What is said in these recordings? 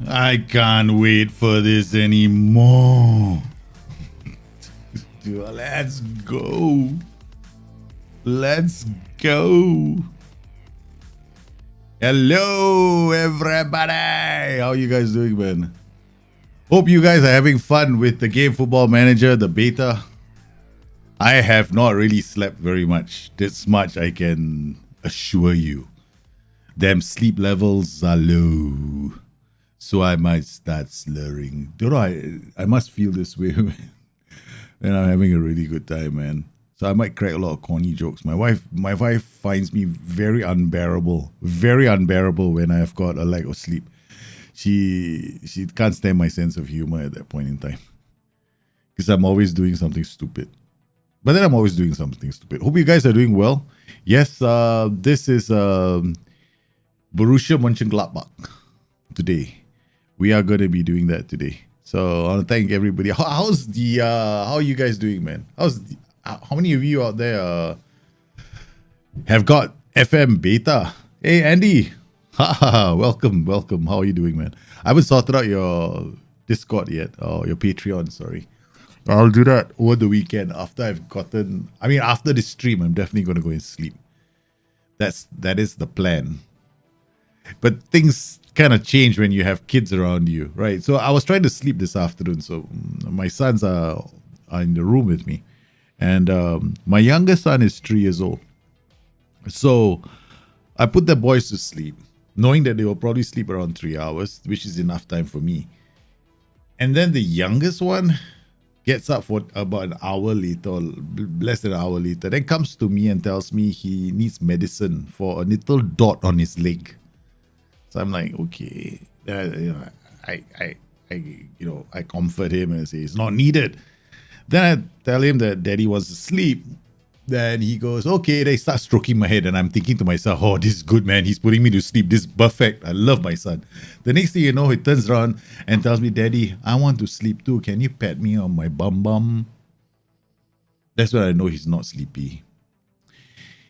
I can't wait for this anymore. Let's go. Let's go. Hello, everybody. How you guys doing, man? Hope you guys are having fun with the game Football Manager, the beta. I have not really slept very much. This much I can assure you. Them sleep levels are low. So I might start slurring. Don't know, I must feel this way when I'm having a really good time, man. So I might crack a lot of corny jokes. My wife finds me very unbearable when I have got a lack of sleep. She can't stand my sense of humor at that point in time. Because I'm always doing something stupid. But then I'm always doing something stupid. Hope you guys are doing well. Yes, this is Borussia Mönchengladbach today. We are going to be doing that today. So I want to thank everybody. How are you guys doing, man? How many of you out there have got FM beta? Hey, Andy. Welcome. How are you doing, man? I haven't sorted out your Discord yet, or your Patreon, sorry. I'll do that over the weekend after after this stream. I'm definitely going to go and sleep. That is the plan. But things kind of change when you have kids around you, right? So I was trying to sleep this afternoon. So my sons are in the room with me. And my youngest son is 3 years old. So I put the boys to sleep, knowing that they will probably sleep around 3 hours, which is enough time for me. And then the youngest one gets up for about an hour later, or less than an hour later, then comes to me and tells me he needs medicine for a little dot on his leg. So I'm like, okay, I comfort him and say it's not needed. Then I tell him that daddy wants to sleep. Then he goes, okay. They start stroking my head, and I'm thinking to myself, oh, this is good, man. He's putting me to sleep. This is perfect. I love my son. The next thing you know, he turns around and tells me, Daddy, I want to sleep too. Can you pat me on my bum? That's when I know he's not sleepy.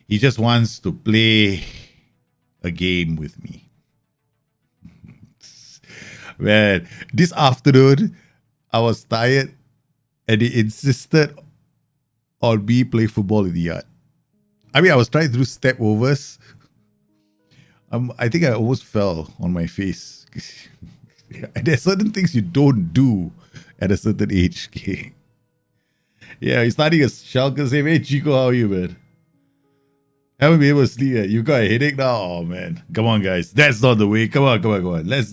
He just wants to play a game with me. Man, this afternoon, I was tired, and he insisted on me play football in the yard. I was trying to do step overs. I think I almost fell on my face. There's certain things you don't do at a certain age. Okay? Yeah, he's starting a Schalke saying, hey Chico, how are you, man? Haven't been able to sleep yet. You got a headache now? Oh man. Come on, guys. That's not the way. Come on. Let's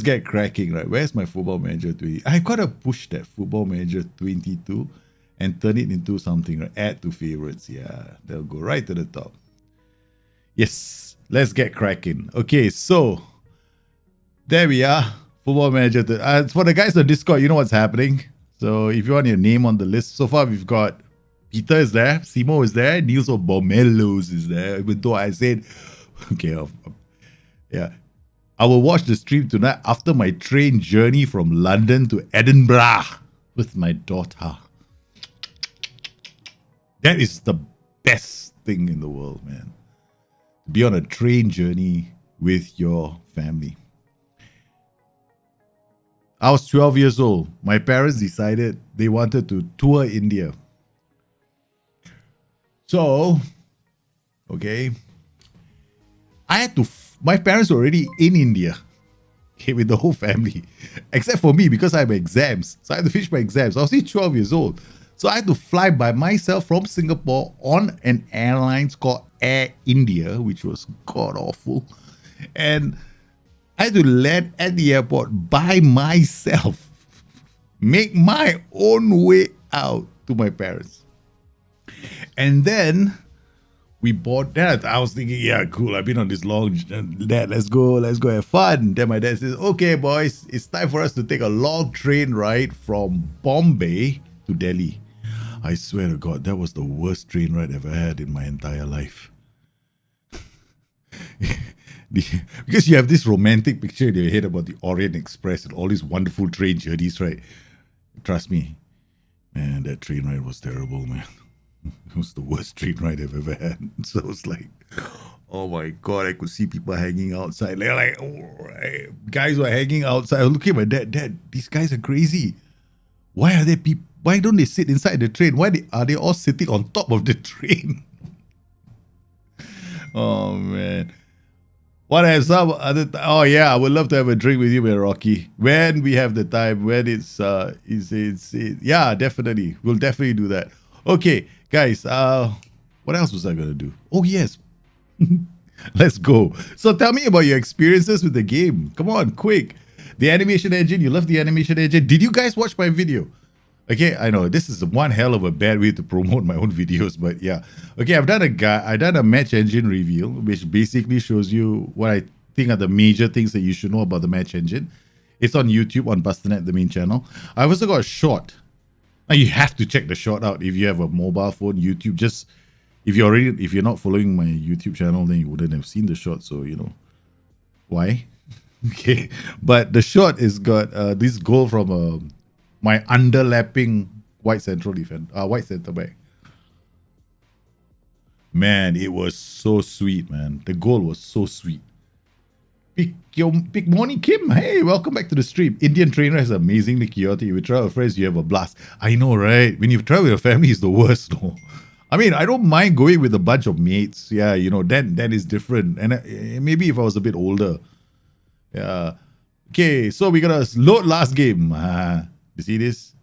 get cracking, right? Where's my Football Manager 20? I gotta push that Football Manager 22 and turn it into something, right? Add to favorites. Yeah, they'll go right to the top. Yes, let's get cracking. Okay, so there we are. Football Manager. For the guys on Discord, you know what's happening. So if you want your name on the list, so far we've got Peter is there, Simo is there, Niels Bomelos is there. Even though I said, okay, yeah. I will watch the stream tonight after my train journey from London to Edinburgh with my daughter. That is the best thing in the world, man. To be on a train journey with your family. I was 12 years old. My parents decided they wanted to tour India. So, okay, my parents were already in India, okay, with the whole family, except for me because I have exams. So I had to finish my exams. I was still 12 years old. So I had to fly by myself from Singapore on an airline called Air India, which was god awful. And I had to land at the airport by myself, make my own way out to my parents. And then we bought that. I was thinking, yeah, cool. I've been on this long, Dad, let's go have fun. Then my dad says, okay, boys, it's time for us to take a long train ride from Bombay to Delhi. I swear to God, that was the worst train ride I've ever had in my entire life. Because you have this romantic picture in your head about the Orient Express and all these wonderful train journeys, right? Trust me, man, that train ride was terrible, man. It was the worst train ride I've ever had. So I was like, Oh my God, I could see people hanging outside. They're like, oh, guys were hanging outside. I was looking at my dad. Dad, these guys are crazy. Why are they people? Why don't they sit inside the train? Are they all sitting on top of the train? Oh man. What have some other? Oh yeah, I would love to have a drink with you, man, Rocky. When we have the time, when yeah, definitely, we'll definitely do that. Okay, guys. What else was I gonna do? Oh yes, let's go. So tell me about your experiences with the game. Come on, quick. The animation engine. You love the animation engine. Did you guys watch my video? Okay, I know this is one hell of a bad way to promote my own videos, but yeah. Okay, I've done a match engine reveal, which basically shows you what I think are the major things that you should know about the match engine. It's on YouTube on Bustthenet, the main channel. I've also got a short. Now you have to check the short out if you have a mobile phone. YouTube, just if you're not following my YouTube channel, then you wouldn't have seen the short. So you know why. Okay, but the short is got this goal from my underlapping white central white center back. Man, it was so sweet, man. The goal was so sweet. Big morning, Kim. Hey, welcome back to the stream. Indian trainer is amazingly chaotic. You travel with friends, you have a blast. I know, right? When you travel with your family, it's the worst, no? I mean, I don't mind going with a bunch of mates. Yeah, you know, then is different. And maybe if I was a bit older. Yeah. Okay, so we're gonna load last game. You see this?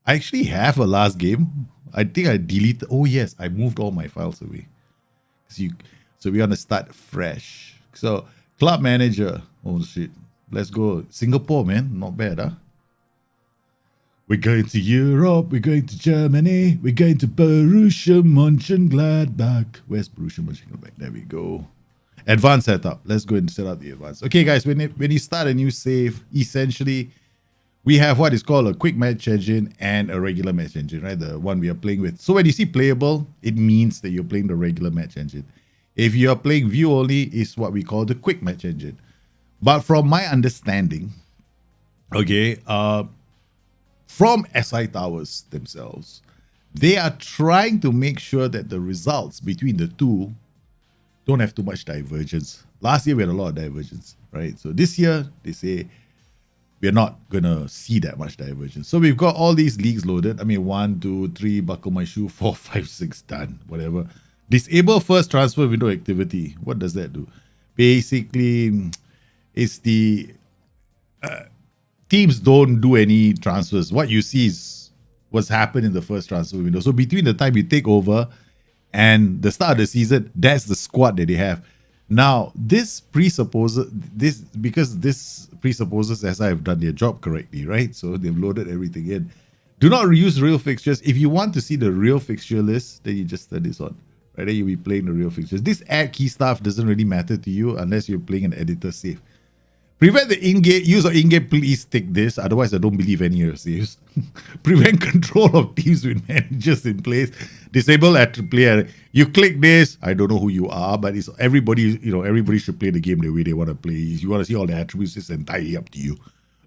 I actually have a last game. I think I deleted. Oh yes, I moved all my files away. So we're gonna start fresh. So club manager. Oh shit. Let's go. Singapore, man. Not bad, huh? We're going to Europe. We're going to Germany. We're going to Borussia Mönchengladbach. Where's Borussia Mönchengladbach? There we go. Advanced setup. Let's go and set up the advanced. Okay, guys. When you start a new save, essentially, we have what is called a quick match engine and a regular match engine, right? The one we are playing with. So when you see playable, it means that you're playing the regular match engine. If you're playing view only, it's what we call the quick match engine. But from my understanding, okay, from SI Towers themselves, they are trying to make sure that the results between the two don't have too much divergence. Last year, we had a lot of divergence, right? So this year, they say, we're not going to see that much divergence. So we've got all these leagues loaded. I mean, 1, 2, 3, buckle my shoe, 4, 5, 6, done, whatever. Disable first transfer window activity. What does that do? Basically, it's the teams don't do any transfers. What you see is what's happened in the first transfer window. So between the time you take over and the start of the season, that's the squad that they have. Now, this presupposes as I've done their job correctly, right? So they've loaded everything in. Do not reuse real fixtures. If you want to see the real fixture list, then you just turn this on. Right? Then you'll be playing the real fixtures. This add key stuff doesn't really matter to you unless you're playing an editor save. Prevent the use of in-game, please take this. Otherwise, I don't believe any of your saves. Prevent control of teams with managers in place. Disable at player. You click this. I don't know who you are, but it's everybody. You know, everybody should play the game the way they want to play. If you want to see all the attributes, it's entirely up to you.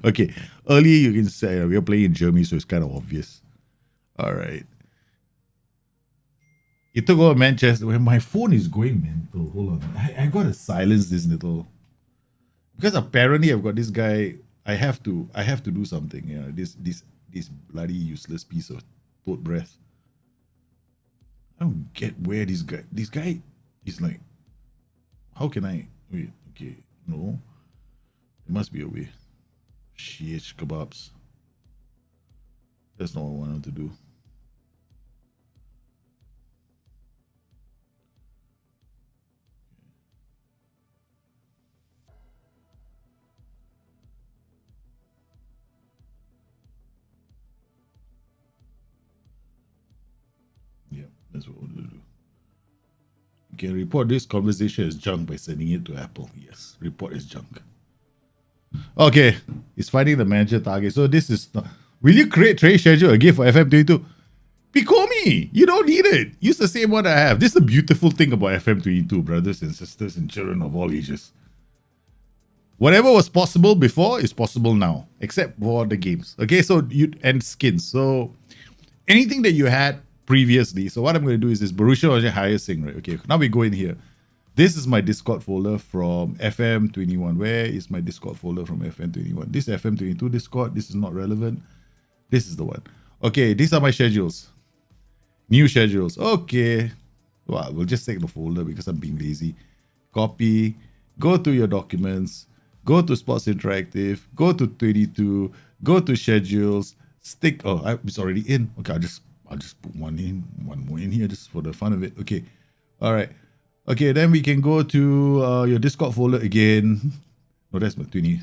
Okay. Early, you can say we're playing in Germany, so it's kind of obvious. All right. It took over Manchester. When my phone is going mental. Hold on. I gotta silence this little. Because apparently I've got this guy, I have to do something. Yeah, this bloody useless piece of thought breath. I don't get where this guy is like. How can I wait? Okay, no, there must be a way. Shit, kebabs. That's not what I wanted to do. That's what we'll do. You can report this conversation as junk by sending it to Apple. Yes, report is junk. Okay, it's finding the manager target. So this is not. Will you create trade schedule again for FM22? Picomi, you don't need it. Use the same one I have. This is the beautiful thing about FM22, brothers and sisters and children of all ages. Whatever was possible before is possible now, except for the games. Okay, so and skins. So anything that you had previously. So what I'm going to do is this Borussia Mönchengladbach hire thing, right? Okay, now we go in here. This is my Discord folder from FM21. Where is my Discord folder from FM21? This FM22 Discord. This is not relevant. This is the one. Okay, these are my schedules. New schedules. Okay. Well, we'll just take the folder because I'm being lazy. Copy. Go to your documents. Go to Sports Interactive. Go to 22. Go to schedules. Stick. Oh, it's already in. Okay, I'll just put one more in here just for the fun of it. Okay. All right. Okay, then we can go to your Discord folder again. No, that's my 20.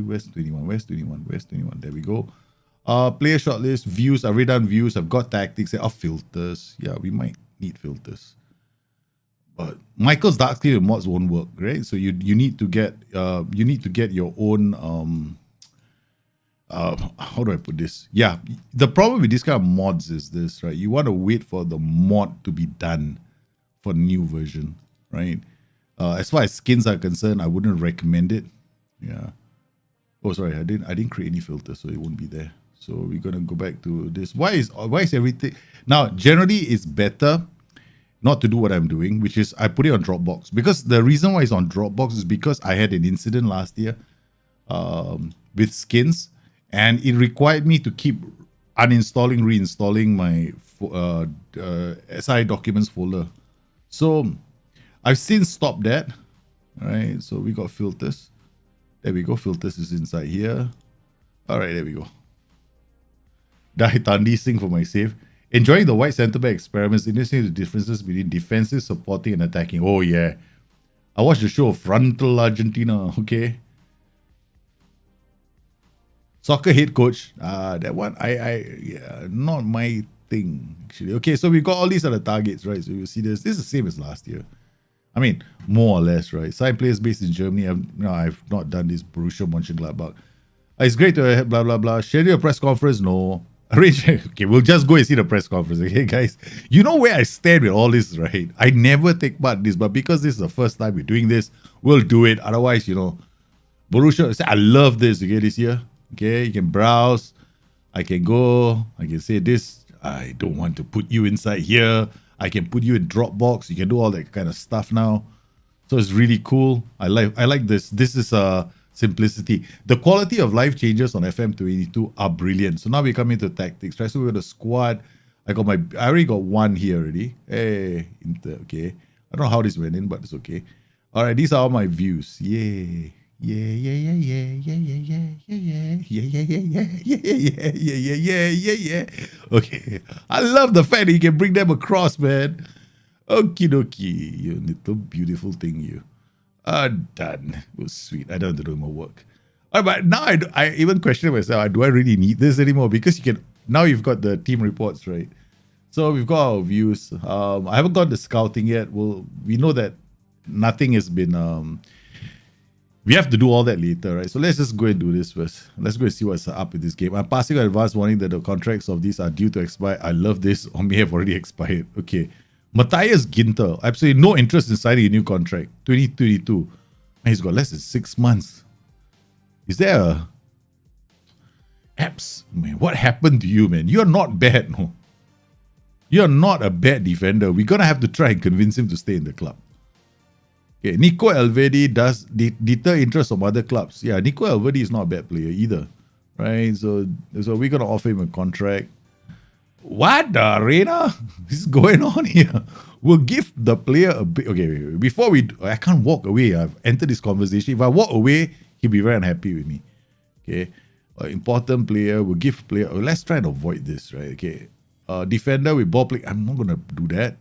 Where's 21? Where's 21? Where's 21? There we go. Player shortlist, views. I've redone views. I've got tactics. There are filters. Yeah, we might need filters. But Michael's dark theme mods won't work, right? So you need to get your own how do I put this? Yeah, the problem with this kind of mods is this, right? You want to wait for the mod to be done for the new version, right? As far as skins are concerned, I wouldn't recommend it. Yeah. Oh, sorry, I didn't create any filters, so it won't be there. So we're gonna go back to this. Why is everything now? Generally, it's better not to do what I'm doing, which is I put it on Dropbox, because the reason why it's on Dropbox is because I had an incident last year with skins, and it required me to keep uninstalling, reinstalling my SI documents folder. So I've since stopped that. All right, so we got filters. There we go. Filters is inside here. All right, there we go. Die Tandi Singh for my save. Enjoying the white centre back experiments, interesting the differences between defensive, supporting, and attacking. Oh yeah, I watched the show Frontal Argentina. Okay. Soccer head coach. That one yeah, not my thing actually. Okay, so we got all these other targets, right? So you see this. This is the same as last year. I mean, more or less, right? Sign players based in Germany. I've not done this. Borussia Mönchengladbach. It's great to have blah blah blah. Schedule a press conference. No. Arrange. Okay, we'll just go and see the press conference. Okay, guys. You know where I stand with all this, right? I never take part in this, but because this is the first time we're doing this, we'll do it. Otherwise, Borussia. I love this. Okay, this year. Okay, you can browse. I can go. I can say this. I don't want to put you inside here. I can put you in Dropbox. You can do all that kind of stuff now. So it's really cool. I like this. This is simplicity. The quality of live changes on FM22 are brilliant. So now we come into tactics, right? So we got a squad. I already got one here already. Hey, okay. I don't know how this went in, but it's okay. All right, these are all my views. Yay. Okay. I love the fact that you can bring them across, man. Okie dokie. You little beautiful thing, you. Done. It was sweet. I don't have to do more work. All right, but now I even question myself, do I really need this anymore? Because now you've got the team reports, right? So we've got our views. I haven't got the scouting yet. We know that nothing has been we have to do all that later, right? So let's just go and do this first. Let's go and see what's up with this game. I'm passing an advance warning that the contracts of these are due to expire. I love this, or may have already expired. Okay. Matthias Ginter, absolutely no interest in signing a new contract. 2022. Man, he's got less than 6 months. Is there a... Apps? Man, what happened to you, man? You're not bad, no. You're not a bad defender. We're going to have to try and convince him to stay in the club. Okay, Nico Elvedi does deter interest from other clubs. Yeah, Nico Elvedi is not a bad player either, right? So we're gonna offer him a contract. What the arena is going on here? We'll give the player a bit. Okay, wait. Before I can't walk away. I've entered this conversation. If I walk away, he'll be very unhappy with me. Okay, important player. We'll give player. Let's try and avoid this, right? Okay, defender with ball play. I'm not gonna do that.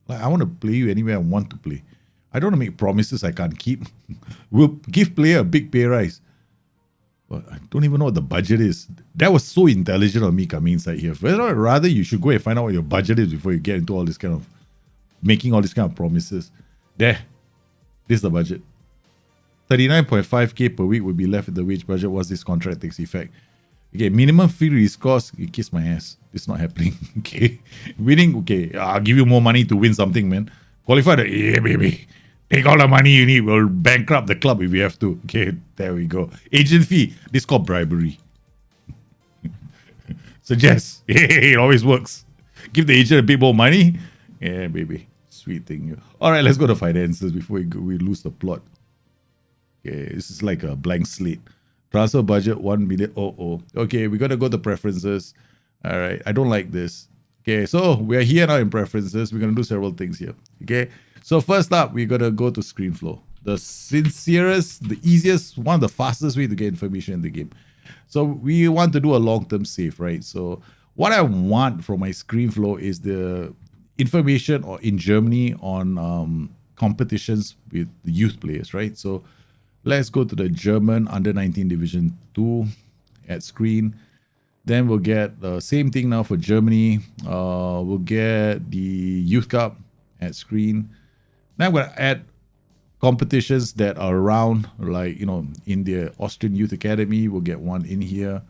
Like, I want to play you anywhere I want to play. I don't want to make promises I can't keep. We'll give player a big pay rise. But I don't even know what the budget is. That was so intelligent of me coming inside here. Rather, you should go and find out what your budget is before you get into all this kind of making all these kind of promises. This is the budget. 39.5k per week will be left in the wage budget once this contract takes effect. Okay, minimum fee rescores. You kiss my ass. It's not happening. Okay, winning. Okay, I'll give you more money to win something, man. Qualified. Yeah, baby. Take all the money you need. We'll bankrupt the club if we have to. Okay, there we go. Agent fee. This is called bribery. Suggest. Hey, it always works. Give the agent a bit more money. Yeah, baby. Sweet thing. All right, let's go to finances before we lose the plot. Okay, this is like a blank slate. Transfer budget 1 million. Okay, we got to go to preferences. All right, I don't like this. Okay, so we're here now in preferences. We're going to do several things here. Okay, so first up, we're going to go to Screenflow. The sincerest, the easiest, one of the fastest way to get information in the game. So we want to do a long-term save, right? So what I want from my Screenflow is the information or in Germany on competitions with the youth players, right? So let's go to the German under 19 Division 2 at screen. Then we'll get the same thing now for Germany. We'll get the Youth Cup at screen. Now I'm going to add competitions that are around, like, in the Austrian Youth Academy. We'll get one in here.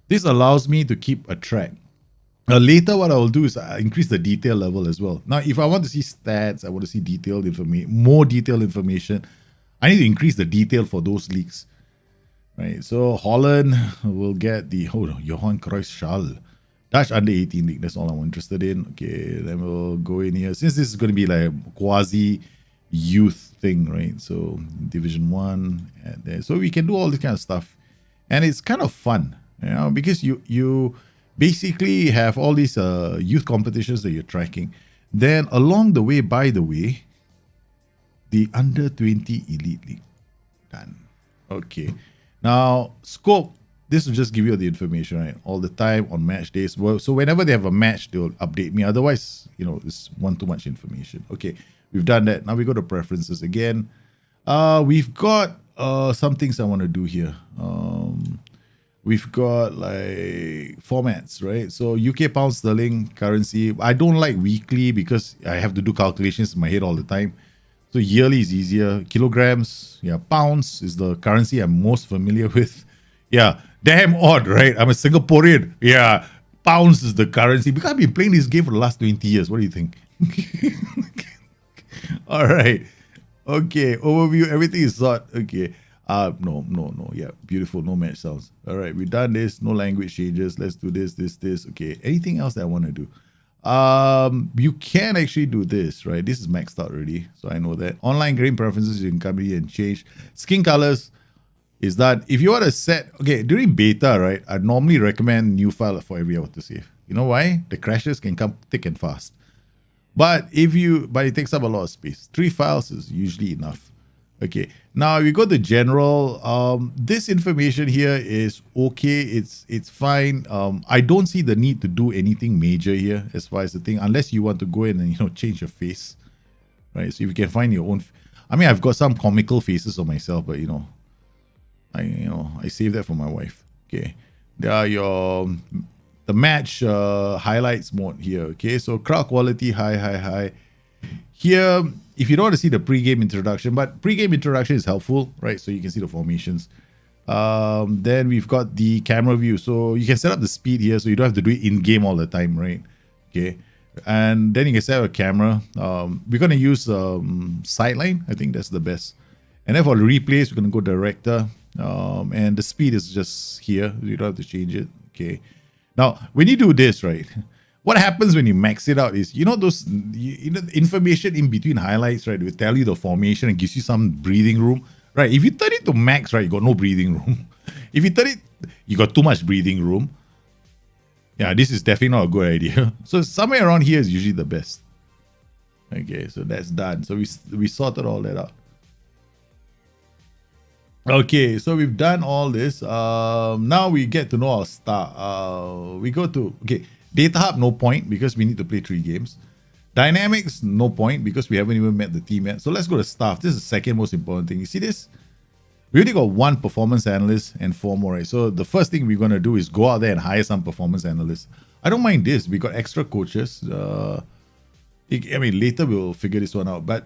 This allows me to keep a track. Later, what I will do is increase the detail level as well. Now, if I want to see stats, I want to see detailed information, more detailed information, I need to increase the detail for those leagues. Right, so Holland will get the Johan Cruyff Schall Dutch under 18 league. That's all I'm interested in. Okay, then we'll go in here. Since this is going to be like a quasi youth thing, right? So Division 1 and there. So we can do all this kind of stuff. And it's kind of fun, because you basically have all these youth competitions that you're tracking. Then along the way, by the way, the under 20 elite league. Done. Okay. Now, scope, this will just give you the information, right? All the time on match days. Well, so whenever they have a match, they'll update me. Otherwise, it's one too much information. Okay, we've done that. Now we go to preferences again. We've got some things I want to do here. We've got like formats, right? So UK pound sterling currency. I don't like weekly because I have to do calculations in my head all the time. So yearly is easier. Kilograms, pounds is the currency I'm most familiar with. Yeah, damn odd, right? I'm a Singaporean. Yeah, pounds is the currency because I've been playing this game for the last 20 years. What do you think? All right. Okay, overview. Everything is sorted. Okay. No. Yeah, beautiful. No match sounds. All right, we've done this. No language changes. Let's do this. Okay. Anything else that I want to do? You can actually do this, right? This is maxed out already, so I know that. Online game preferences, you can come here and change. Skin colors is that if you want to set, okay, during beta, right, I normally recommend new file for every hour to save. You know why? The crashes can come thick and fast. But it takes up a lot of space. 3 files is usually enough. Okay, now we go to general. This information here is okay. It's fine. I don't see the need to do anything major here as far as the thing, unless you want to go in and change your face, right? So if you can find your own. I mean, I've got some comical faces of myself, but I save that for my wife. Okay, there are the match highlights mode here. Okay, so crowd quality high. Here, if you don't want to see the pre-game introduction, but pre-game introduction is helpful, right? So you can see the formations. Then we've got the camera view. So you can set up the speed here so you don't have to do it in-game all the time, right? Okay. And then you can set up a camera. We're going to use sideline. I think that's the best. And then for the replays, we're going to go director. And the speed is just here. You don't have to change it. Okay. Now, when you do this, right? What happens when you max it out is, those information in between highlights, right? It will tell you the formation and gives you some breathing room, right? If you turn it to max, right, you got no breathing room. If you turn it, you got too much breathing room. Yeah, this is definitely not a good idea. So somewhere around here is usually the best. Okay, so that's done. So we sorted all that out. Okay, so we've done all this. Now we get to know our star. We go to, Data Hub, no point because we need to play 3 games. Dynamics, no point because we haven't even met the team yet. So let's go to staff. This is the second most important thing. You see this? We only got 1 performance analyst and 4 more, right? So the first thing we're going to do is go out there and hire some performance analysts. I don't mind this. We got extra coaches. Later we'll figure this one out. But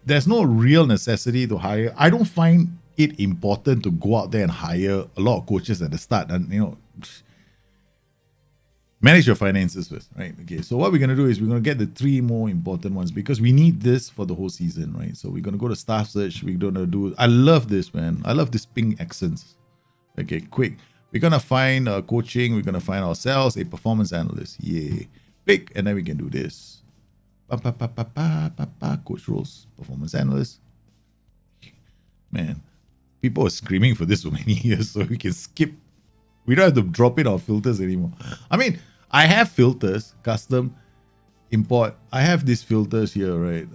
there's no real necessity to hire. I don't find it important to go out there and hire a lot of coaches at the start. And, manage your finances first, right? Okay, so what we're going to do is we're going to get the 3 more important ones because we need this for the whole season, right? So we're going to go to staff search. We're going to do, I love this, man. I love this ping accents. Okay, quick. We're going to find coaching. We're going to find ourselves a performance analyst. Yay. Pick, and then we can do this. Coach roles, performance analyst. Man, people are screaming for this for many years, so we can skip. We don't have to drop in our filters anymore. I mean, I have filters, custom, import. I have these filters here, right?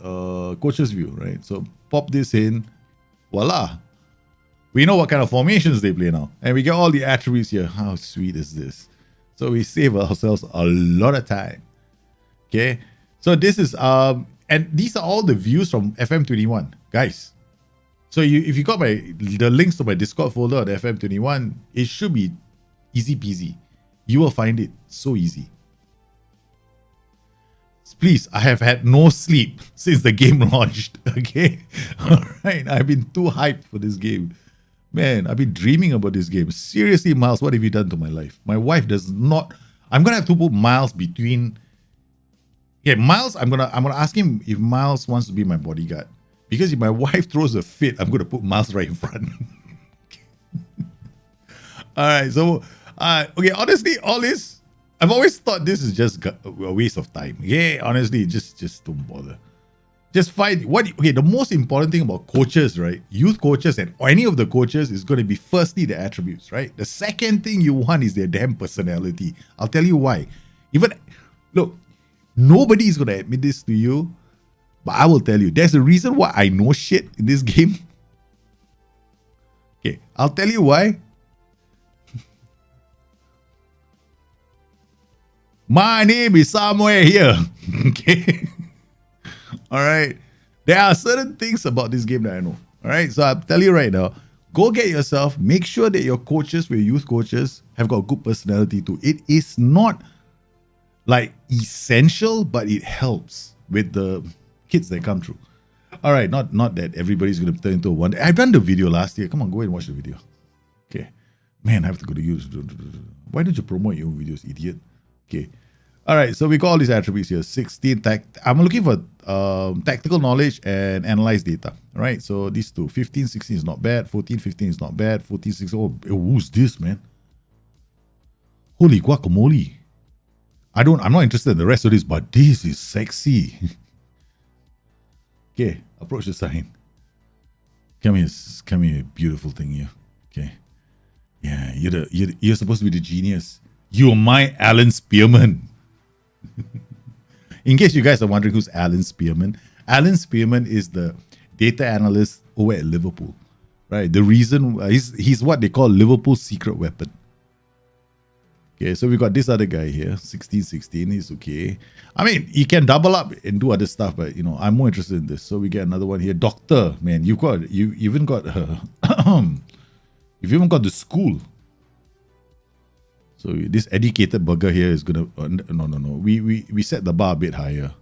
Coach's view, right? So pop this in, voila. We know what kind of formations they play now. And we get all the attributes here. How sweet is this? So we save ourselves a lot of time. Okay. So this is, and these are all the views from FM21, guys. So if you got the links to my Discord folder on FM21, it should be easy peasy. You will find it so easy. Please, I have had no sleep since the game launched. Okay. All right. I've been too hyped for this game. Man, I've been dreaming about this game. Seriously, Miles, what have you done to my life? My wife does not. I'm gonna have to put Miles between. Yeah, Miles. I'm gonna ask him if Miles wants to be my bodyguard. Because if my wife throws a fit, I'm gonna put Miles right in front. All right. So, okay. Honestly, all this, I've always thought this is just a waste of time. Yeah. Honestly, just don't bother. Just find what. Okay, the most important thing about coaches, right? Youth coaches and any of the coaches is going to be firstly the attributes, right? The second thing you want is their damn personality. I'll tell you why. Even look, nobody is going to admit this to you, but I will tell you. There's a reason why I know shit in this game. Okay, I'll tell you why. My name is somewhere here. Okay. All right. There are certain things about this game that I know. All right. So I'll tell you right now, go get yourself, make sure that your coaches, your youth coaches, have got good personality too. It is not like essential, but it helps with the kids that come through. All right. Not that everybody's going to turn into a one. I've done the video last year. Come on, go and watch the video. Okay. Man, I have to go to YouTube. Why don't you promote your own videos, idiot? Okay. All right, so we got all these attributes here. 16 I'm looking for tactical knowledge and analyze data. All right, so these two. 15, 16 is not bad. 14, 15 is not bad. 14, 16. Oh, who's this, man? Holy guacamole. I'm not interested in the rest of this, but this is sexy. Okay, approach the sign. Come here, beautiful thing here. Okay. Yeah, you're supposed to be the genius. You're my Alan Spearman. In case you guys are wondering who's Alan Spearman is the data analyst over at Liverpool, right? The reason he's what they call Liverpool's secret weapon. Okay, so we got this other guy here, 16. He's okay. I mean, he can double up and do other stuff, but I'm more interested in this. So we get another one here, Doctor. Man, you even got you've even got the school. So this educated burger here is gonna no. We set the bar a bit higher.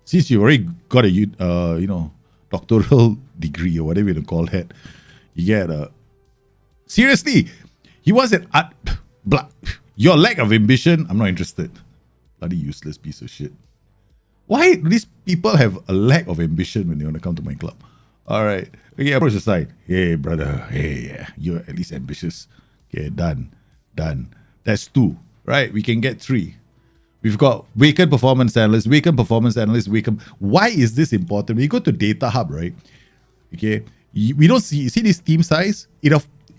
Since you already got a doctoral degree or whatever you call that, you get a seriously. He was an your lack of ambition. I'm not interested. Bloody useless piece of shit. Why do these people have a lack of ambition when they want to come to my club? All right, okay, approach the side. Hey brother, hey, yeah, you're at least ambitious. Okay, done. That's 2, right? We can get 3. We've got Waken Performance Analyst. Why is this important? We go to Data Hub, right? Okay. We don't see this team size? It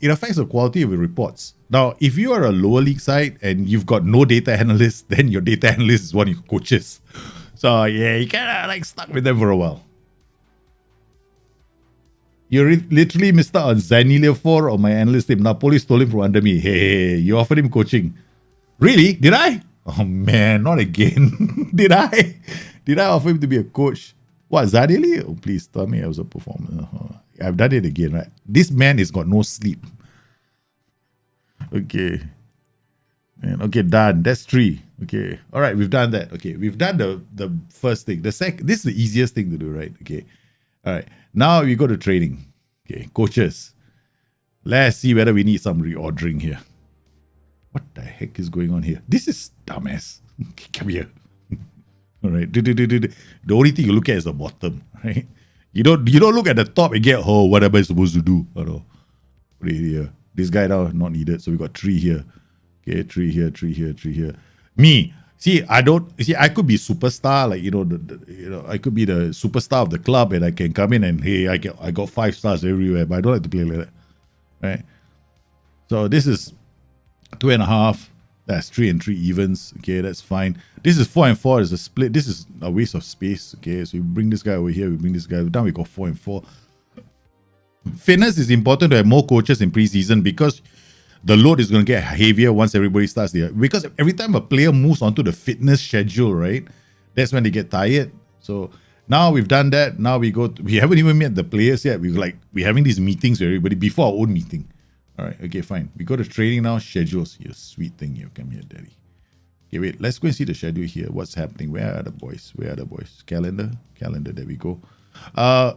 affects the quality of your reports. Now, if you are a lower league side and you've got no data analyst, then your data analyst is one of your coaches. So yeah, you kind of stuck with them for a while. You literally missed out on Zanilia 4 on my analyst team. Napoli stole him from under me. Hey, you offered him coaching. Really? Did I? Oh man, not again. Did I? Did I offer him to be a coach? What, Zanilia? Oh, please tell me I was a performer. I've done it again, right? This man has got no sleep. Okay. Man, okay, done. That's 3. Okay. All right, we've done that. Okay, we've done the first thing. This is the easiest thing to do, right? Okay. All right. Now we go to training. Okay, coaches. Let's see whether we need some reordering here. What the heck is going on here? This is dumbass. Come here. All right. The only thing you look at is the bottom, right? You don't look at the top and get, what am I supposed to do? Put it here. This guy now not needed. So we got 3 here. Okay, 3 here, 3 here, 3 here. Me, See, I don't see. I could be superstar, like I could be the superstar of the club, and I can come in and hey, I got 5 stars everywhere. But I don't like to play like that, right? So this is 2.5. That's 3 and 3 evens. Okay, that's fine. This is 4 and 4. Is a split. This is a waste of space. Okay, so we bring this guy over here. We bring this guy down. We got 4 and 4. Fitness is important to have more coaches in preseason because the load is going to get heavier once everybody starts there. Because every time a player moves onto the fitness schedule, right, that's when they get tired. So now we've done that. Now we haven't even met the players yet. We're having these meetings with everybody before our own meeting. All right, okay, fine. We go to training now. Schedules. You sweet thing. You come here, daddy. Okay, wait. Let's go and see the schedule here. What's happening? Where are the boys? Calendar. There we go.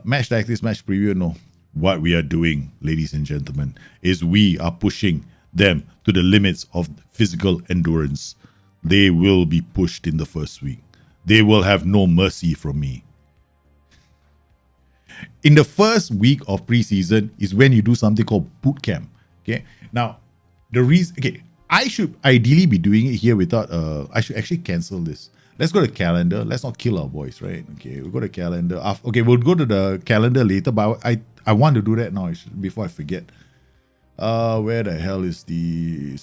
Match tactics, match preview. No. What we are doing, ladies and gentlemen, is we are pushing them to the limits of physical endurance. They will be pushed in the first week. They will have no mercy from me. In the first week of preseason is when you do something called boot camp. Okay. Now, the reason. Okay, I should ideally be doing it here without. I should actually cancel this. Let's go to calendar. Let's not kill our boys, right? Okay, we'll go to calendar. Okay, we'll go to the calendar later, but I want to do that now before I forget. Where the hell is the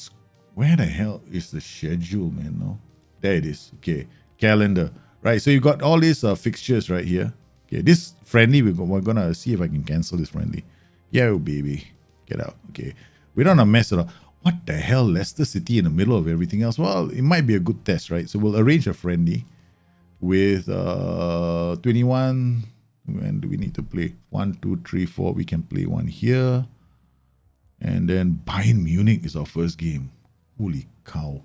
schedule, man? No, there it is. Okay, calendar. Right. So you got all these fixtures right here. Okay, this friendly we're gonna see if I can cancel this friendly. Yeah, baby, get out. Okay, we don't want to mess it up. What the hell, Leicester City in the middle of everything else? Well, it might be a good test, right? So we'll arrange a friendly with 21. When do we need to play? 1, 2, 3, 4. We can play one here. And then Bayern Munich is our first game. Holy cow.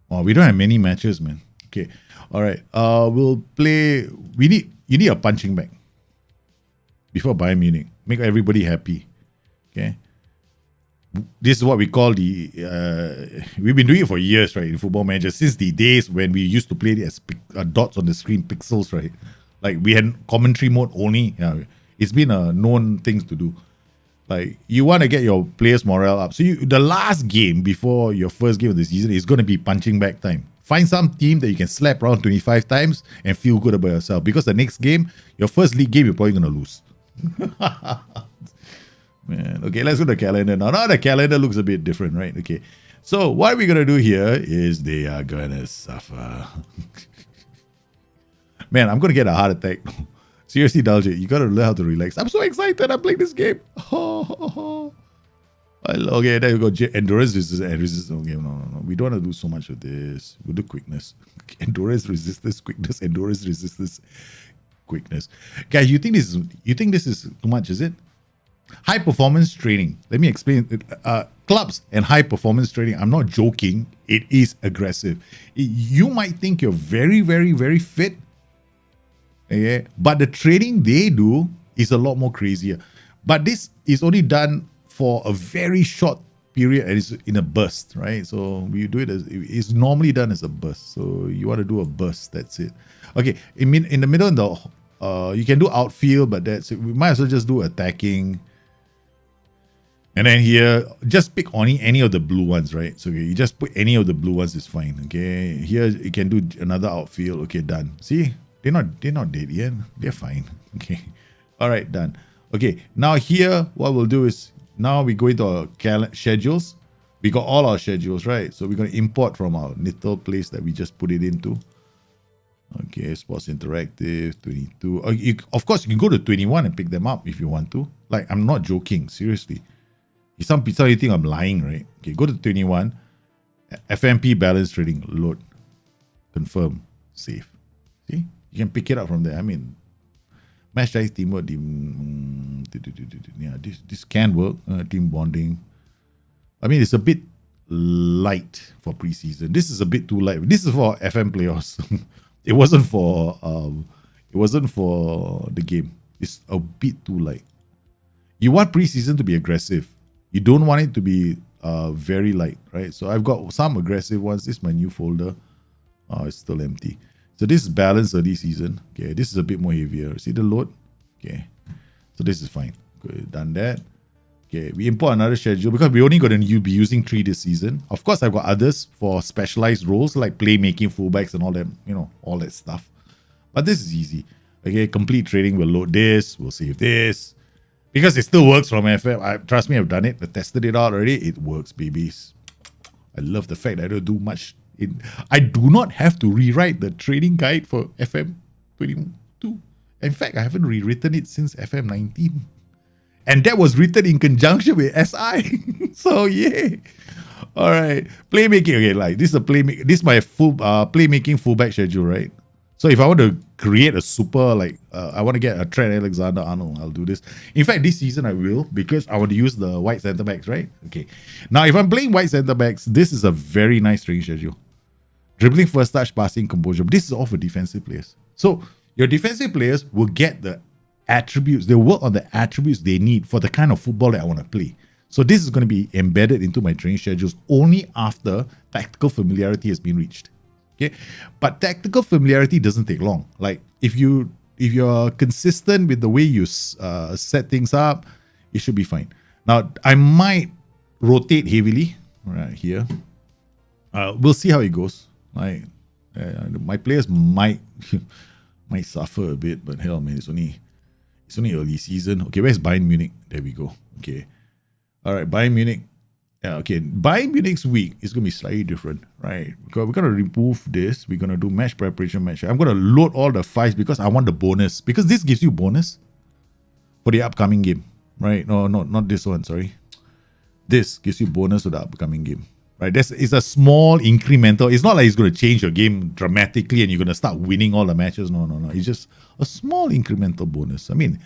Oh, we don't have many matches, man. Okay. All right. We'll play. You need a punching bag before Bayern Munich. Make everybody happy. Okay. This is what we call we've been doing it for years, right, in Football Manager, since the days when we used to play it as dots on the screen, pixels, right? Like we had commentary mode only. Yeah, it's been a known thing to do. Like you want to get your players' morale up. So the last game before your first game of the season is going to be punching bag time. Find some team that you can slap around 25 times and feel good about yourself. Because the next game, your first league game, you're probably going to lose. Man, okay, let's go to the calendar now. Now the calendar looks a bit different, right? Okay, so what we're gonna do here is they are gonna suffer. Man, I'm gonna get a heart attack. Seriously, Daljit, you gotta learn how to relax. I'm so excited. I'm playing this game. Okay, there you go. Endurance resistance. Okay, no. We don't want to do so much of this. We'll do quickness. Endurance resistance, quickness, endurance resistance, quickness. Guys, you think this is too much? Is it? High performance training. Let me explain. Clubs and high performance training. I'm not joking. It is aggressive. You might think you're very, very, very fit. Okay, but the training they do is a lot more crazier. But this is only done for a very short period and it's in a burst, right? So we do it it's normally done as a burst. So you want to do a burst. That's it. Okay. In the middle, you can do outfield, but that's it. We might as well just do attacking. And then here, just pick only any of the blue ones, right? So you just put any of the blue ones is fine. Okay. Here you can do another outfield. Okay, done. See, they're not dead yet. They're fine. Okay. All right, done. Okay. Now here, what we'll do is now we go into our schedules. We got all our schedules, right? So we're going to import from our little place that we just put it into. Okay, Sports Interactive, 22. Of course, you can go to 21 and pick them up if you want to. Like, I'm not joking. Seriously. Some people think I'm lying, right? Okay, go to 21. FMP balance trading, load, confirm, save. See, you can pick it up from there. I mean, match size, teamwork, yeah, this can work. Team bonding. I mean, it's a bit light for preseason. This is a bit too light. This is for FM playoffs. It wasn't for the game. It's a bit too light. You want preseason to be aggressive. You don't want it to be very light, right? So I've got some aggressive ones. This is my new folder. Oh, it's still empty. So this is balanced early season. Okay, this is a bit more heavier. See the load? Okay. So this is fine. Good, done that. Okay, we import another schedule because we're only going to be using 3 this season. Of course, I've got others for specialized roles like playmaking, fullbacks, and all that, all that stuff. But this is easy. Okay, complete trading. We'll load this. We'll save this. Because it still works from FM. Trust me, I've done it. I tested it out already. It works, babies. I love the fact that I don't do much. I do not have to rewrite the trading guide for FM22. In fact, I haven't rewritten it since FM19. And that was written in conjunction with SI. So, yeah. All right. Playmaking. Okay, like this is a playmaking. This is my full playmaking fullback schedule, right? So if I want to create a super, I want to get a Trent Alexander-Arnold, I'll do this. In fact, this season I will, because I want to use the white centre backs, right? Okay. Now, if I'm playing white centre backs, this is a very nice training schedule. Dribbling, first touch, passing, composure. This is all for defensive players. So your defensive players will get the attributes. They'll work on the attributes they need for the kind of football that I want to play. So this is going to be embedded into my training schedules only after tactical familiarity has been reached. Okay, but tactical familiarity doesn't take long. Like if you're consistent with the way you set things up, it should be fine. Now I might rotate heavily right here. We'll see how it goes. My players might suffer a bit, but hell, man, it's only early season. Okay, where's Bayern Munich? There we go. Okay, all right, Bayern Munich. Yeah, okay. Bayern Munich's week is going to be slightly different, right? Because we're going to remove this. We're going to do match preparation, match. I'm going to load all the files because I want the bonus. Because this gives you bonus for the upcoming game, right? No, not this one, sorry. This gives you bonus for the upcoming game, right? It's a small incremental. It's not like it's going to change your game dramatically and you're going to start winning all the matches. No. It's just a small incremental bonus. I mean,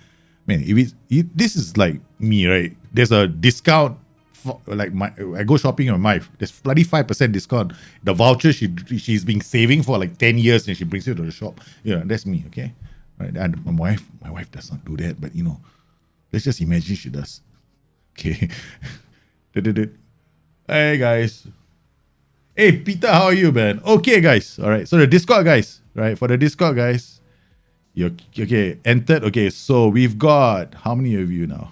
this is like me, right? There's a discount. I go shopping on my there's bloody 5% discount. The voucher she's been saving for like 10 years and she brings it to the shop. Yeah, that's me, okay? Right. And my wife does not do that, but let's just imagine she does. Okay. Hey guys. Hey Peter, how are you, man? Okay, guys. All right. So the Discord guys, right? For the Discord guys, you're okay, entered. Okay, so we've got how many of you now?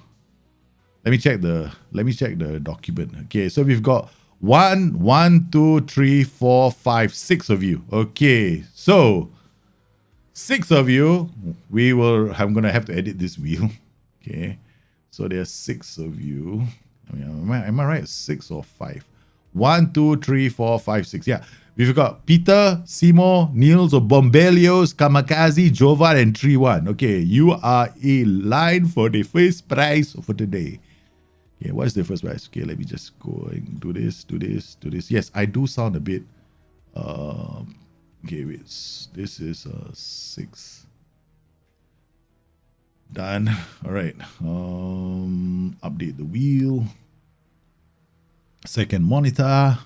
Let me check the document. Okay, so we've got 1, 2, 3, 4, 5, 6 of you. Okay, so 6 of you. I'm gonna have to edit this wheel. Okay, so there are 6 of you. I mean, am I right? 6 or 5? 1, 2, 3, 4, 5, 6. Yeah, we've got Peter, Simo, Niels, or Bombelios, Kamikaze, Jovan, and 3-1. Okay, you are in line for the first prize for today. Okay, what is the first prize? Okay, let me just go and do this. Yes, I do sound a bit. Okay, wait. This is 6. Done. All right. Update the wheel. Second monitor.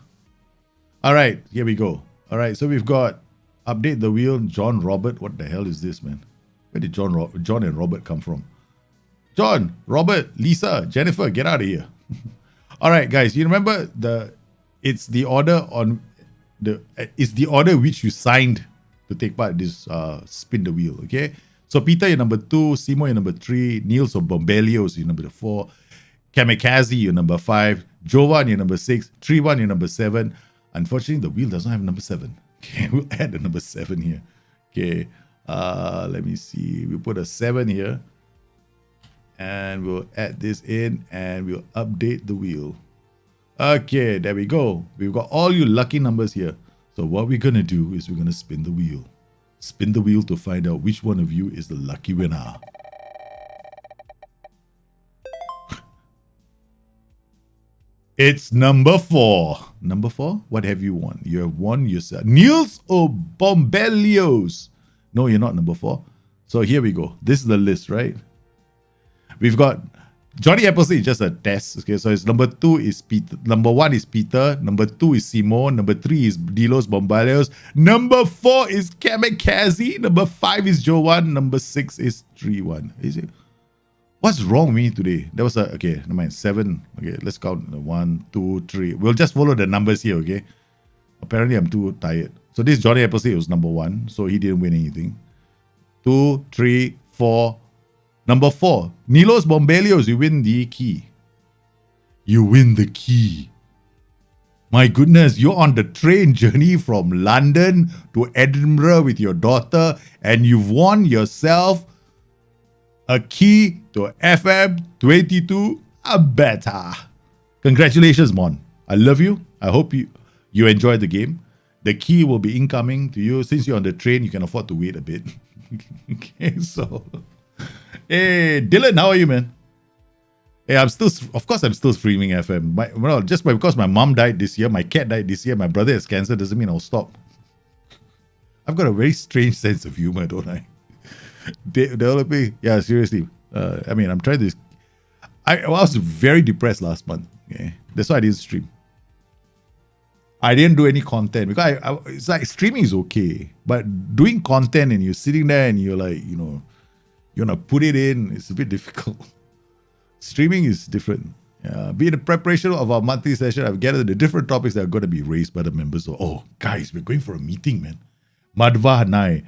All right, here we go. All right, so we've got update the wheel. John Robert. What the hell is this, man? Where did John and Robert come from? John, Robert, Lisa, Jennifer, get out of here. All right, guys, you remember it's the order which you signed to take part in this spin the wheel, okay? So Peter, you're number 2, Simo, you're number 3, Niels or Bombelios, you're number 4, Kamikaze, you're number 5, Jovan, you're number 6, 3-1, you're number 7. Unfortunately, the wheel doesn't have number 7. Okay, we'll add the number 7 here. Okay, let me see. We'll put a 7 here. And we'll add this in and we'll update the wheel. Okay, there we go. We've got all your lucky numbers here. So what we're going to do is we're going to spin the wheel. Spin the wheel to find out which one of you is the lucky winner. It's number 4. Number 4? What have you won? You have won yourself. Niels or Bombelios? No, you're not number 4. So here we go. This is the list, right? We've got Johnny Appleseed is just a test. Okay, so it's number 2 is Peter. Number 1 is Peter. Number 2 is Simon. Number 3 is Dilos Bombalios. Number 4 is Kamikaze. Number 5 is Jovan. Number 6 is 3-1. Is it? What's wrong with me today? There was okay, never mind. 7. Okay, let's count 1, 2, 3. We'll just follow the numbers here, okay? Apparently, I'm too tired. So this Johnny Appleseed was number 1, so he didn't win anything. 2, 3, 4. Number 4, Nilos Bombelios, you win the key. you win the key. My goodness, you're on the train journey from London to Edinburgh with your daughter, and you've won yourself a key to FM22 a beta. Congratulations, Mon. I love you. I hope you enjoyed the game. The key will be incoming to you. Since you're on the train, you can afford to wait a bit. Okay, so... Hey, Dylan, how are you, man? Hey, I'm still streaming FM. Because my mom died this year, my cat died this year, my brother has cancer, doesn't mean I'll stop. I've got a very strange sense of humor, don't I? Developing, yeah, seriously. I'm trying to... I was very depressed last month. Okay? That's why I didn't stream. I didn't do any content because it's like streaming is okay, but doing content and you're sitting there and you're like, you want to put it in, it's a bit difficult. Streaming is different. Be in the preparation of our monthly session, I've gathered the different topics that are going to be raised by the members. Oh, guys, we're going for a meeting, man. Madhva Hanai.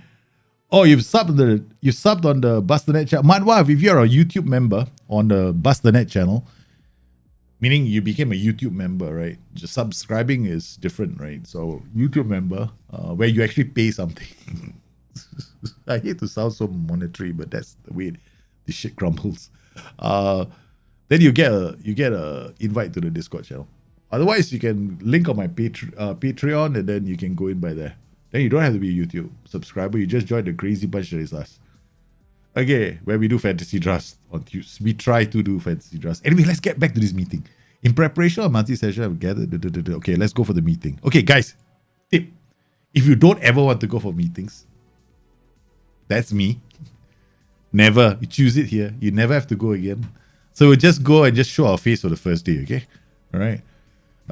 Oh, you've subbed on the Bustthenet channel. Madhva, if you're a YouTube member on the Bustthenet channel, meaning you became a YouTube member, right? Just subscribing is different, right? So YouTube member, where you actually pay something. I hate to sound so monetary, but that's the way this shit crumbles. Then you get a invite to the Discord channel. Otherwise, you can link on my Patreon, and then you can go in by there. Then you don't have to be a YouTube subscriber. You just join the crazy bunch that is us. Okay, where we do fantasy drafts on Tuesday. We try to do fantasy drafts. Anyway, let's get back to this meeting. In preparation of monthly session, I've gathered. Okay, let's go for the meeting. Okay, guys, tip. If you don't ever want to go for meetings, that's me. Never. You choose it here. You never have to go again. So we'll just go and just show our face for the first day, okay? All right.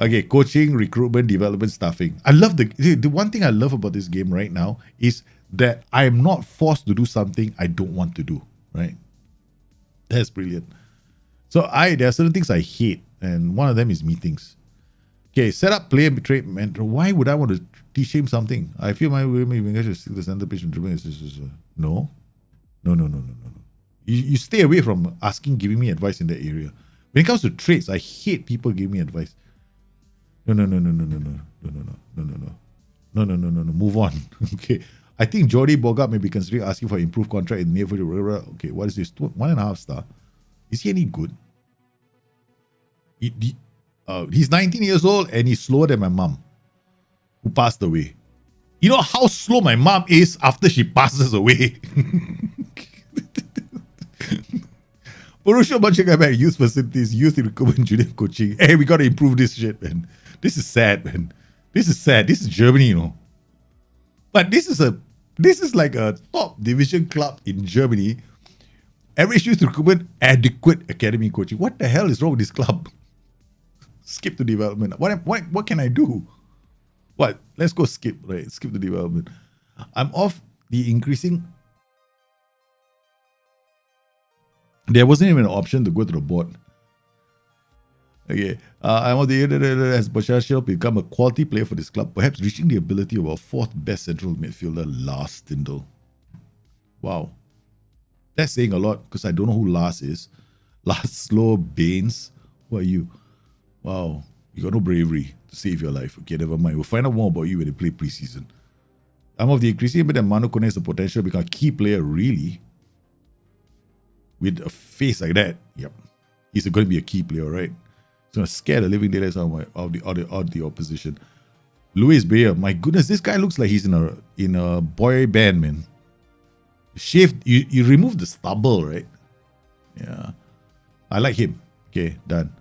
Okay, coaching, recruitment, development, staffing. I love the one thing I love about this game right now is that I am not forced to do something I don't want to do, right? That's brilliant. So there are certain things I hate, and one of them is meetings. Okay, set up, play, and betray mentor. Why would I want to teach him something? I feel my way to stick the center page and dribbling. No. You stay away from giving me advice in that area. When it comes to traits, I hate people giving me advice. No. Move on. Okay. I think Jordi Bogart may be considering asking for improved contract in the near future. Okay, what is this? 1.5 star. Is he any good? He's 19 years old and he's slower than my mom, who passed away. You know how slow my mom is after she passes away? Purusha Banchakabai, youth facilities, youth recruitment, junior coaching. Hey, we got to improve this shit, man. This is sad, man. This is sad. This is Germany, you know. But this is like a top division club in Germany. Average youth recruitment, adequate academy coaching. What the hell is wrong with this club? Skip to development. What can I do? What? Let's go skip, right? Skip the development. I'm off the increasing. There wasn't even an option to go to the board. Okay. I'm on the as Bashar become a quality player for this club, perhaps reaching the ability of our fourth best central midfielder, Lars Tindall. Wow. That's saying a lot because I don't know who Lars is. Lars Slow Baines. Who are you? Wow. You got no bravery to save your life. Okay, never mind. We'll find out more about you when they play preseason. I'm of the increasing but Manu Kone has the potential to become a key player, really. With a face like that, yep. He's going to be a key player, right? He's going to scare the living daylights out of the opposition. Luis Bayer, my goodness, this guy looks like he's in a boy band, man. Shaved, you remove the stubble, right? Yeah. I like him. Okay, done.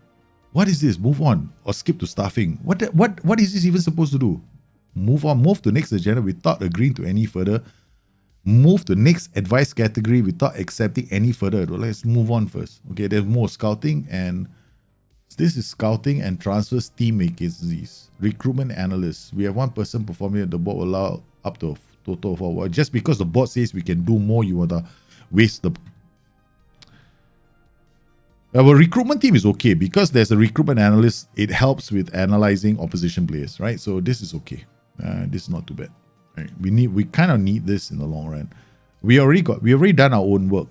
What is this? Move on or skip to staffing. What is this even supposed to do? Move on, move to next agenda without agreeing to any further. Move to next advice category without accepting any further. Let's move on first. Okay, there's more scouting, and this is scouting and transfers team vacancies. Recruitment analysts. We have one person performing at the board will allow up to a total of 4. Just because the board says we can do more, you want to waste the... Our recruitment team is okay because there's a recruitment analyst. It helps with analyzing opposition players, right? So this is okay. This is not too bad. Right. We kind of need this in the long run. We already done our own work.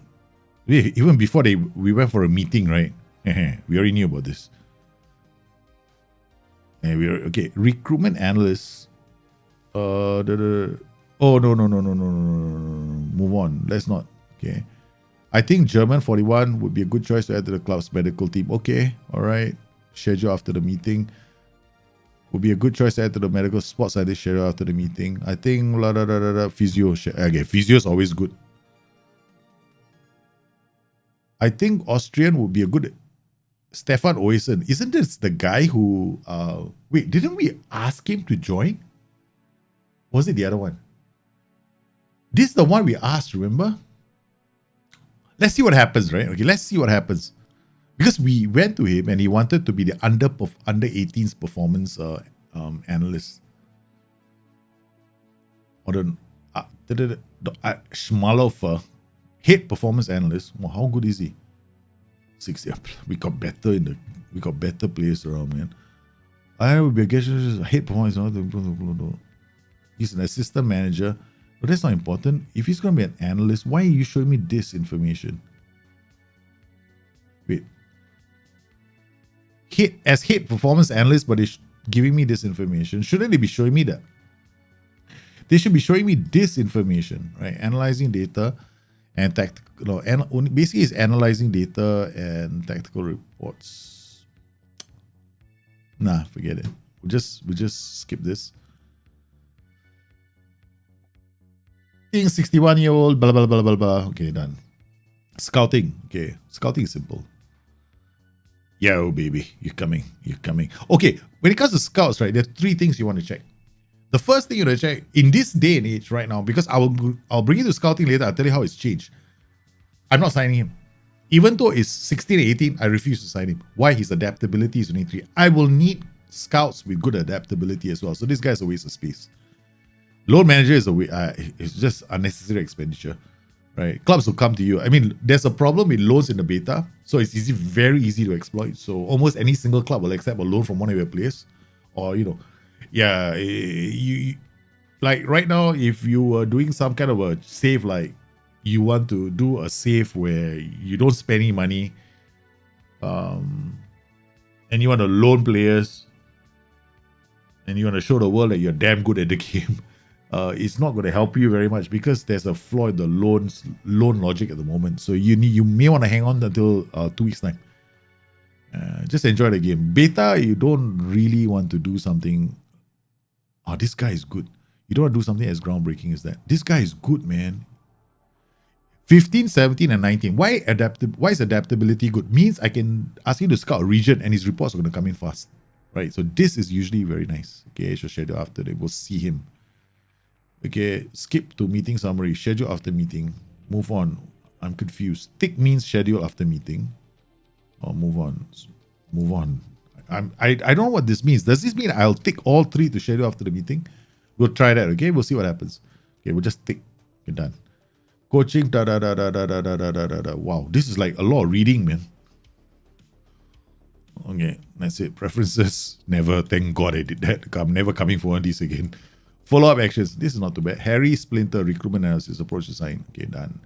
Even before we went for a meeting, right? We already knew about this. And we're okay. Recruitment analysts. Oh no. Move on. Let's not. Okay. I think German 41 would be a good choice to add to the club's medical team. Okay. All right. Schedule after the meeting. Would be a good choice to add to the medical sports scientist schedule after the meeting. I think physio. Okay, physio is always good. I think Austrian would be a good. Stefan Oysen. Isn't this the guy who wait, didn't we ask him to join? Was it the other one? This is the one we asked, remember? Let's see what happens, right? Okay, let's see what happens. Because we went to him and he wanted to be the under 18s performance analyst. Or the Schmalofer, head performance analyst. Well, how good is he? 6 years. We got better players around, man. I would be a guest head performance. He's an assistant manager, but that's not important. If he's going to be an analyst, why are you showing me this information? Wait. Head performance analyst, but they're giving me this information. Shouldn't they be showing me that? They should be showing me this information, right? Analyzing data and tactical. Basically, it's analyzing data and tactical reports. Nah, forget it. We'll just skip this. 61-year-old, blah blah blah blah blah. Okay, done. Scouting. Okay, scouting is simple. Yo, baby, you're coming. Okay, when it comes to scouts, right, there's 3 things you want to check. The first thing you want to check in this day and age right now, because I'll bring you to scouting later. I'll tell you how it's changed. I'm not signing him. Even though it's 16 and 18, I refuse to sign him. Why? His adaptability is only 3. I will need scouts with good adaptability as well. So this guy's a waste of space. Loan manager is it's just unnecessary expenditure, right? Clubs will come to you. I mean, there's a problem with loans in the beta, so it's very easy to exploit. So almost any single club will accept a loan from one of your players, or you like right now, if you were doing some kind of a save, like you want to do a save where you don't spend any money, and you want to loan players, and you want to show the world that you're damn good at the game. It's not going to help you very much because there's a flaw in the loan logic at the moment. So you may want to hang on until 2 weeks time. Just enjoy the game. Beta, you don't really want to do something. Oh, this guy is good. You don't want to do something as groundbreaking as that. This guy is good, man. 15, 17, and 19. Why is adaptability good? Means I can ask him to scout a region and his reports are going to come in fast. Right? So this is usually very nice. Okay, I shall schedule after they will see him. Okay, skip to meeting summary. Schedule after meeting. Move on. I'm confused. Tick means schedule after meeting. Oh, move on. I don't know what this means. Does this mean I'll tick all 3 to schedule after the meeting? We'll try that, okay? We'll see what happens. Okay, we'll just tick. Okay, done. Coaching, Wow, this is like a lot of reading, man. Okay, that's it. Preferences. Never. Thank God I did that. I'm never coming for one of these again. Follow-up actions. This is not too bad. Harry Splinter, recruitment analysis, approach to sign. Okay, done.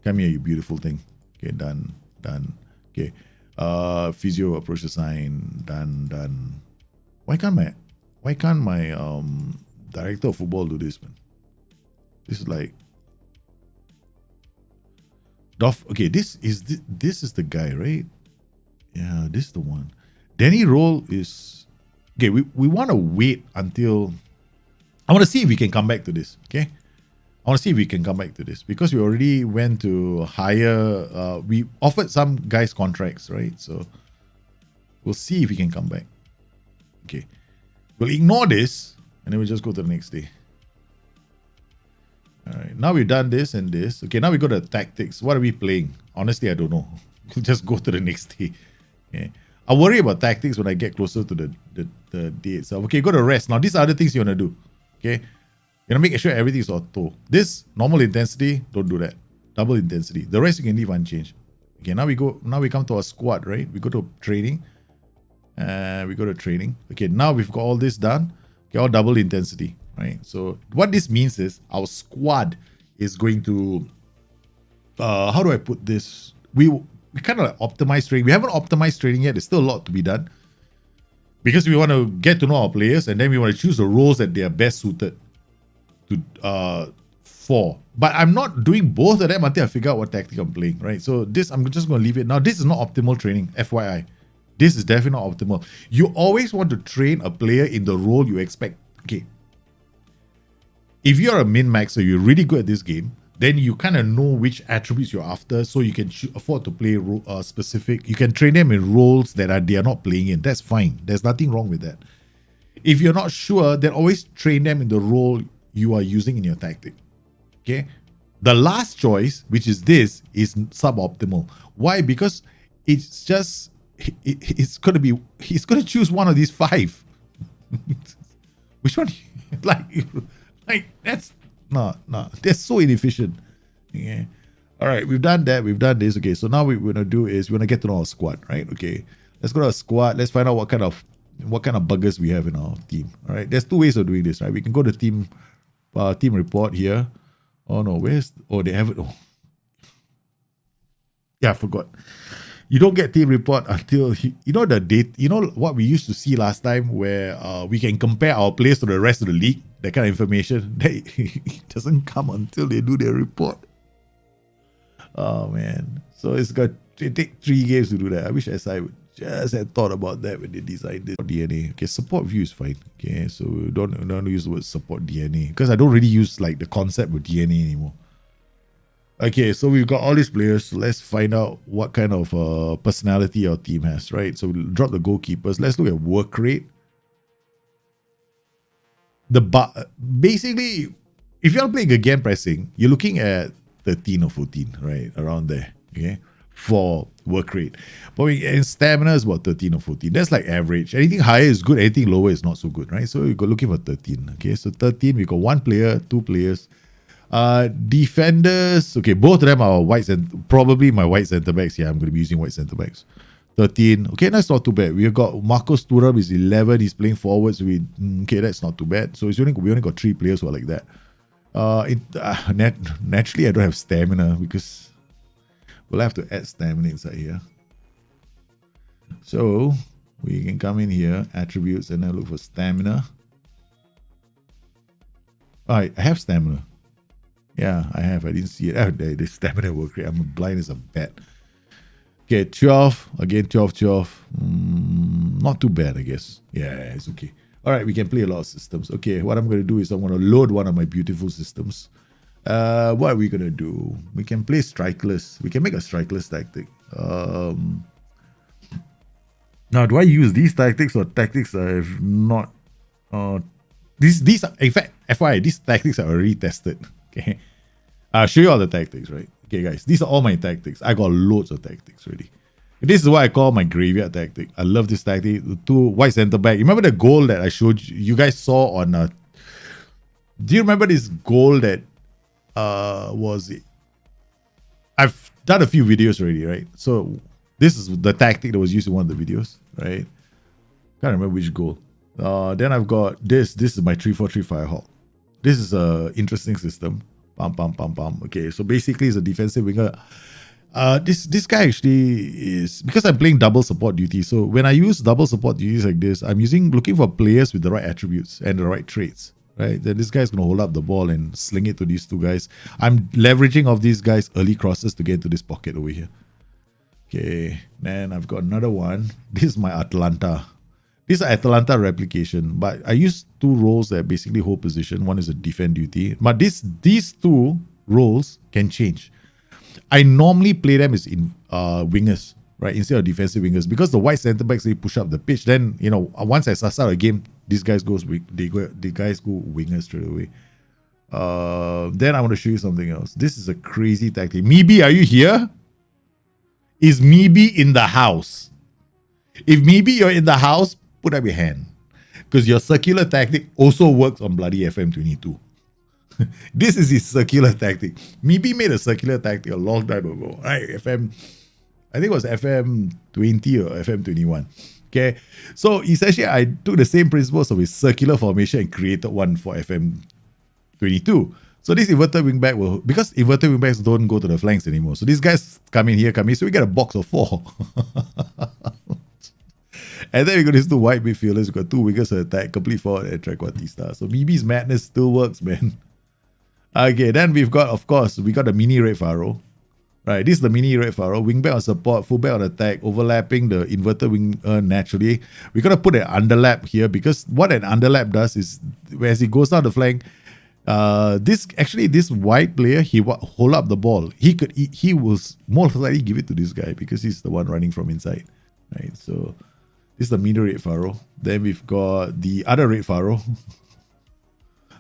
Come here, you beautiful thing. Okay, done. Okay. Physio, approach to sign. Done. Why can't my director of football do this, man? This is like okay, this is the guy, right? Yeah, this is the one. Danny Roll is okay. We want to wait until I want to see if we can come back to this. Okay, I want to see if we can come back to this because we already went to hire. We offered some guys contracts, right? So we'll see if we can come back. Okay, we'll ignore this and then we'll just go to the next day. All right, now we've done this and this. Okay, now we go to tactics. What are we playing? Honestly, I don't know. We'll just go to the next day. Okay. I'll worry about tactics when I get closer to the day itself. Okay, go to rest. Now, these are other things you want to do. Okay, you're gonna make sure everything is auto. This normal intensity, don't do that. Double intensity. The rest you can leave unchanged. Okay, now we come to our squad, right? We go to training. Okay, now we've got all this done. Okay, all double intensity, right? So what this means is our squad is going to how do I put this? We kind of like optimize training. We haven't optimized training yet. There's still a lot to be done. because we want to get to know our players, and then we want to choose the roles that they are best suited to for. But I'm not doing both of them until I figure out what tactic I'm playing, right? So this, I'm just going to leave it. Now, this is not optimal training, FYI. This is definitely not optimal. You always want to train a player in the role you expect. Okay. If you're a min-maxer, you're really good at this game, then you kind of know which attributes you're after, so you can afford to play specific. You can train them in roles that they are not playing in. That's fine. There's nothing wrong with that. If you're not sure, then always train them in the role you are using in your tactic. Okay. The last choice, which is this, is suboptimal. Why? Because it's just he's going to choose one of these 5. Which one? like that's no, that's so inefficient. Yeah. All right, we've done that. We've done this. Okay, so now what we're gonna do is we're gonna get to know our squad, right? Okay, let's go to our squad. Let's find out what kind of buggers we have in our team. All right, there's 2 ways of doing this, right? We can go to team report here. Oh no, they have it. Oh, yeah, I forgot. You don't get team report until the date. You know what we used to see last time, where we can compare our players to the rest of the league. That kind of information, it doesn't come until they do their report. Oh man! So it take 3 games to do that. I wish SI would just had thought about that when they designed this DNA. Okay, support view is fine. Okay, so don't use the word support DNA, because I don't really use like the concept of DNA anymore. Okay, so we've got all these players. So let's find out what kind of personality our team has, right? So we'll drop the goalkeepers. Let's look at work rate. Basically, if you're playing again pressing, you're looking at 13 or 14, right? Around there, okay? For work rate. But in stamina is about 13 or 14. That's like average. Anything higher is good, anything lower is not so good, right? So you're looking for 13. Okay, so 13, we got 1 player, 2 players. Defenders, okay, both of them are white and probably my white centre backs. Yeah, I'm going to be using white centre backs. 13. Okay, that's not too bad. We've got Marcos Thuram is 11. He's playing forwards. Okay, that's not too bad. So we only got 3 players who are like that. Naturally, I don't have stamina, because we'll have to add stamina inside here. So we can come in here, attributes, and then look for stamina. All right, I have stamina. Yeah, I have. I didn't see it. Oh, the stamina work rate. I'm blind as a bat. Okay, 12. Again, 12. Not too bad, I guess. Yeah, it's okay. All right, we can play a lot of systems. Okay, what I'm going to do is I'm going to load one of my beautiful systems. What are we going to do? We can play strikeless. We can make a strikeless tactic. Now, do I use these tactics or tactics I have not? These are, in fact, FYI, these tactics are already tested. Okay, I'll show you all the tactics, right? Okay, guys, these are all my tactics. I got loads of tactics already. This is what I call my graveyard tactic. I love this tactic. The 2 white centre back. Remember the goal that I showed you guys saw on? Do you remember this goal that was? I've done a few videos already, right? So this is the tactic that was used in one of the videos, right? Can't remember which goal. Then I've got this. This is my 3-4-3 Firehawk. This is a interesting system. Pam. Okay, so basically it's a defensive winger. This guy actually is, because I'm playing double support duty. So when I use double support duties like this, I'm looking for players with the right attributes and the right traits, right? Then this guy's gonna hold up the ball and sling it to these 2 guys. I'm leveraging off these guys' early crosses to get into this pocket over here. Okay, then I've got another one. This is my Atalanta. This is Atalanta replication, but I use 2 roles that basically hold position. One is a defend duty, but these 2 roles can change. I normally play them as in wingers, right, instead of defensive wingers, because the white centre backs, they push up the pitch. Then once I suss out a game, these guys the guys go wingers straight away. Then I want to show you something else. This is a crazy tactic. Mibi, are you here? Is Mibi in the house? If Mibi you're in the house, put up your hand, because your circular tactic also works on bloody FM22. This is his circular tactic. Mibi made a circular tactic a long time ago, right? I think it was FM20 or FM21. Okay, so essentially I took the same principles of his circular formation and created one for FM22. So this inverted wingback will, because inverted wingbacks don't go to the flanks anymore. So these guys come in here, so we get a box of 4. And then we got these two white midfielders. We got two wingers to attack, complete forward and trequartista. So BB's madness still works, man. Okay, then we've got, of course, we got the mini red faro. Right, this is the mini red faro. Wingback on support, fullback on attack, overlapping the inverted wing naturally. We're going to put an underlap here because what an underlap does is, as he goes down the flank, this white player, he hold up the ball. He will most likely give it to this guy because he's the one running from inside. Right, so this is the mini red faro. Then we've got the other red faro.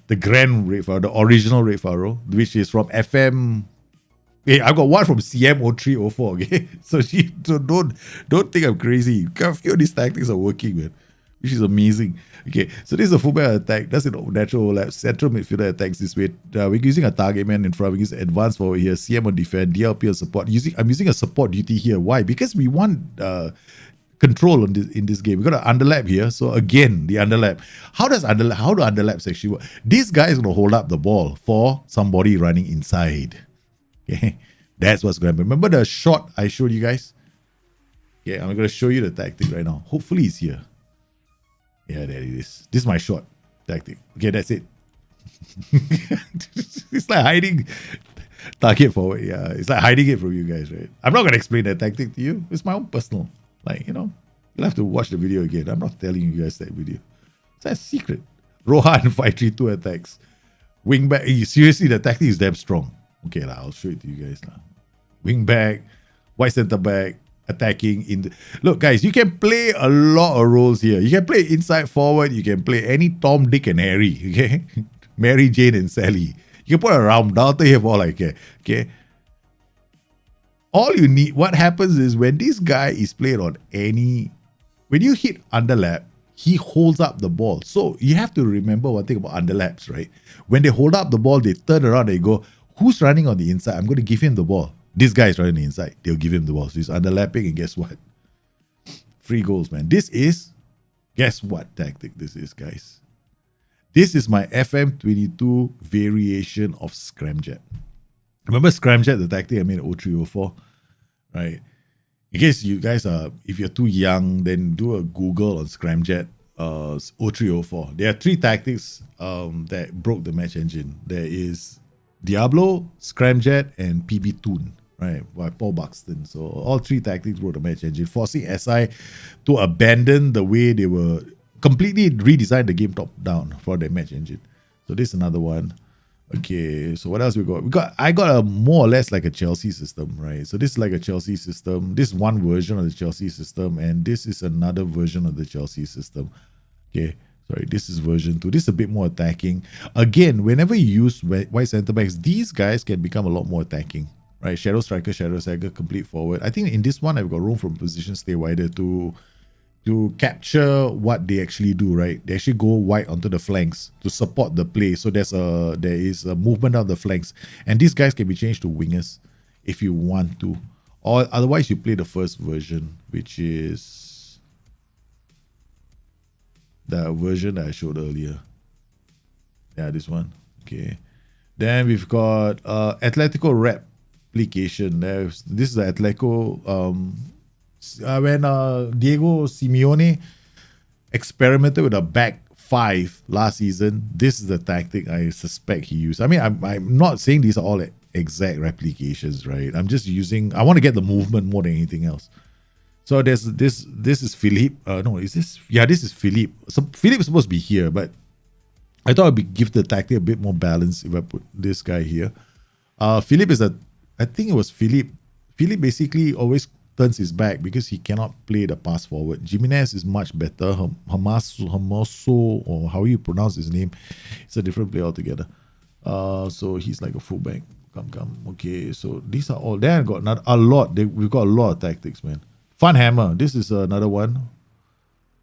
The grand red faro, the original red faro, which is from FM. Hey, I got one from CM0304, okay? So don't think I'm crazy. A few of these tactics are working, man, which is amazing. Okay, so this is a fullback attack. That's a natural overlap. Central midfielder attacks this way. We're using a target man in front. We're using advanced forward here, CM on defense, DLP on support. I'm using a support duty here. Why? Because we want control in this game. We got an underlap here. So again, the underlap. How do underlaps actually work? This guy is going to hold up the ball for somebody running inside. Okay, that's what's going to happen. Remember the shot I showed you guys? Yeah, I'm going to show you the tactic right now. Hopefully it's here. Yeah, there it is. This is my shot tactic. Okay, that's it. It's like hiding target forward. Yeah, it's like hiding it from you guys, right? I'm not going to explain that tactic to you. It's my own personal. Like, you'll have to watch the video again. I'm not telling you guys that video. It's a secret. Rohan 532 attacks. Wingback. Seriously, the tactic is damn strong. Okay, I'll show it to you guys now. Wing back, white center back, attacking in the... Look, guys, you can play a lot of roles here. You can play inside forward. You can play any Tom, Dick, and Harry. Okay, Mary, Jane, and Sally. You can put a round down here for all I care. Okay. All you need, what happens is when this guy is played on any... When you hit underlap, he holds up the ball. So you have to remember one thing about underlaps, right? When they hold up the ball, they turn around, they go... Who's running on the inside? I'm going to give him the ball. This guy is running on the inside. They'll give him the ball. So he's underlapping, and guess what? Free goals, man. This is, guess what tactic this is, guys? This is my FM22 variation of Scramjet. Remember Scramjet, the tactic I made in 0304? Right? In case you guys are, if you're too young, then do a Google on Scramjet 0304. There are three tactics that broke the match engine. There is Diablo, Scramjet, and PB Toon, right, by Paul Buxton. So all three tactics wrote the match engine, forcing SI to abandon the way they were, completely redesign the game top down for their match engine. So this is another one. Okay, so what else we got? I got a more or less like a Chelsea system, right? So this is like a Chelsea system. This is one version of the Chelsea system, and this is another version of the Chelsea system. Okay. Sorry, this is version 2. This is a bit more attacking. Again, whenever you use white centre backs, these guys can become a lot more attacking. Right? Shadow striker, shadow striker, complete forward. I think in this one, I've got room from position stay wider to capture what they actually do, right? They actually go wide onto the flanks to support the play. So there is a movement of the flanks. And these guys can be changed to wingers if you want to. Or otherwise, you play the first version, which is the version that I showed earlier. Yeah, this one. Okay. Then we've got Atletico replication. This is the Atletico when Diego Simeone experimented with a back five last season. This is the tactic I suspect he used. I mean, I'm not saying these are all exact replications, right? I'm just using, I want to get the movement more than anything else. So there's this is Philippe. No, is this? Yeah, this is Philippe. So Philippe is supposed to be here, but I thought I'd give the tactic a bit more balance if I put this guy here. Philippe is I think it was Philippe. Philippe basically always turns his back because he cannot play the pass forward. Jimenez is much better. Hermoso, or how you pronounce his name, it's a different player altogether. So he's like a fullback. Come. Okay, so these are all. Then I got a lot. We've got a lot of tactics, man. Fun Hammer. This is another one.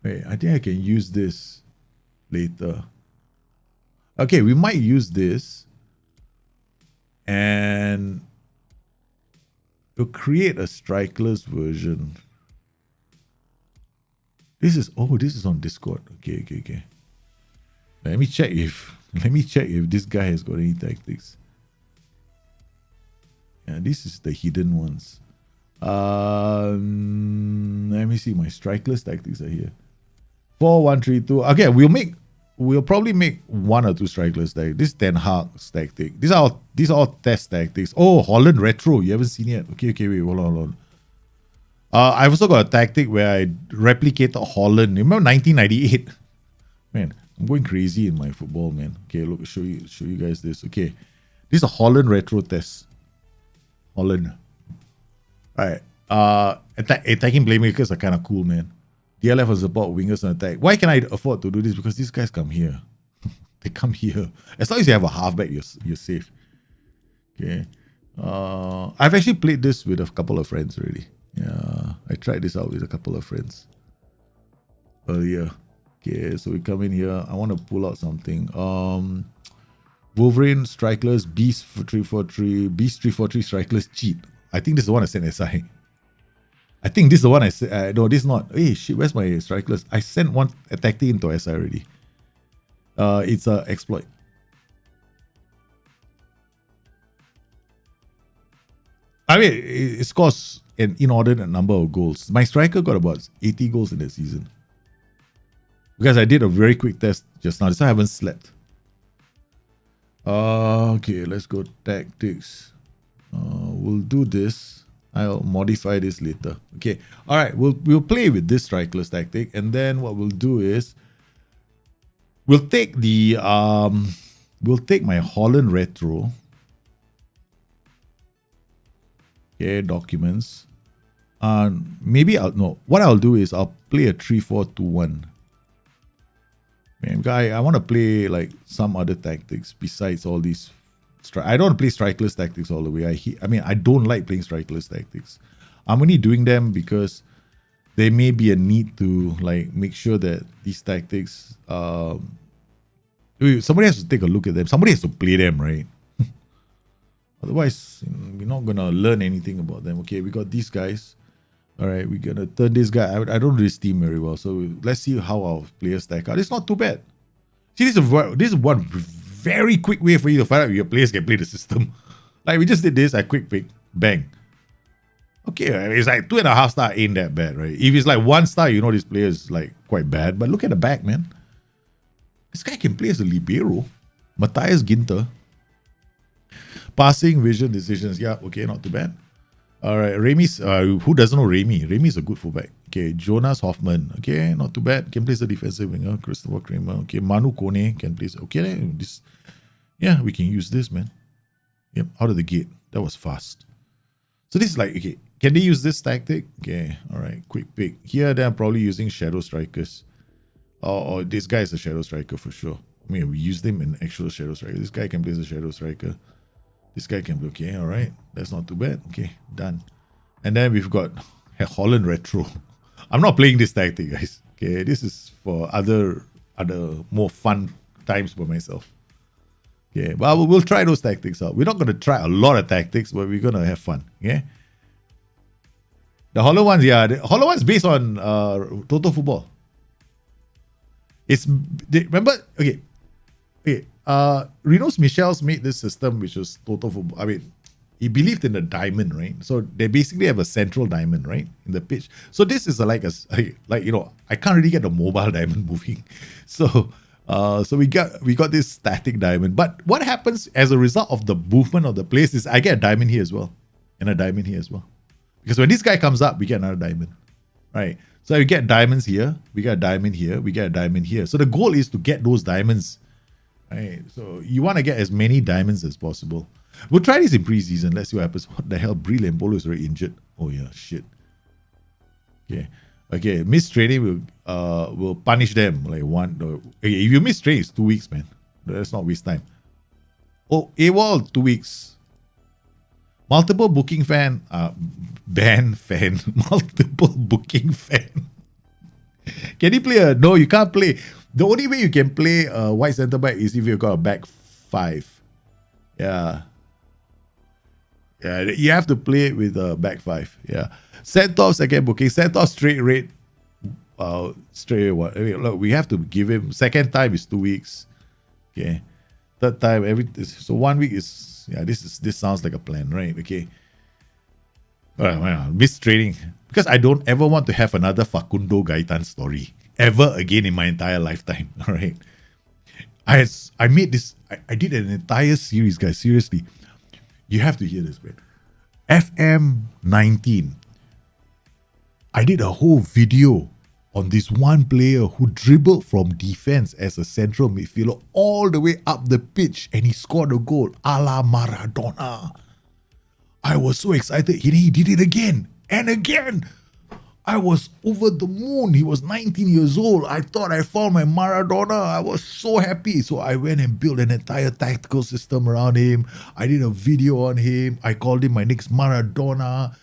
Wait, I think I can use this later. Okay, we might use this and to create a strikerless version. This is on Discord. Okay. Let me check if this guy has got any tactics. Yeah, this is the hidden ones. Let me see. My strikerless tactics are here. 4-1-3-2. Okay, we'll probably make 1 or 2 strikers there. This Ten Hag's tactic. These are all test tactics. Oh, Holland retro. You haven't seen it? Okay, wait, hold on. I've also got a tactic where I replicated Holland. Remember 1998? Man, I'm going crazy in my football, man. Okay, look, show you guys this. Okay, this is a Holland retro test. Holland. All right. Attacking playmakers are kind of cool, man. DLF will support wingers on attack. Why can I afford to do this? Because these guys come here. They come here. As long as you have a halfback, you're safe. Okay. I've actually played this with a couple of friends already. Yeah, I tried this out with a couple of friends earlier. Okay, so we come in here. I want to pull out something. Wolverine Strikeless Beast 343 Beast 343 Strikeless cheat. I think this is the one I sent SI. I think this is the one I said. No, this is not. Hey, shit, where's my Strikeless? I sent one tactic into SI already. It's a exploit. I mean, it scores an inordinate number of goals. My striker got about 80 goals in that season. Because I did a very quick test just now. That's why I haven't slept. Okay, let's go tactics. We'll do this. I'll modify this later. Okay. All right. We'll play with this strikerless tactic, and then what we'll do is we'll take my Holland retro. Okay, documents. What I'll do is I'll play a 3-4-2-1. Man, I want to play like some other tactics besides all these. I don't play strikeless tactics all the way. I don't like playing strikeless tactics. I'm only doing them because there may be a need to like make sure that these tactics. Somebody has to take a look at them. Somebody has to play them, right? Otherwise, we're not gonna learn anything about them. Okay, we got these guys. All right, we're gonna turn this guy. I don't know this team very well, so let's see how our players stack out. It's not too bad. See, this is one very quick way for you to find out if your players can play the system. Like we just did this, I quick pick, bang. Okay, it's like 2.5 star ain't that bad, right? If it's like 1 star, you know this player is like quite bad. But look at the back, man. This guy can play as a libero. Matthias Ginter. Passing, vision, decisions. Yeah, okay, not too bad. All right, Rami's, who doesn't know Rami? Rami's a good fullback. Okay, Jonas Hoffman. Okay, not too bad. Can play as a defensive winger. Christopher Kramer. Okay, Manu Kone can play. Okay, we can use this, man. Yep, out of the gate. That was fast. So this is like, okay, can they use this tactic? Okay, all right, quick pick. Here, they're probably using shadow strikers. Or this guy is a shadow striker for sure. I mean, we used him in actual shadow striker. This guy can play as a shadow striker. This guy can be okay, all right. That's not too bad. Okay, done. And then we've got Holland retro. I'm not playing this tactic, guys. Okay, this is for other more fun times for myself. Okay, but we'll try those tactics out. We're not going to try a lot of tactics, but we're going to have fun. Okay. The Holland ones, the Holland ones based on Total Football. Remember? Okay. Rinos Michels made this system which was Total Football. I mean, he believed in the diamond, right? So they basically have a central diamond, right, in the pitch. So this is like I can't really get the mobile diamond moving. So we got this static diamond. But what happens as a result of the movement of the place is I get a diamond here as well, and a diamond here as well. Because when this guy comes up, we get another diamond, right? So we get diamonds here, we get a diamond here, we get a diamond here. So the goal is to get those diamonds. Right, so you want to get as many diamonds as possible. We'll try this in preseason. Let's see what happens. What the hell? Brilliant Polo is already injured. Oh yeah, shit. Okay. Miss training will punish them like one. Okay, if you miss training, it's 2 weeks, man. Let's not waste time. Oh, AWOL 2 weeks. Multiple booking fan. Multiple booking fan. Can you play no, you can't play. The only way you can play a white centre back is if you've got a back 5. Yeah. Yeah, you have to play it with a back 5. Yeah. Centaur second booking. Centaur straight rate. Straight what? I mean, look, we have to give him. Second time is 2 weeks. Okay. Third time so 1 week is this sounds like a plan, right? Okay. All right, miss training because I don't ever want to have another Facundo Gaitan story ever again in my entire lifetime. All right. I made this, I did an entire series, guys. Seriously. You have to hear this, man. FM19. I did a whole video on this one player who dribbled from defense as a central midfielder all the way up the pitch and he scored a goal a la Maradona. I was so excited. He did it again and again. I was over the moon. He was 19 years old. I thought I found my Maradona. I was so happy. So I went and built an entire tactical system around him. I did a video on him. I called him my next Maradona.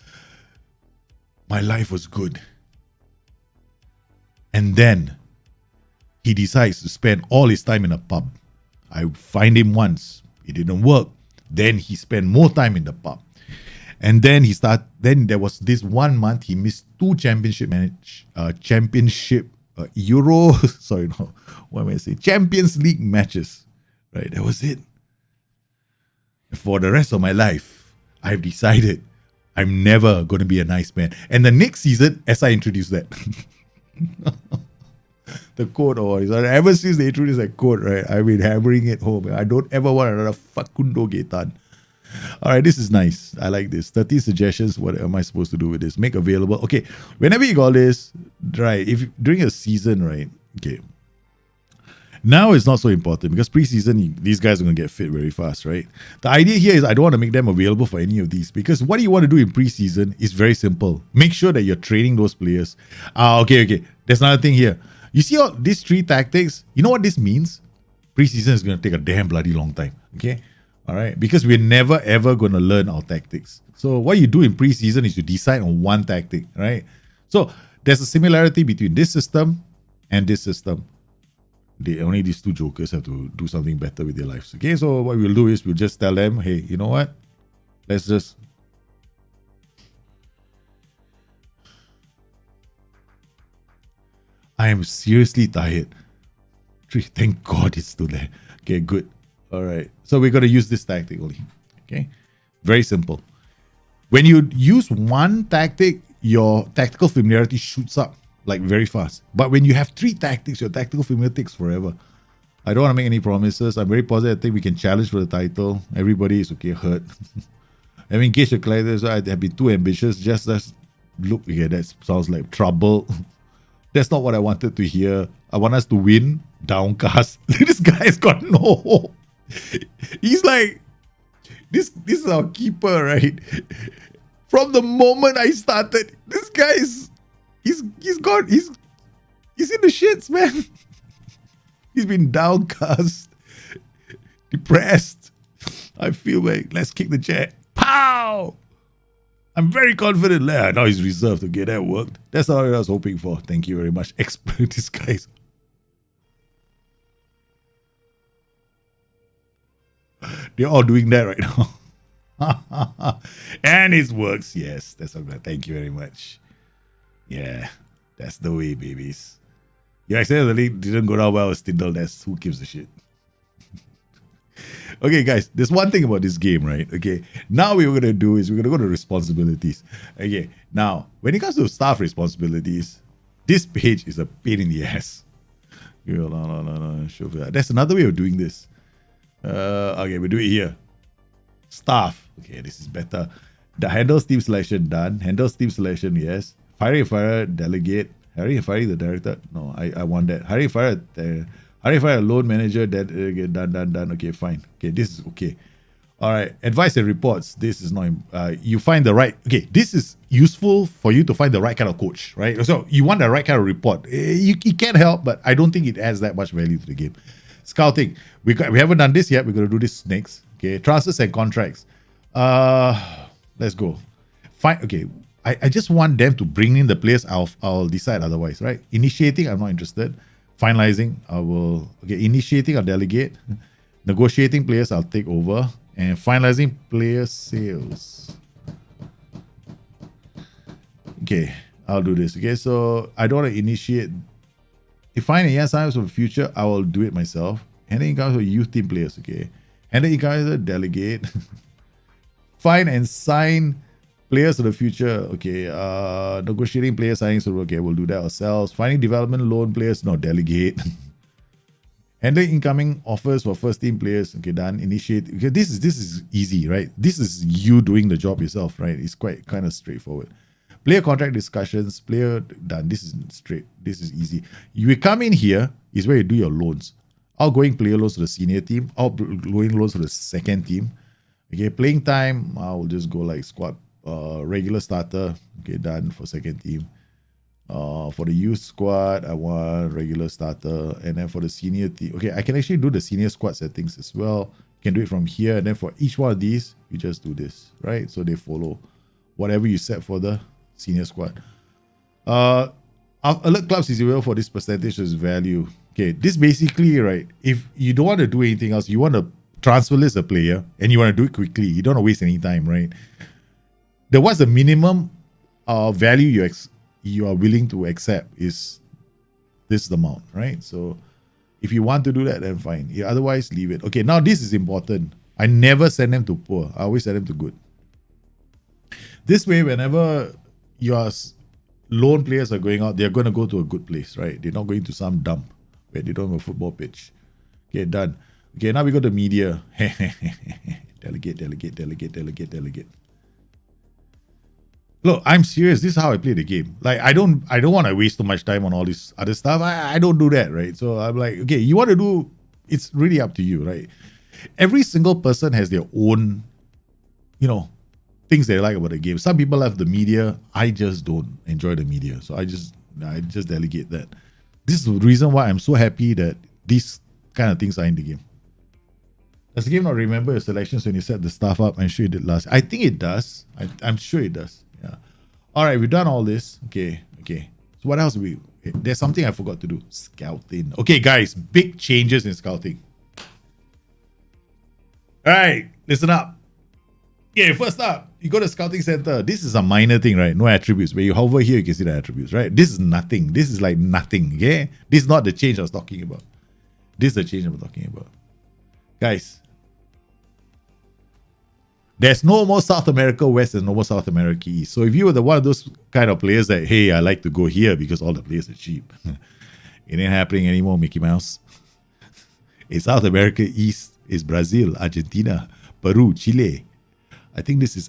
My life was good. And then he decides to spend all his time in a pub. I find him once. It didn't work. Then he spent more time in the pub. And then then there was this 1 month he missed 2 Euro, sorry, no, what am I saying? Champions League matches. Right, that was it. For the rest of my life, I've decided I'm never going to be a nice man. And the next season, as I introduced that, the quote, ever since they introduced that quote, right, I've been hammering it home. I don't ever want another Facundo Gaetan. All right, this is nice. I like this. 30 suggestions. What am I supposed to do with this? Make available. Okay, whenever you got this, right, if during a season, right, okay. Now it's not so important because preseason, these guys are going to get fit very fast, right? The idea here is I don't want to make them available for any of these because what you want to do in preseason is very simple. Make sure that you're training those players. Okay. There's another thing here. You see all these 3 tactics? You know what this means? Preseason is going to take a damn bloody long time, okay? All right, because we're never ever going to learn our tactics. So what you do in preseason is you decide on one tactic, right? So there's a similarity between this system and this system. Only these 2 jokers have to do something better with their lives. Okay, so what we'll do is we'll just tell them, hey, you know what? Let's just... I am seriously tired. Thank God it's still there. Okay, good. All right. So we're going to use this tactic only. Okay. Very simple. When you use one tactic, your tactical familiarity shoots up like very fast. But when you have 3 tactics, your tactical familiarity takes forever. I don't want to make any promises. I'm very positive. I think we can challenge for the title. Everybody is okay, hurt. I mean, in case you're clear, I have been too ambitious. Just look, yeah, that sounds like trouble. That's not what I wanted to hear. I want us to win. Downcast. This guy's got no hope. He's like, this is our keeper, right? From the moment I started, this guy he's in the shits, man. He's been downcast, depressed. I feel like, let's kick the chair. Pow! I'm very confident. Now he's reserved. Okay, that worked. That's all I was hoping for. Thank you very much. This guy's... They're all doing that right now. And it works. Yes, that's all good. Thank you very much. Yeah, that's the way, babies. You accidentally didn't go down well with Stindl. That's who gives a shit. Okay, guys, there's one thing about this game, right? Okay, now what we're going to do is we're going to go to responsibilities. Okay, now, when it comes to staff responsibilities, this page is a pain in the ass. No. That's another way of doing this. Okay, we'll do it here. Staff. Okay, this is better. The handles team selection done. Handles team selection, yes. Hiring and fire delegate. Hiring and firing the director. No, I want that. Hiring and fire. Hiring and fire loan manager. That done. Okay, fine. Okay, this is okay. All right. Advice and reports. This is not. You find the right. Okay, this is useful for you to find the right kind of coach, right? So you want the right kind of report. You can't help, but I don't think it adds that much value to the game. Scouting. We haven't done this yet. We're going to do this next. Okay. Transfers and contracts. Let's go. Fine. Okay. I just want them to bring in the players. I'll decide otherwise, right? Initiating, I'm not interested. Finalizing, I will. Okay. Initiating, I'll delegate. Negotiating players, I'll take over. And finalizing player sales. Okay. I'll do this. Okay. So I don't want to initiate. If I find any signs of the future, I will do it myself. Handing comes with youth team players, okay. Handing comes with delegate. Find and sign Players of the future, okay. Negotiating player signings, okay, we'll do that ourselves. Finding development loan players, no, delegate. Handling incoming offers for first team players, okay, done. Initiate. Okay, this is easy, right? This is you doing the job yourself, right? It's quite kind of straightforward. Player contract discussions, player done. This is straight. This is easy. You come in here is where you do your loans. Outgoing player loans to the senior team, outgoing loans to the second team. Okay, playing time, I will just go like squad, regular starter. Okay, done for second team. For the youth squad, I want regular starter. And then for the senior team, okay, I can actually do the senior squad settings as well. You can do it from here. And then for each one of these, you just do this, right? So they follow whatever you set for the senior squad. Alert clubs is equal for this percentage as value. Okay, this basically, right, if you don't want to do anything else, you want to transfer list a player and you want to do it quickly, you don't want to waste any time, right? What's the minimum value you are willing to accept is this amount, right? So if you want to do that, then fine. Yeah, otherwise, leave it. Okay, now this is important. I never send them to poor. I always send them to good. This way, whenever your loan players are going out, they're going to go to a good place, right? They're not going to some dump where they don't have a football pitch. Okay, done. Okay, now we go to media. Delegate. Look, I'm serious. This is how I play the game. Like, I don't want to waste too much time on all this other stuff. I don't do that, right? So I'm like, okay, you want to do, it's really up to you, right? Every single person has their own, things they like about the game. Some people have the media. I just don't enjoy the media. So I just delegate that. This is the reason why I'm so happy that these kind of things are in the game. Does the game not remember your selections when you set the stuff up? I'm sure it did last. I think it does. I'm sure it does. Yeah. All right, we've done all this. Okay. So what else there's something I forgot to do. Scouting. Okay, guys, big changes in scouting. All right, listen up. Okay, first up, you go to scouting center. This is a minor thing, right? No attributes. When you hover here, you can see the attributes, right? This is nothing. This is like nothing, okay? This is not the change I was talking about. This is the change I'm talking about. Guys, there's no more South America West and no more South America East. So if you were one of those kind of players that, hey, I like to go here because all the players are cheap. It ain't happening anymore, Mickey Mouse. In South America East is Brazil, Argentina, Peru, Chile. I think this is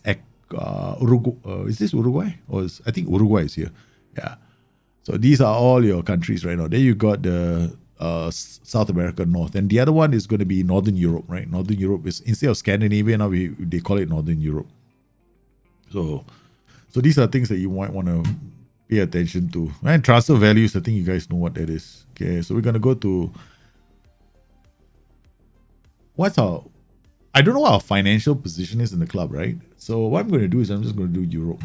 Uruguay. Is this Uruguay? I think Uruguay is here. Yeah. So these are all your countries right now. Then you got the South America North, and the other one is going to be Northern Europe, right? Northern Europe is, instead of Scandinavia, now they call it Northern Europe. So these are things that you might want to pay attention to. And transfer values, I think you guys know what that is. Okay, so we're going to go to I don't know what our financial position is in the club, right? So what I'm going to do is I'm just going to do Europe.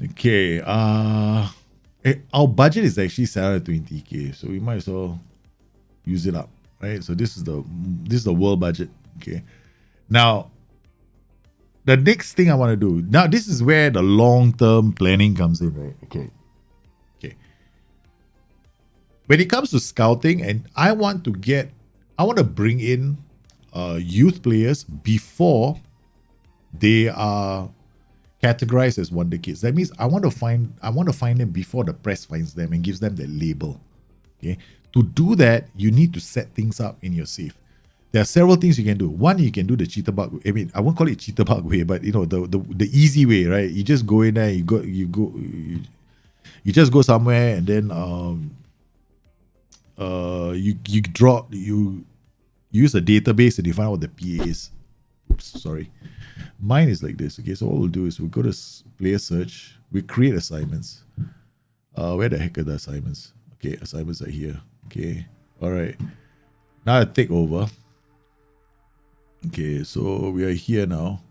Okay, our budget is actually 720k, so we might as well use it up, right? So this is the world budget. Okay, now the next thing I want to do, now this is where the long-term planning comes in, right? Okay, when it comes to scouting, and I want to bring in youth players before they are categorized as wonder kids. That means I want to find them before the press finds them and gives them the label. Okay. To do that, you need to set things up in your safe. There are several things you can do. One, you can do the cheater bug. I mean, I won't call it cheater bug way, but the easy way, right? You just go in there, you just go somewhere, and then you use a database and you find out what the PA is. Oops, sorry. Mine is like this. Okay, so what we'll do is we'll go to player search. We create assignments. Where the heck are the assignments? Okay, assignments are here. Okay, all right. Now I take over. Okay, so we are here now.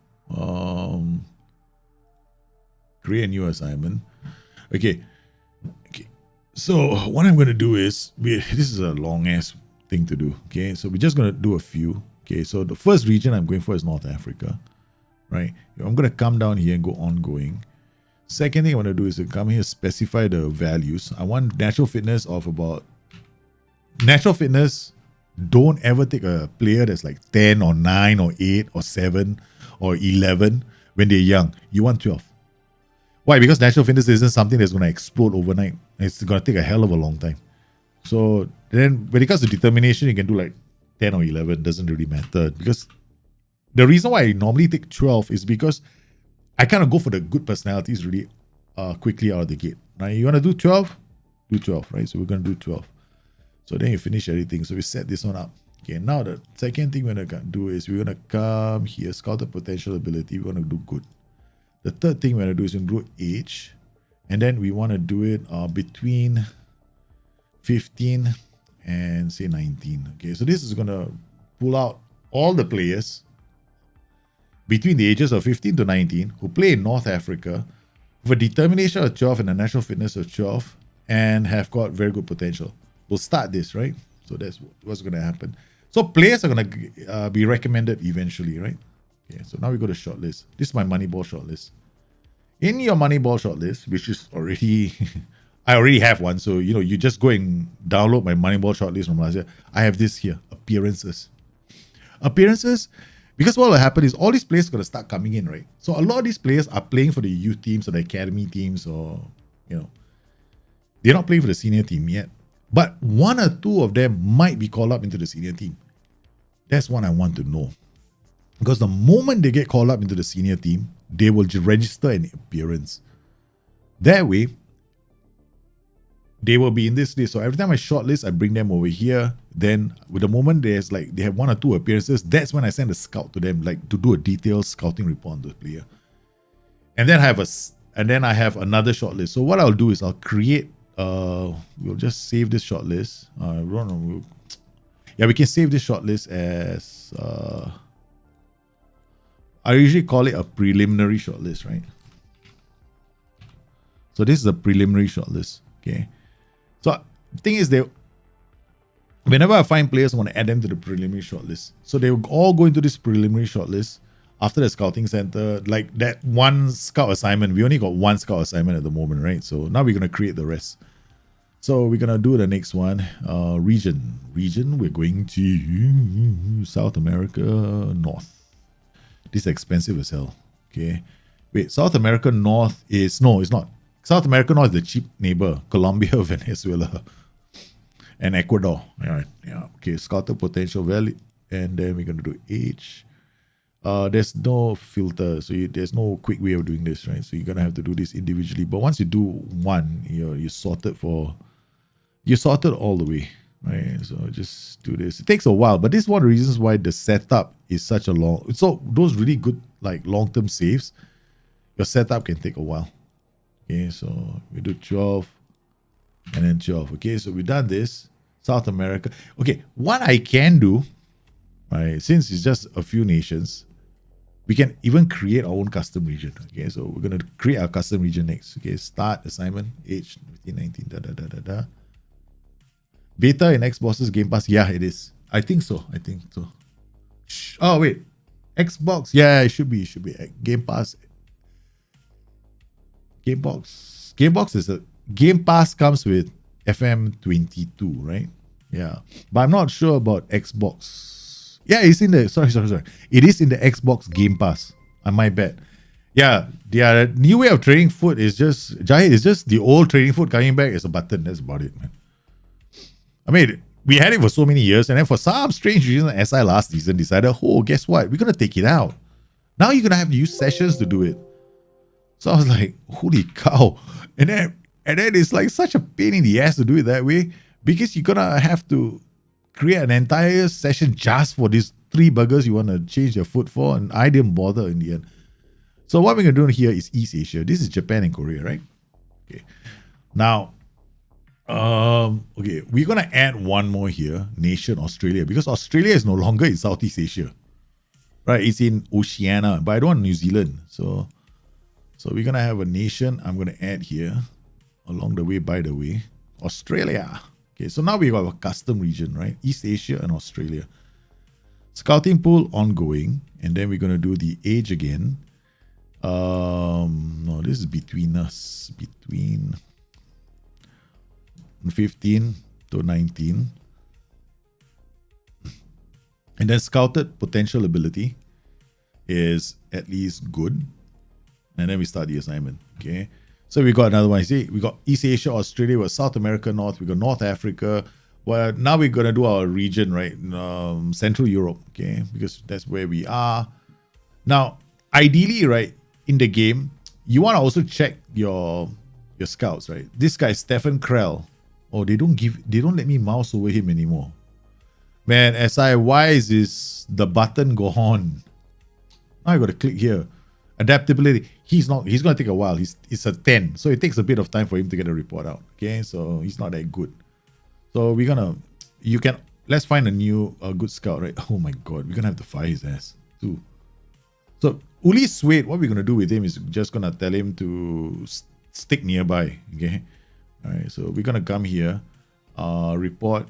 Create a new assignment. Okay. So what I'm going to do is, this is a long ass thing to do. Okay, so we're just going to do a few. Okay, so the first region I'm going for is North Africa, right? I'm going to come down here and go ongoing. Second thing I want to do is to come here, specify the values. I want natural fitness of about, natural fitness, don't ever take a player that's like 10 or 9 or 8 or 7 or 11 when they're young. You want 12. Why? Because natural fitness isn't something that's going to explode overnight. It's going to take a hell of a long time. So then when it comes to determination, you can do like 10 or 11. Doesn't really matter. Because the reason why I normally take 12 is because I kind of go for the good personalities really quickly out of the gate. Right? You want to do 12? Do 12, right? So we're going to do 12. So then you finish everything. So we set this one up. Okay, now the second thing we're going to do is we're going to come here, scout the potential ability. We want to do good. The third thing we're going to do is we're going to do age. And then we want to do it between 15 and say 19. Okay, so this is going to pull out all the players between the ages of 15 to 19 who play in North Africa with a determination of 12 and a natural fitness of 12 and have got very good potential. We'll start this, right? So that's what's going to happen. So players are going to be recommended eventually, right? Okay, so now we go to shortlist. This is my Moneyball shortlist. In your Moneyball shortlist, which is already, I already have one. So, you just go and download my Moneyball shortlist from last year. I have this here, appearances. Appearances, because what will happen is all these players are going to start coming in, right? So a lot of these players are playing for the youth teams or the academy teams or, they're not playing for the senior team yet. But one or two of them might be called up into the senior team. That's what I want to know. Because the moment they get called up into the senior team, they will register an appearance. That way, they will be in this list. So every time I shortlist, I bring them over here. Then with the moment they have one or two appearances, that's when I send a scout to them, like to do a detailed scouting report on the player. And then I have another shortlist. So what I'll do is I'll create. We'll just save this shortlist. We can save this shortlist as. I usually call it a preliminary shortlist, right? So this is a preliminary shortlist. Okay. So the thing is, whenever I find players, I want to add them to the preliminary shortlist. So they will all go into this preliminary shortlist after the scouting center. Like that one scout assignment, we only got one scout assignment at the moment, right? So now we're going to create the rest. So we're going to do the next one. Region, we're going to South America North. This is expensive as hell. Okay. Wait, South America North is... No, it's not. South America North is the cheap neighbor. Colombia, Venezuela, and Ecuador. All right. Yeah. Okay. Scouter potential value. And then we're going to do age. There's no filter. So there's no quick way of doing this, right? So you're going to have to do this individually. But once you do one, you're sorted all the way. Right, so just do this. It takes a while, but this is one of the reasons why the setup is such a long. So those really good like long-term saves, your setup can take a while. Okay, so we do 12 and then 12. Okay, so we've done this. South America. Okay, what I can do, right? Since it's just a few nations, we can even create our own custom region. Okay, so we're gonna create our custom region next. Okay, start assignment age 15, 19. Beta in Xbox's Game Pass? Yeah, it is. I think so. Oh, wait. Xbox? Yeah, it should be. Game Pass. Gamebox is a... Game Pass comes with FM22, right? Yeah. But I'm not sure about Xbox. Yeah, it's in the... Sorry. It is in the Xbox Game Pass. My bad. Yeah, the new way of trading food is just... Jahid, it's just the old trading food coming back as a button. That's about it, man. I mean, we had it for so many years, and then for some strange reason, SI last season decided, guess what? We're going to take it out. Now you're going to have to use sessions to do it. So I was like, holy cow. And then it's like such a pain in the ass to do it that way, because you're going to have to create an entire session just for these 3 burgers you want to change your food for, and I didn't bother in the end. So what we're going to do here is East Asia. This is Japan and Korea, right? Okay. Now, okay, we're gonna add one more here, nation Australia, because Australia is no longer in Southeast Asia, right? It's in Oceania, but I don't want New Zealand. So we're gonna have a nation. I'm gonna add here along the way. By the way, Australia. Okay, so now we have a custom region, right? East Asia and Australia. Scouting pool ongoing, and then we're gonna do the age again. No, this is between 15 to 19. And then scouted potential ability is at least good. And then we start the assignment. Okay. So we got another one. See, we got East Asia, Australia, we got South America North, we got North Africa. Well, now we're gonna do our region, right? Central Europe, okay, because that's where we are. Now, ideally, right, in the game, you want to also check your scouts, right? This guy, Stefan Krell. Oh, they don't let me mouse over him anymore. Man, SI, why is the button go on? Now I gotta click here. Adaptability. He's gonna take a while. It's a 10. So it takes a bit of time for him to get a report out. Okay, so he's not that good. So let's find a good scout, right? Oh my god, we're gonna have to fire his ass too. So Uli Swade, what we're gonna do with him is just gonna tell him to stick nearby. Okay. Alright, so we're gonna come here, report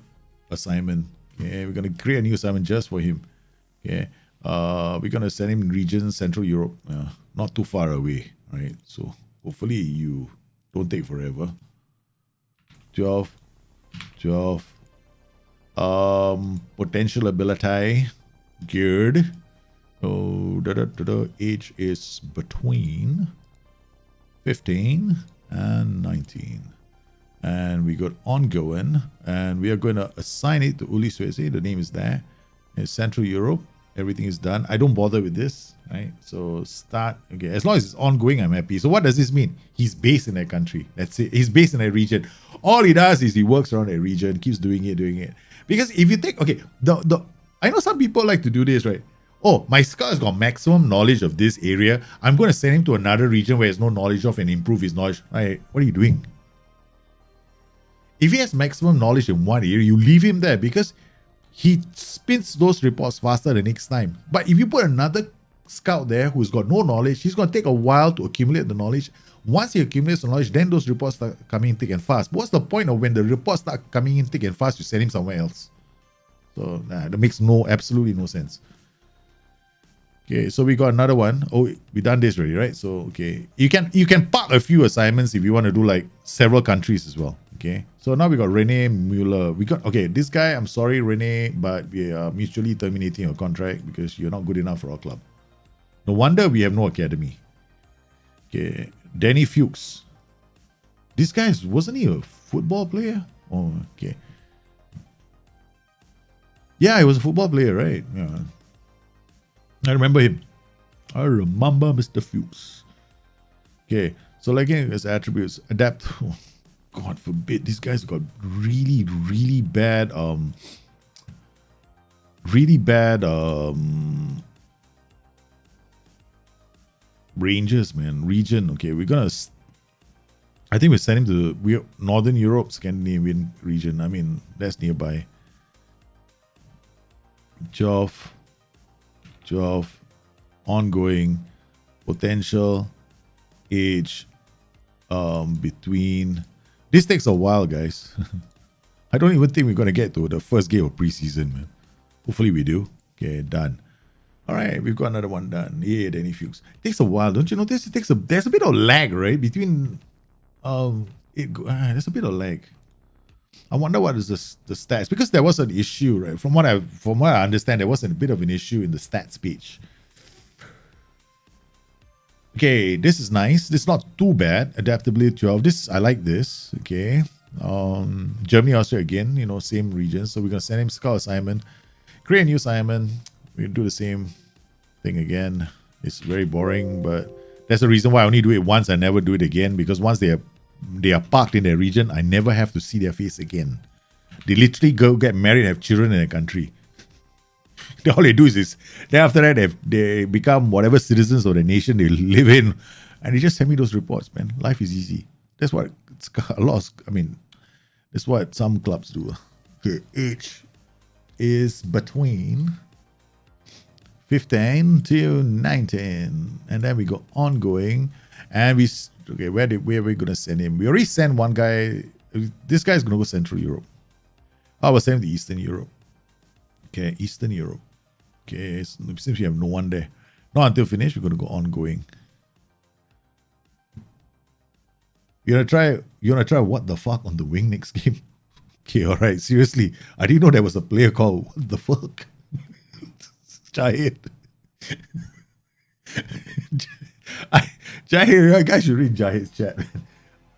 assignment. Okay, we're gonna create a new assignment just for him. Okay. We're gonna send him region Central Europe, not too far away, right? So hopefully you don't take forever. 12. Potential ability geared. Oh, age is between 15 and 19. And we got ongoing, and we are going to assign it to Uli Swede. The name is there. It's Central Europe. Everything is done. I don't bother with this, right? So start. Okay, as long as it's ongoing, I'm happy. So what does this mean? He's based in that country. That's it. He's based in that region. All he does is he works around that region, keeps doing it. Because if you think, okay, I know some people like to do this, right? Oh, my scout has got maximum knowledge of this area. I'm going to send him to another region where he has no knowledge of and improve his knowledge. Right? What are you doing? If he has maximum knowledge in one area, you leave him there because he spins those reports faster the next time. But if you put another scout there who's got no knowledge, he's going to take a while to accumulate the knowledge. Once he accumulates the knowledge, then those reports start coming in thick and fast. What's the point of when the reports start coming in thick and fast, you send him somewhere else? So that makes absolutely no sense. Okay, so we got another one. Oh, we done this already, right? So okay, you can park a few assignments if you want to do like several countries as well. Okay, so now we got Rene Mueller. This guy, I'm sorry, Rene, but we are mutually terminating your contract because you're not good enough for our club. No wonder we have no academy. Okay, Danny Fuchs. This guy, wasn't he a football player? Oh, okay. Yeah, he was a football player, right? Yeah. I remember him. I remember Mr. Fuchs. Okay, so like his attributes, adapt. Oh, God forbid, these guys got really bad ranges, man. Region. Okay, I think we're sending to Northern Europe, Scandinavian region. I mean, that's nearby. Joff, ongoing, potential, age, between. This takes a while, guys. I don't even think we're gonna get to the first game of preseason, man. Hopefully we do. Okay, done. All right, we've got another one done. Yeah, Danny Fuchs. It takes a while, don't you notice? There's a bit of lag, right? Between there's a bit of lag. I wonder what is the stats, because there was an issue, right? From what I understand, there was a bit of an issue in the stats page. Okay, this is nice. This is not too bad. Adaptability 12. I like this. Okay. Germany, Austria again, same region. So we're gonna send him scout assignment, create a new assignment. We do the same thing again. It's very boring, but that's the reason why I only do it once. I never do it again, because once they are parked in their region, I never have to see their face again. They literally go get married and have children in their country. All they do is then after that they become whatever citizens of the nation they live in, and they just send me those reports, man. Life is easy. That's what that's what some clubs do. Okay, age is between 15 to 19, and then we go ongoing, and where are we gonna send him? We already sent one guy. This guy is gonna go Central Europe. I was sending to Eastern Europe. Okay, Eastern Europe. Okay, so it seems we have no one there. Not until finished, we're gonna go ongoing. You wanna try what the fuck on the wing next game? Okay, alright, seriously. I didn't know there was a player called what the fuck. Try it. Jahir, guys should read Jahir's chat.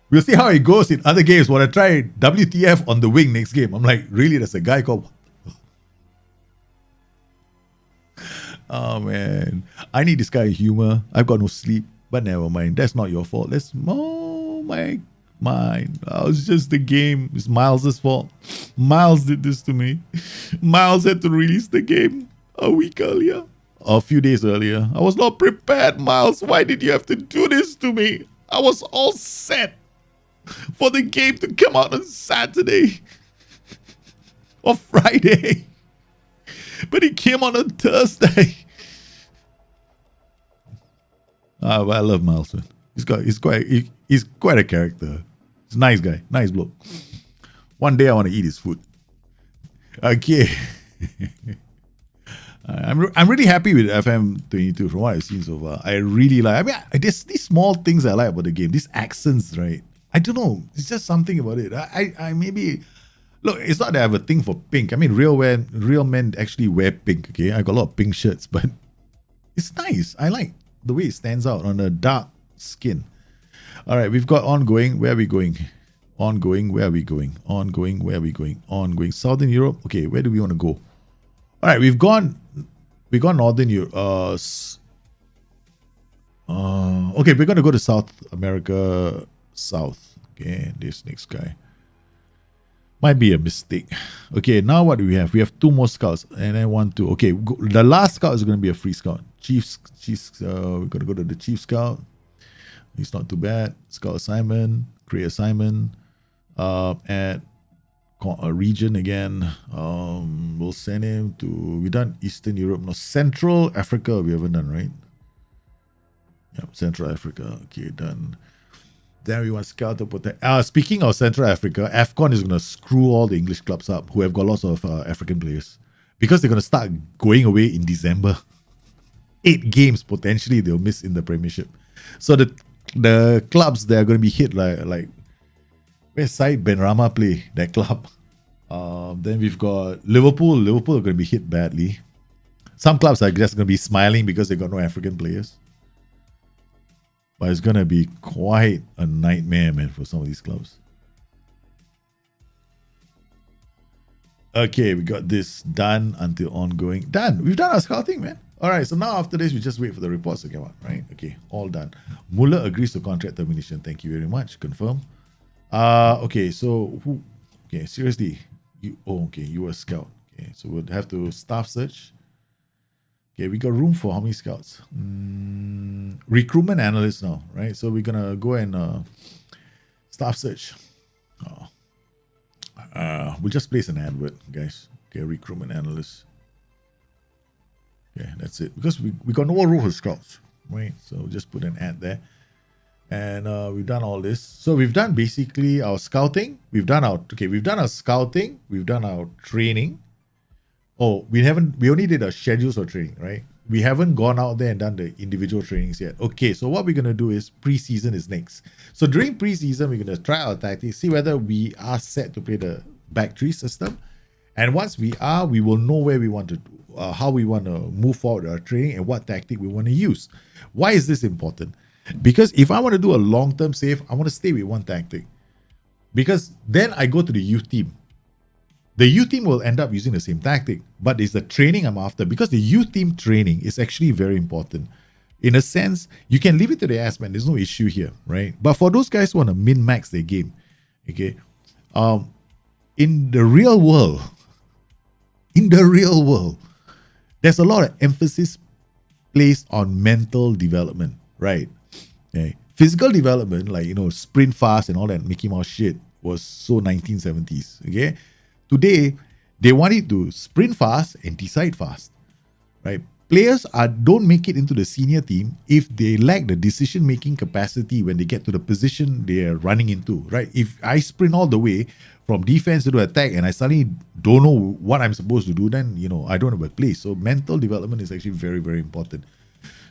We'll see how it goes in other games. Want to try WTF on the wing next game? I'm like, really? There's a guy called... Oh, man. I need this guy humor. I've got no sleep. But never mind. That's not your fault. That's mine. Oh, it's just the game. It's Miles' fault. Miles did this to me. Miles had to release the game a week earlier. A few days earlier. I was not prepared, Miles. Why did you have to do this to me? I was all set for the game to come out on Saturday or Friday. But it came on Thursday. But I love Miles, man. He's quite a character. He's a nice guy. Nice bloke. One day I want to eat his food. Okay. I'm really happy with FM22 from what I've seen so far. I really like. I mean, there's these small things I like about the game. These accents, right? I don't know. It's just something about it. I maybe look. It's not that I have a thing for pink. I mean, real men actually wear pink. Okay, I got a lot of pink shirts, but it's nice. I like the way it stands out on a dark skin. All right, we've got ongoing. Where are we going? Ongoing. Where are we going? Ongoing. Where are we going? Ongoing. Southern Europe. Okay, where do we want to go? All right, we've gone Northern Europe. Okay, we're gonna go to South America. South. Okay, this next guy might be a mistake. Okay, now what do we have? We have 2 more scouts, and then 1, 2. Okay, the last scout is going to be a free scout. Chiefs. We're gonna go to the chief scout. He's not too bad. Scout assignment. Create assignment. At a region again. We'll send him to. We done Eastern Europe. No, Central Africa. We haven't done, right? Yep, Central Africa. Okay, done. Then we want scout to protect. Speaking of Central Africa, AFCON is going to screw all the English clubs up who have got lots of African players because they're going to start going away in December. 8 games potentially they'll miss in the Premiership. So the clubs that are going to be hit like where's Said Benrahma play that club? Then we've got Liverpool. Liverpool are going to be hit badly. Some clubs are just going to be smiling because they got no African players. But it's going to be quite a nightmare, man, for some of these clubs. Okay, we got this done until ongoing. Done. We've done our scouting, man. All right, so now after this, we just wait for the reports to come out, right? Okay, all done. Muller agrees to contract termination. Thank you very much. Confirm. Okay, so who? Okay, seriously. You were a scout. Okay, so we'll have to staff search. Okay, we got room for how many scouts? Recruitment analysts now, right? So we're gonna go and staff search. We'll just place an advert, guys. Okay, recruitment analyst. Okay, that's it. Because we got no more room for scouts, right? So we'll just put an ad there. And we've done all this. So we've done basically our scouting. We've done our scouting. We've done our training. Oh, we only did our schedules of training, right? We haven't gone out there and done the individual trainings yet. Okay, so what we're going to do is preseason is next. So during preseason, we're going to try our tactics, see whether we are set to play the back three system. And once we are, we will know where we want to, how we want to move forward our training and what tactic we want to use. Why is this important? Because if I want to do a long-term save, I want to stay with one tactic. Because then I go to the youth team. The youth team will end up using the same tactic, but it's the training I'm after, because the youth team training is actually very important. In a sense, you can leave it to the ass, man. There's no issue here, right? But for those guys who want to min-max their game, okay, in the real world, there's a lot of emphasis placed on mental development, right? Okay. Physical development, like, sprint fast and all that Mickey Mouse shit was so 1970s, okay? Today, they want it to sprint fast and decide fast, right? Players don't make it into the senior team if they lack the decision-making capacity when they get to the position they're running into, right? If I sprint all the way from defense to attack and I suddenly don't know what I'm supposed to do, then, I don't have a place. So mental development is actually very, very important.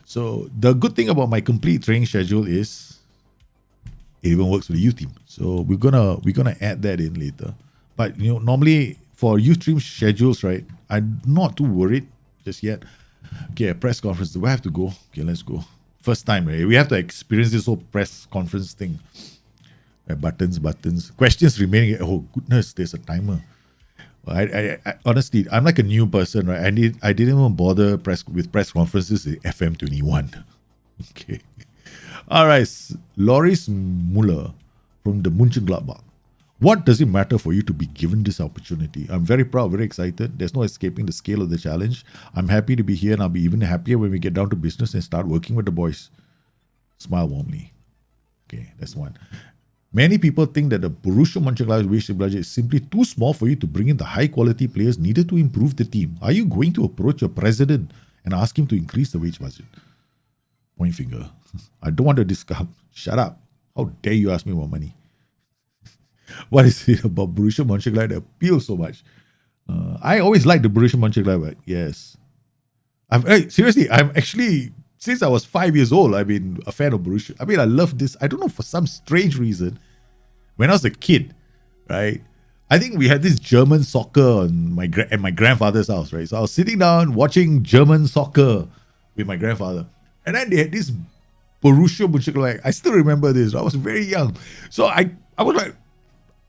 So the good thing about my complete training schedule is it even works for the youth team. So we're gonna add that in later. But normally for youth team schedules, right, I'm not too worried just yet. Okay, a press conference. Do I have to go? Okay, let's go. First time, right? We have to experience this whole press conference thing. Buttons. Questions remaining. Oh goodness, there's a timer. I honestly, I'm like a new person, right? I didn't even bother with press conferences in FM21. Okay. All right. Loris Muller from the Mönchengladbach. What does it matter for you to be given this opportunity? I'm very proud, very excited. There's no escaping the scale of the challenge. I'm happy to be here, and I'll be even happier when we get down to business and start working with the boys. Smile warmly. Okay, that's one. Many people think that the Borussia Mönchengladbach wage budget is simply too small for you to bring in the high-quality players needed to improve the team. Are you going to approach your president and ask him to increase the wage budget? Point finger. I don't want to discuss. Shut up. How dare you ask me about money? What is it about Borussia Mönchengladbach that appeals so much? I always liked the Borussia Mönchengladbach. Yes. Seriously, I'm actually, since I was 5 years old, I've been a fan of Borussia. I mean, I love this. I don't know, for some strange reason, when I was a kid, right? I think we had this German soccer at my grandfather's house, right? So I was sitting down watching German soccer with my grandfather. And then they had this Borussia Mönchengladbach. I still remember this. I was very young. So I was like,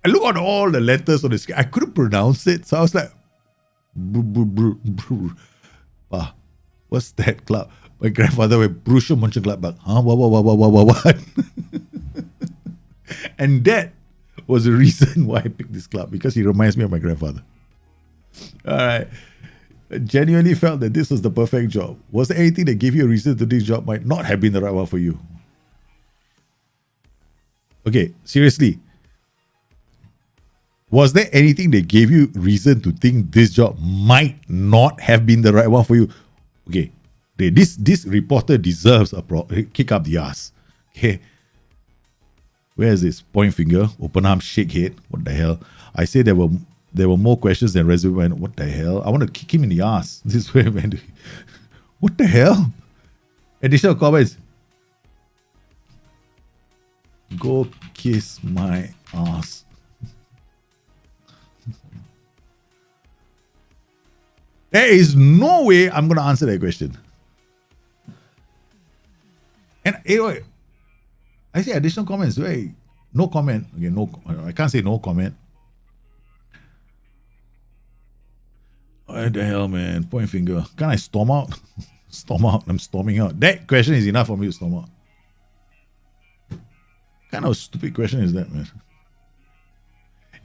I looked at all the letters on the screen. I couldn't pronounce it. So I was like, what's that club? My grandfather went, Borussia Mönchengladbach. Huh? What? And that was the reason why I picked this club, because he reminds me of my grandfather. All right. I genuinely felt that this was the perfect job. Was there anything that gave you a reason to this job might not have been the right one for you? Okay, seriously. Was there anything that gave you reason to think this job might not have been the right one for you? Okay, this reporter deserves a kick up the ass. Okay, where is this? Point finger, open arm, shake head. What the hell? I say there were more questions than resume. What the hell? I want to kick him in the ass. This is where man. What the hell? Additional comments. Go kiss my ass. There is no way I'm going to answer that question. And anyway, I say additional comments. Right? No comment. Okay, no. I can't say no comment. What the hell, man? Point finger. Can I storm out? Storm out. I'm storming out. That question is enough for me to storm out. What kind of stupid question is that, man?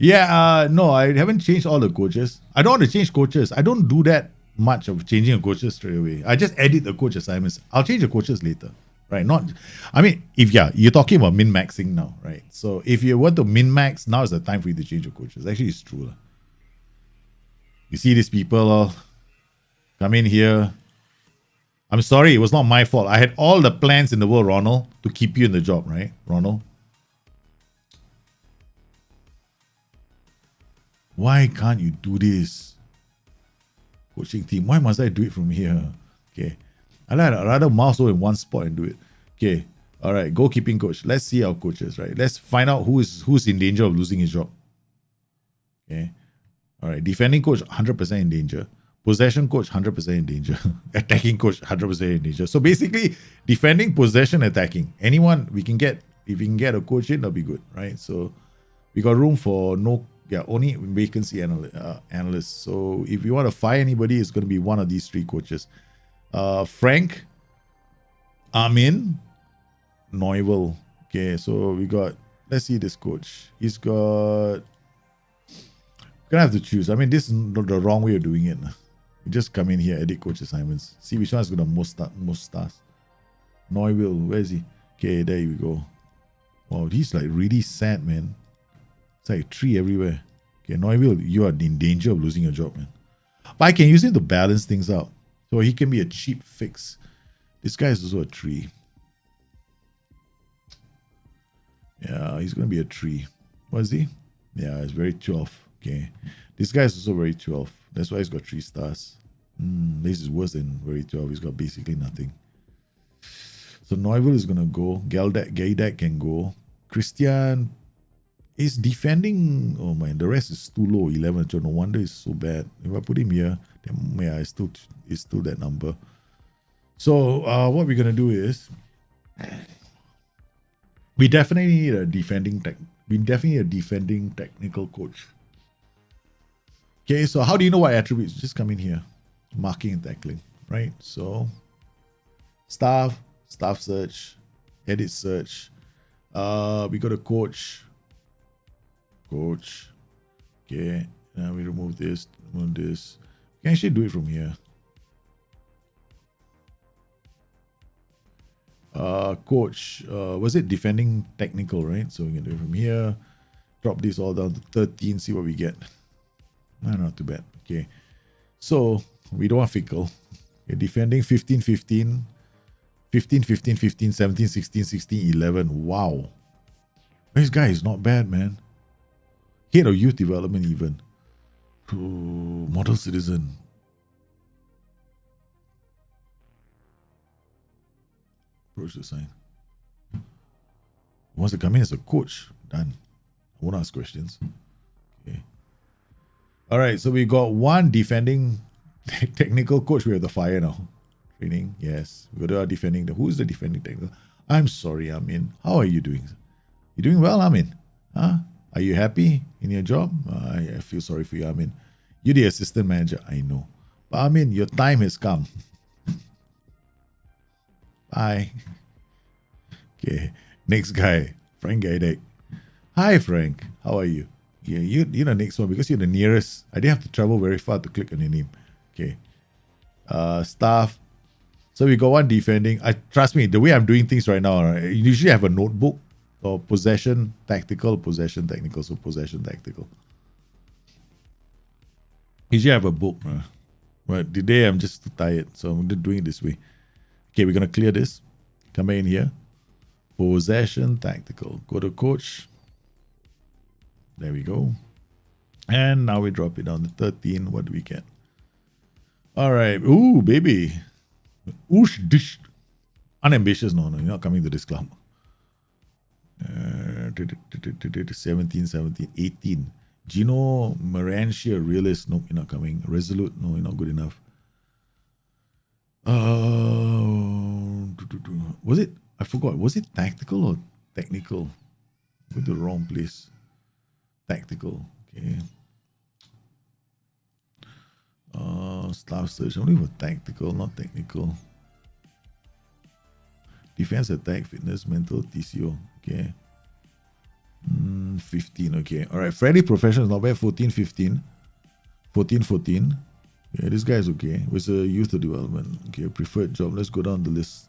Yeah, no, I haven't changed all the coaches. I don't want to change coaches. I don't do that much of changing a coaches straight away. I just edit the coach assignments. I'll change the coaches later, right? You're talking about min-maxing now, right? So if you want to min-max, now is the time for you to change your coaches. Actually, it's true. You see these people come in here. I'm sorry, it was not my fault. I had all the plans in the world, Ronald, to keep you in the job, right, Ronald? Why can't you do this? Coaching team, why must I do it from here? Okay. I'd rather mouse over in one spot and do it. Okay. All right. Goalkeeping coach. Let's see our coaches, right? Let's find out who's in danger of losing his job. Okay. All right. Defending coach, 100% in danger. Possession coach, 100% in danger. Attacking coach, 100% in danger. So basically, defending, possession, attacking. Anyone we can get, if we can get a coach in, that'll be good, right? So we got room for only vacancy analysts. So if you want to fire anybody, it's going to be one of these three coaches. Frank, Armin, Neuvel. Okay, so we got, let's see this coach. He's got, gonna have to choose. I mean, this is the wrong way of doing it. You just come in here, edit coach assignments. See which one's got the most stars. Neuvel, where is he? Okay, there we go. Wow, he's like really sad, man. It's like a tree everywhere. Okay, Neuvel, you are in danger of losing your job, man. But I can use him to balance things out. So he can be a cheap fix. This guy is also a tree. Yeah, he's going to be a tree. What is he? Yeah, it's very 12. Okay. This guy is also very 12. That's why he's got 3 stars. This is worse than very 12. He's got basically nothing. So Neuvel is going to go. Gaidak can go. Christian is defending. Oh man, the rest is too low. 11. No wonder it's so bad. If I put him here, then yeah, it's still that number. So what we're gonna do is We definitely need a defending technical coach. Okay, so how do you know what attributes? Just come in here. Marking and tackling, right? So staff search, edit search. We got a coach. Okay, now we remove this. We can actually do it from here. Coach, was it defending technical, right? So we can do it from here. Drop this all down to 13, see what we get. No, not too bad. Okay, so we don't want fickle. Okay, defending 15, 15, 15, 15, 15, 17, 16, 16, 11. Wow. This guy is not bad, man. Head of youth development even. Ooh, model citizen. Approach the sign. Wants to come in as a coach. Done. I won't ask questions. Okay. All right, so we got one defending technical coach. We have the fire now. Training, yes. We got our defending. Who's the defending technical? I'm sorry, Amin. How are you doing? You doing well, Amin? Huh? Are you happy in your job? I feel sorry for you, Amin. You're the assistant manager, I know. But Amin, your time has come. Bye. Okay, next guy, Frank Gaidek. Hi, Frank. How are you? Yeah, you're the next one because you're the nearest. I didn't have to travel very far to click on your name. Okay. Staff. So we got one defending. Trust me, the way I'm doing things right now, right, you usually have a notebook or possession, tactical, possession, technical. So possession, tactical. Usually I have a book. But today I'm just too tired. So I'm just doing it this way. Okay, we're going to clear this. Come back in here. Possession, tactical. Go to coach. There we go. And now we drop it down to 13. What do we get? All right. Ooh, baby. Oosh, dish. Unambitious. No, you're not coming to this club. 17, 18. Gino Moranshia, realist. Nope, you're not coming. Resolute. No, you're not good enough. Was it? I forgot. Was it tactical or technical? Went to the wrong place. Tactical. Okay. Staff search. Only for tactical, not technical. Defense, attack, fitness, mental, TCO. Okay. 15. Okay. All right. Friendly professional is not bad. 14, 15. 14, 14. Yeah, this guy is okay. With a youth development. Okay. Preferred job. Let's go down the list.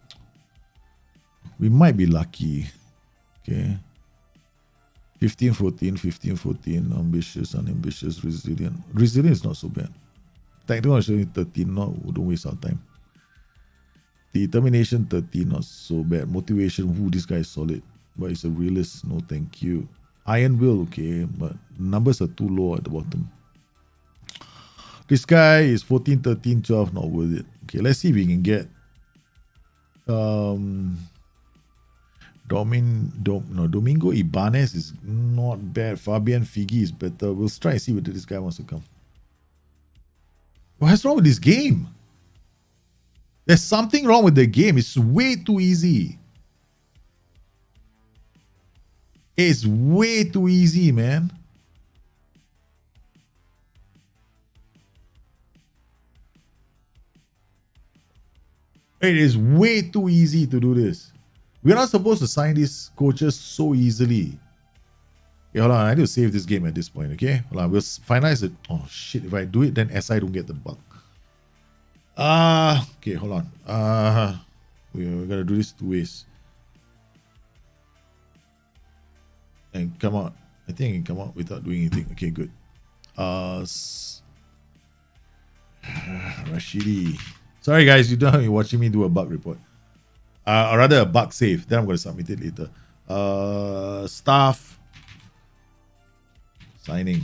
We might be lucky. Okay. 15, 14, 15, 14. Ambitious, unambitious, resilient. Resilient is not so bad. Tactical is only 13. Don't waste our time. Determination 13. Not so bad. Motivation. Ooh, this guy is solid. But it's a realist. No, thank you. Iron Will. Okay. But numbers are too low at the bottom. This guy is 14, 13, 12. Not worth it. Okay. Let's see if we can get Domingo Ibanez is not bad. Fabian Figi is better. We'll try and see whether this guy wants to come. What's wrong with this game? There's something wrong with the game. It's way too easy. It's way too easy, man. It is way too easy to do this. We're not supposed to sign these coaches so easily. Okay, hold on. I need to save this game at this point, okay? Hold on. We'll finalize it. Oh, shit. If I do it, then SI don't get the bug. Okay, hold on. We're going to do this two ways. And come out. I think it can come out without doing anything. Okay, good. Rashidi. Sorry, guys. You don't know you're watching me do a bug report. Or rather a bug save. Then I'm going to submit it later. Staff. Signing.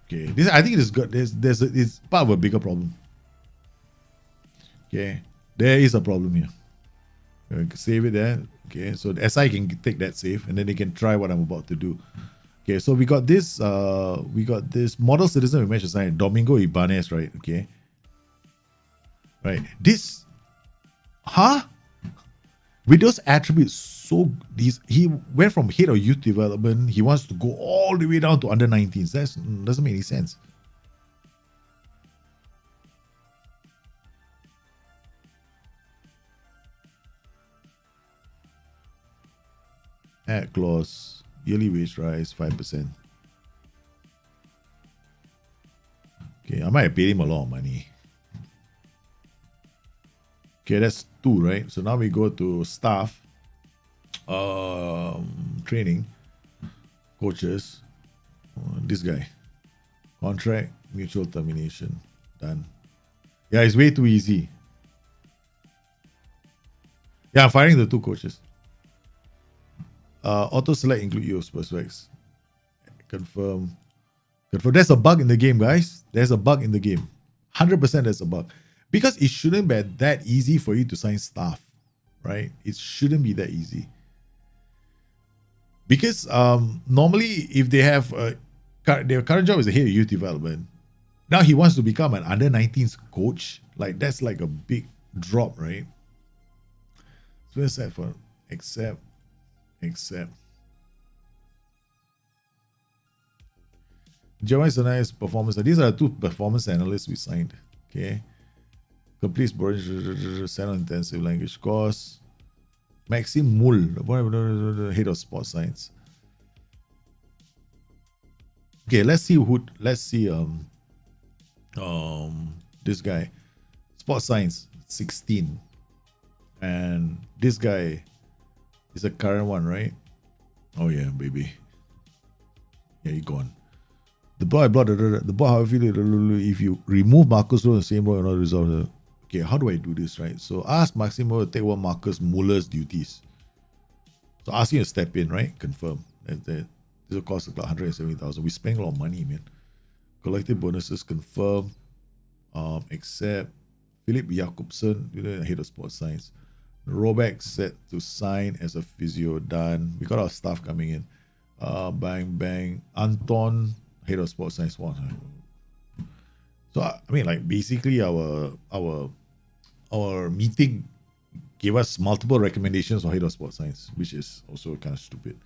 Okay. This, I think it is good. It's part of a bigger problem. Okay. There is a problem here. Save it there. Okay. So the SI can take that save and then they can try what I'm about to do. Okay. So we got this model citizen we mentioned sign Domingo Ibanez, right? Okay. Right. This. Huh? with those attributes, so he went from head of youth development. He wants to go all the way down to under 19s. That doesn't make any sense. Add clause, yearly wage rise 5%. Okay, I might have paid him a lot of money. Okay, that's 2, right? So now we go to staff, training, coaches. This guy, contract, mutual termination, done. Yeah, it's way too easy. Yeah, I'm firing the 2 coaches. Auto select include your prospects. Confirm. There's a bug in the game, guys. There's a bug in the game. 100% there's a bug. Because it shouldn't be that easy for you to sign staff, right? It shouldn't be that easy. Because normally, if they have their current job is a head of youth development, now he wants to become an under 19s coach. Like that's like a big drop, right? So let's say for accept. Jeremiah Sanai's performance. These are the 2 performance analysts we signed. Okay. Complete send on intensive language course. Maxime Moule, head of sports science. Okay, let's see this guy. Sports science 16. And this guy is a current one, right? Oh yeah, baby. Yeah, he gone. The boy, if you remove Marcus Rowe in the same role, you're not resolved. Okay, how do I do this, right? So ask Maximo to take one Marcus Muller's duties. So ask him to step in, right? Confirm. This will cost about 170,000. We spend a lot of money, man. Collective bonuses confirm. Accept. Philip Jacobson, head of sports science. Robeck set to sign as a physio, done. We got our staff coming in. Bang. Anton, head of sports science, one. So I mean, like basically our meeting gave us multiple recommendations for head of sports science, which is also kind of stupid.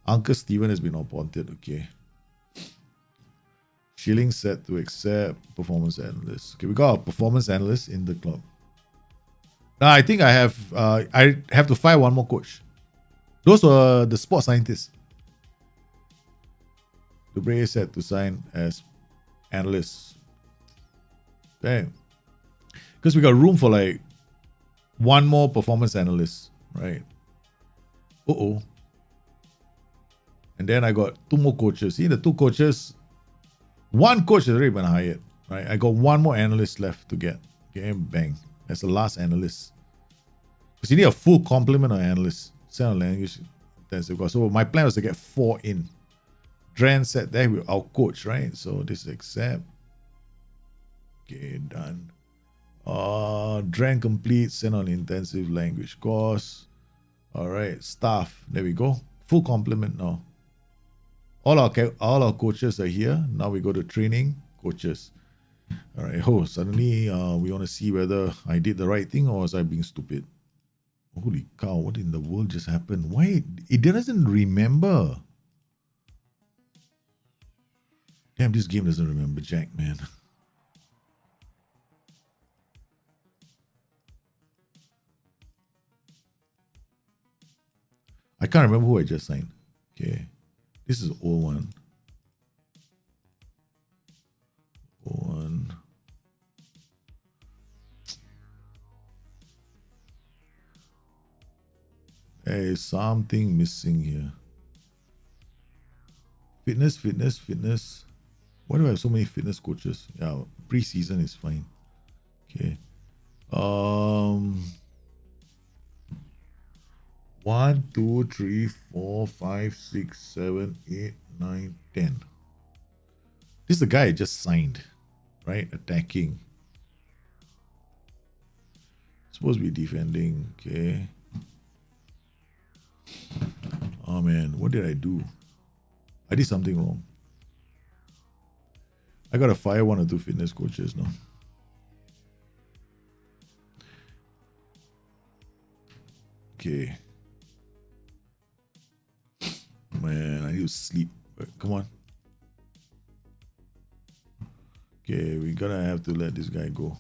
Uncle Steven has been appointed. Okay. Schilling set to accept performance analyst. Okay, we got a performance analyst in the club. Now I think I have to fire one more coach. Those were the sports scientists. Dubre set to sign as analyst. Dang. Because we got room for like one more performance analyst, right? And then I got 2 more coaches. See, the 2 coaches, one coach has already been hired, right? I got 1 more analyst left to get. Okay, bang. That's the last analyst. Because you need a full complement of analysts. Sound language intensive course. So my plan was to get 4 in. Dran said that with our coach, right? So this is accept. Okay, done. Dran complete, send on intensive language course. All right, staff. There we go. Full complement now. All our coaches are here. Now we go to training coaches. All right. Oh, suddenly we want to see whether I did the right thing or was I being stupid. Holy cow! What in the world just happened? Why it doesn't remember? Damn, this game doesn't remember Jack, man. I can't remember who I just signed. Okay. This is old one. There is something missing here. Fitness. Why do I have so many fitness coaches? Yeah, preseason is fine. Okay. 1, 2, 3, 4, 5, 6, 7, 8, 9, 10. This is the guy I just signed, right? Attacking. Supposed to be defending. Okay. Oh man, what did I do? I did something wrong. I gotta fire 1 or 2 fitness coaches now. Okay. Man, I need to sleep. Come on. Okay, we're gonna have to let this guy go.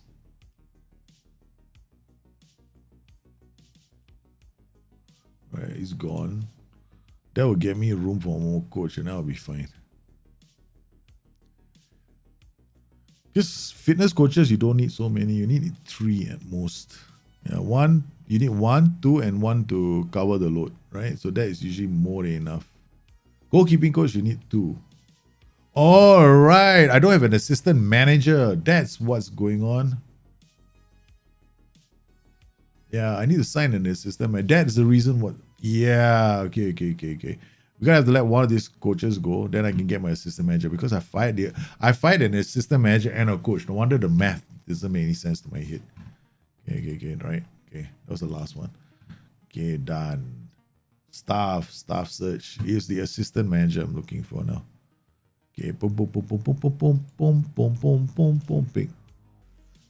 Alright, he's gone. That will get me room for more coach and I'll be fine. Because fitness coaches, you don't need so many. You need 3 at most. Yeah, you need 1, 2, and 1 to cover the load, right? So that is usually more than enough. Goalkeeping coach, you need 2. All right, I don't have an assistant manager. That's what's going on. Yeah, I need to sign an assistant manager. That's the reason what. Yeah, okay. We're gonna have to let one of these coaches go. Then I can get my assistant manager because I fired an assistant manager and a coach. No wonder the math doesn't make any sense to my head. Okay, right. Okay, that was the last one. Okay, done. Staff search. Here's the assistant manager I'm looking for now. Okay, boom.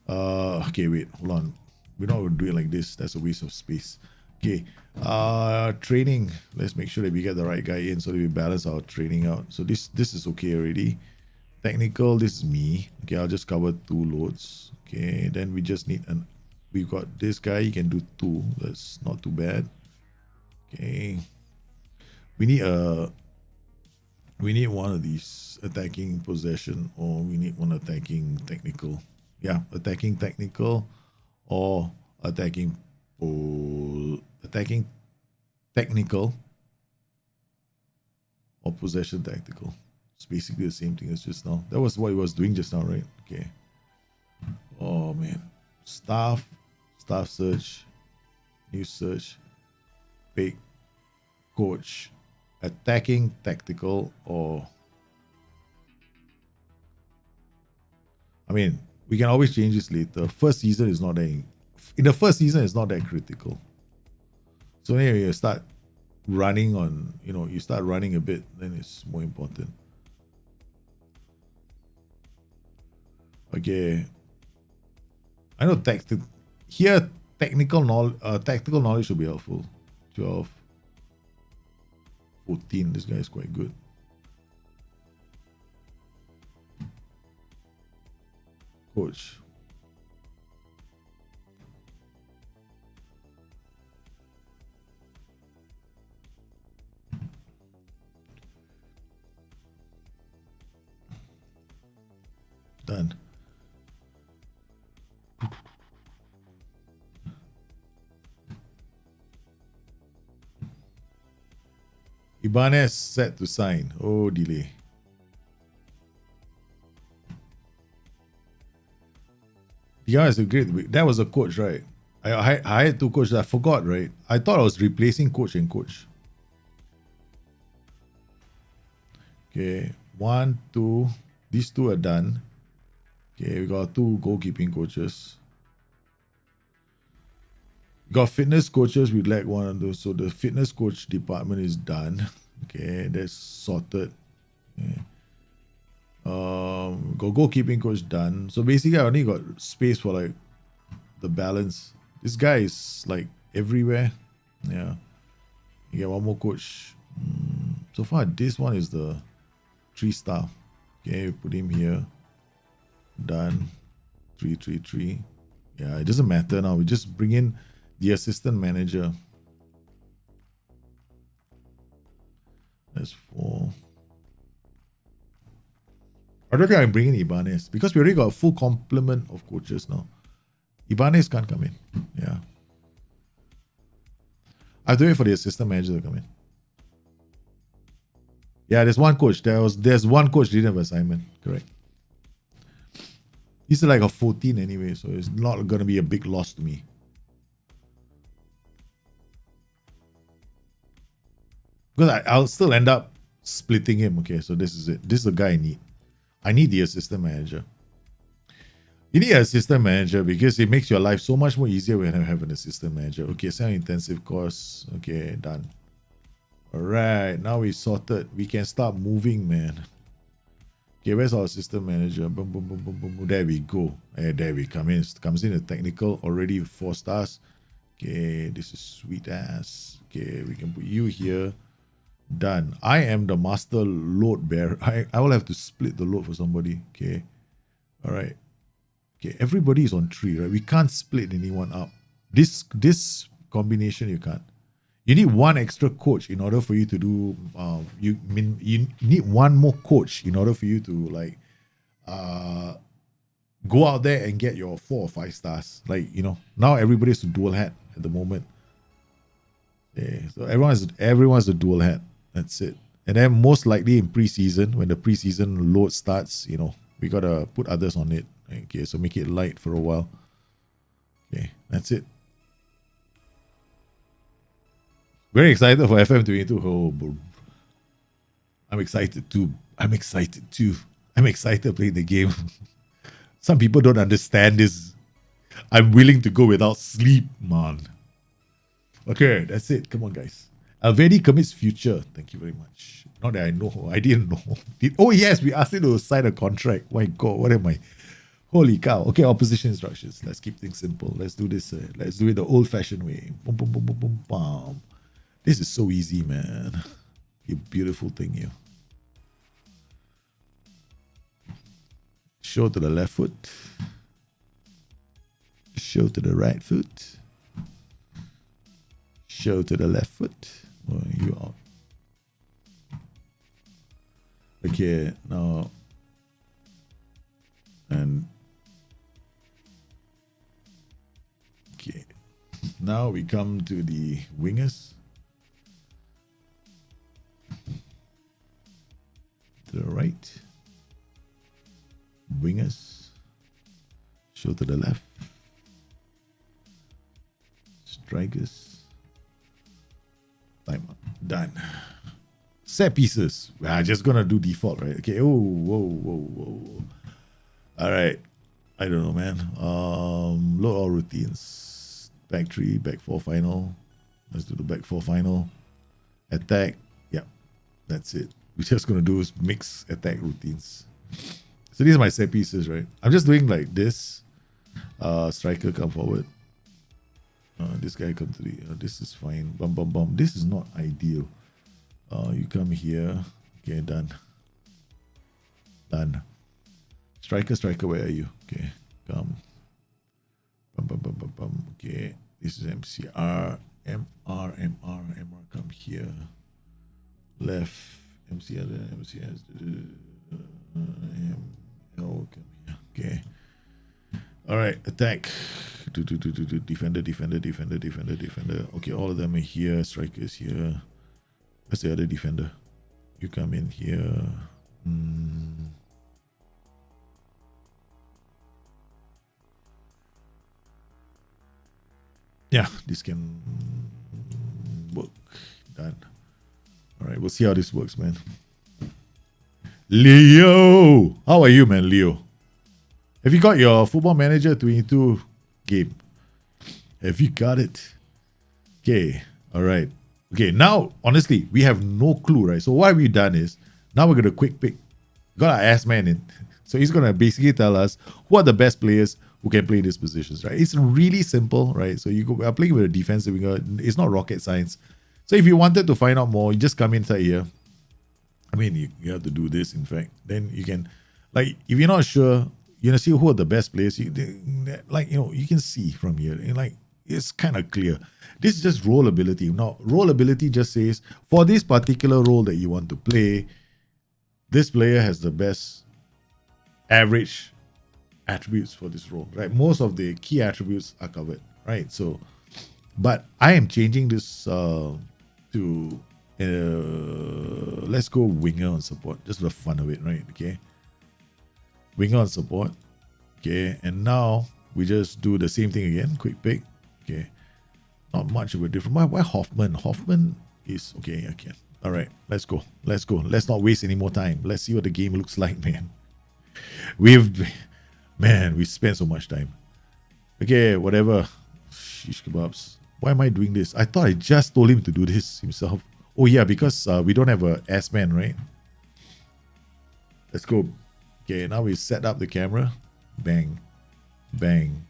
Okay, wait, hold on. We're not gonna do it like this. That's a waste of space. Okay, training. Let's make sure that we get the right guy in so that we balance our training out. So this is okay already. Technical, this is me. Okay, I'll just cover 2 loads. Okay, then we just need we've got this guy, he can do 2. That's not too bad. Okay. We need one of these attacking possession, or we need one attacking technical. Yeah, attacking technical or attacking technical or possession tactical. It's basically the same thing as just now. That was what he was doing just now, right? Okay. Oh man. Staff search, new search, pick, coach, attacking tactical, or I mean, we can always change this later. First season is not that in the first season it's not that critical. So anyway, you start running on, you start running a bit, then it's more important. Okay. I know tactical knowledge should be helpful. 12. 14, this guy is quite good. Coach. Done. Ibanez set to sign. Oh, delay. Yeah, it's a great. That was a coach, right? I hired 2 coaches. I forgot, right? I thought I was replacing coach and coach. Okay, 1, 2. These 2 are done. Okay, we got 2 goalkeeping coaches. Got fitness coaches, we lack one of those. So the fitness coach department is done. Okay, that's sorted. Okay. Got goalkeeping coach done. So basically I only got space for like the balance. This guy is like everywhere. Yeah. You get one more coach. So far this one is the 3-star. Okay, put him here. Done. 3. Yeah, it doesn't matter now. We just bring in the assistant manager. That's 4. I don't think I bring in Ibanez because we already got a full complement of coaches now. Ibanez can't come in. Yeah. I have to wait for the assistant manager to come in. Yeah, there's one coach. There's one coach didn't have assignment. Correct. He's like a 14 anyway, so it's not gonna be a big loss to me. Because I'll still end up splitting him. Okay, so this is it. This is the guy I need. I need the assistant manager. You need an assistant manager because it makes your life so much more easier when you have an assistant manager. Okay, semi-intensive course. Okay, done. All right, now we sorted. We can start moving, man. Okay, where's our assistant manager? Boom, boom, boom, boom, boom. There we go. There we come in. Comes in a technical, already 4 stars. Okay, this is sweet ass. Okay, we can put you here. Done. I am the master load bearer. I will have to split the load for somebody. Okay. All right. Okay, everybody is on 3, right? We can't split anyone up. This combination you can't. You need one extra coach in order for you to do. You need one more coach in order for you to like go out there and get your 4 or 5 stars. Like, you know, now everybody's a dual hat at the moment. Yeah, so everyone's a dual hat. That's it. And then most likely in preseason, when the preseason load starts, you know, we gotta put others on it. Okay, so make it light for a while. Okay, that's it. Very excited for FM22. Oh, bro. I'm excited too. I'm excited playing the game. Some people don't understand this. I'm willing to go without sleep, man. Okay, that's it. Come on, guys. Alvedi commits future. Thank you very much. Not that I know. I didn't know. Oh, yes, we asked him to sign a contract. My God, what am I? Holy cow. Okay, opposition instructions. Let's keep things simple. Let's do this. Let's do it the old-fashioned way. Boom, boom, boom, boom, boom, boom. This is so easy, man. You beautiful thing, you. Show to the left foot. Show to the right foot. Show to the left foot. Oh, you out. Okay, now. And. Okay. Now we come to the wingers. To the right. Wingers. Show to the left. Strikers. Time up. Done. Set pieces. We're just gonna do default, right? Okay. Oh, whoa. All right. I don't know, man. Load all routines. Back 3, back 4 final. Let's do the back 4 final. Attack. Yeah, that's it. We're just gonna do is mix attack routines. So these are my set pieces, right? I'm just doing like this. Striker come forward. This guy come to the. This is fine. Bum bum bum. This is not ideal. You come here. Okay, done. Done. Striker, where are you? Okay, come. Bum bum bum bum bum. Okay, this is MCR. MR. Come here. Left. MCR. ML. Come here. Okay. All right, attack. Defender. Okay, all of them are here. Strikers here. Where's the other defender? You come in here. Yeah, this can work. Done. All right, we'll see how this works, man. Leo! How are you, man, Leo? Have you got your Football Manager 22 game? Have you got it? Okay, all right. Okay, now, honestly, we have no clue, right? So what we've done is, now we're going to quick pick. Got our ass man in. So he's going to basically tell us who are the best players who can play these positions, right? It's really simple, right? So you are playing with a defensive winger. It's not rocket science. So if you wanted to find out more, you just come inside here. I mean, you have to do this, in fact. Then you can, like, if you're not sure, you know, see who are the best players. You can see from here. And like, it's kind of clear. This is just role ability. Now, role ability just says, for this particular role that you want to play, this player has the best average attributes for this role, right? Most of the key attributes are covered, right? So, but I am changing this to, let's go winger on support, just for the fun of it, right? Okay. Winger on support. Okay. And now we just do the same thing again. Quick pick. Okay. Not much of a difference. Why Hoffman? Hoffman is okay. Okay. All right. Let's go. Let's not waste any more time. Let's see what the game looks like, man. We spent so much time. Okay, whatever. Shish kebabs. Why am I doing this? I thought I just told him to do this himself. Oh yeah, because we don't have a S-man, right? Let's go. Okay, now we set up the camera. Bang. Bang.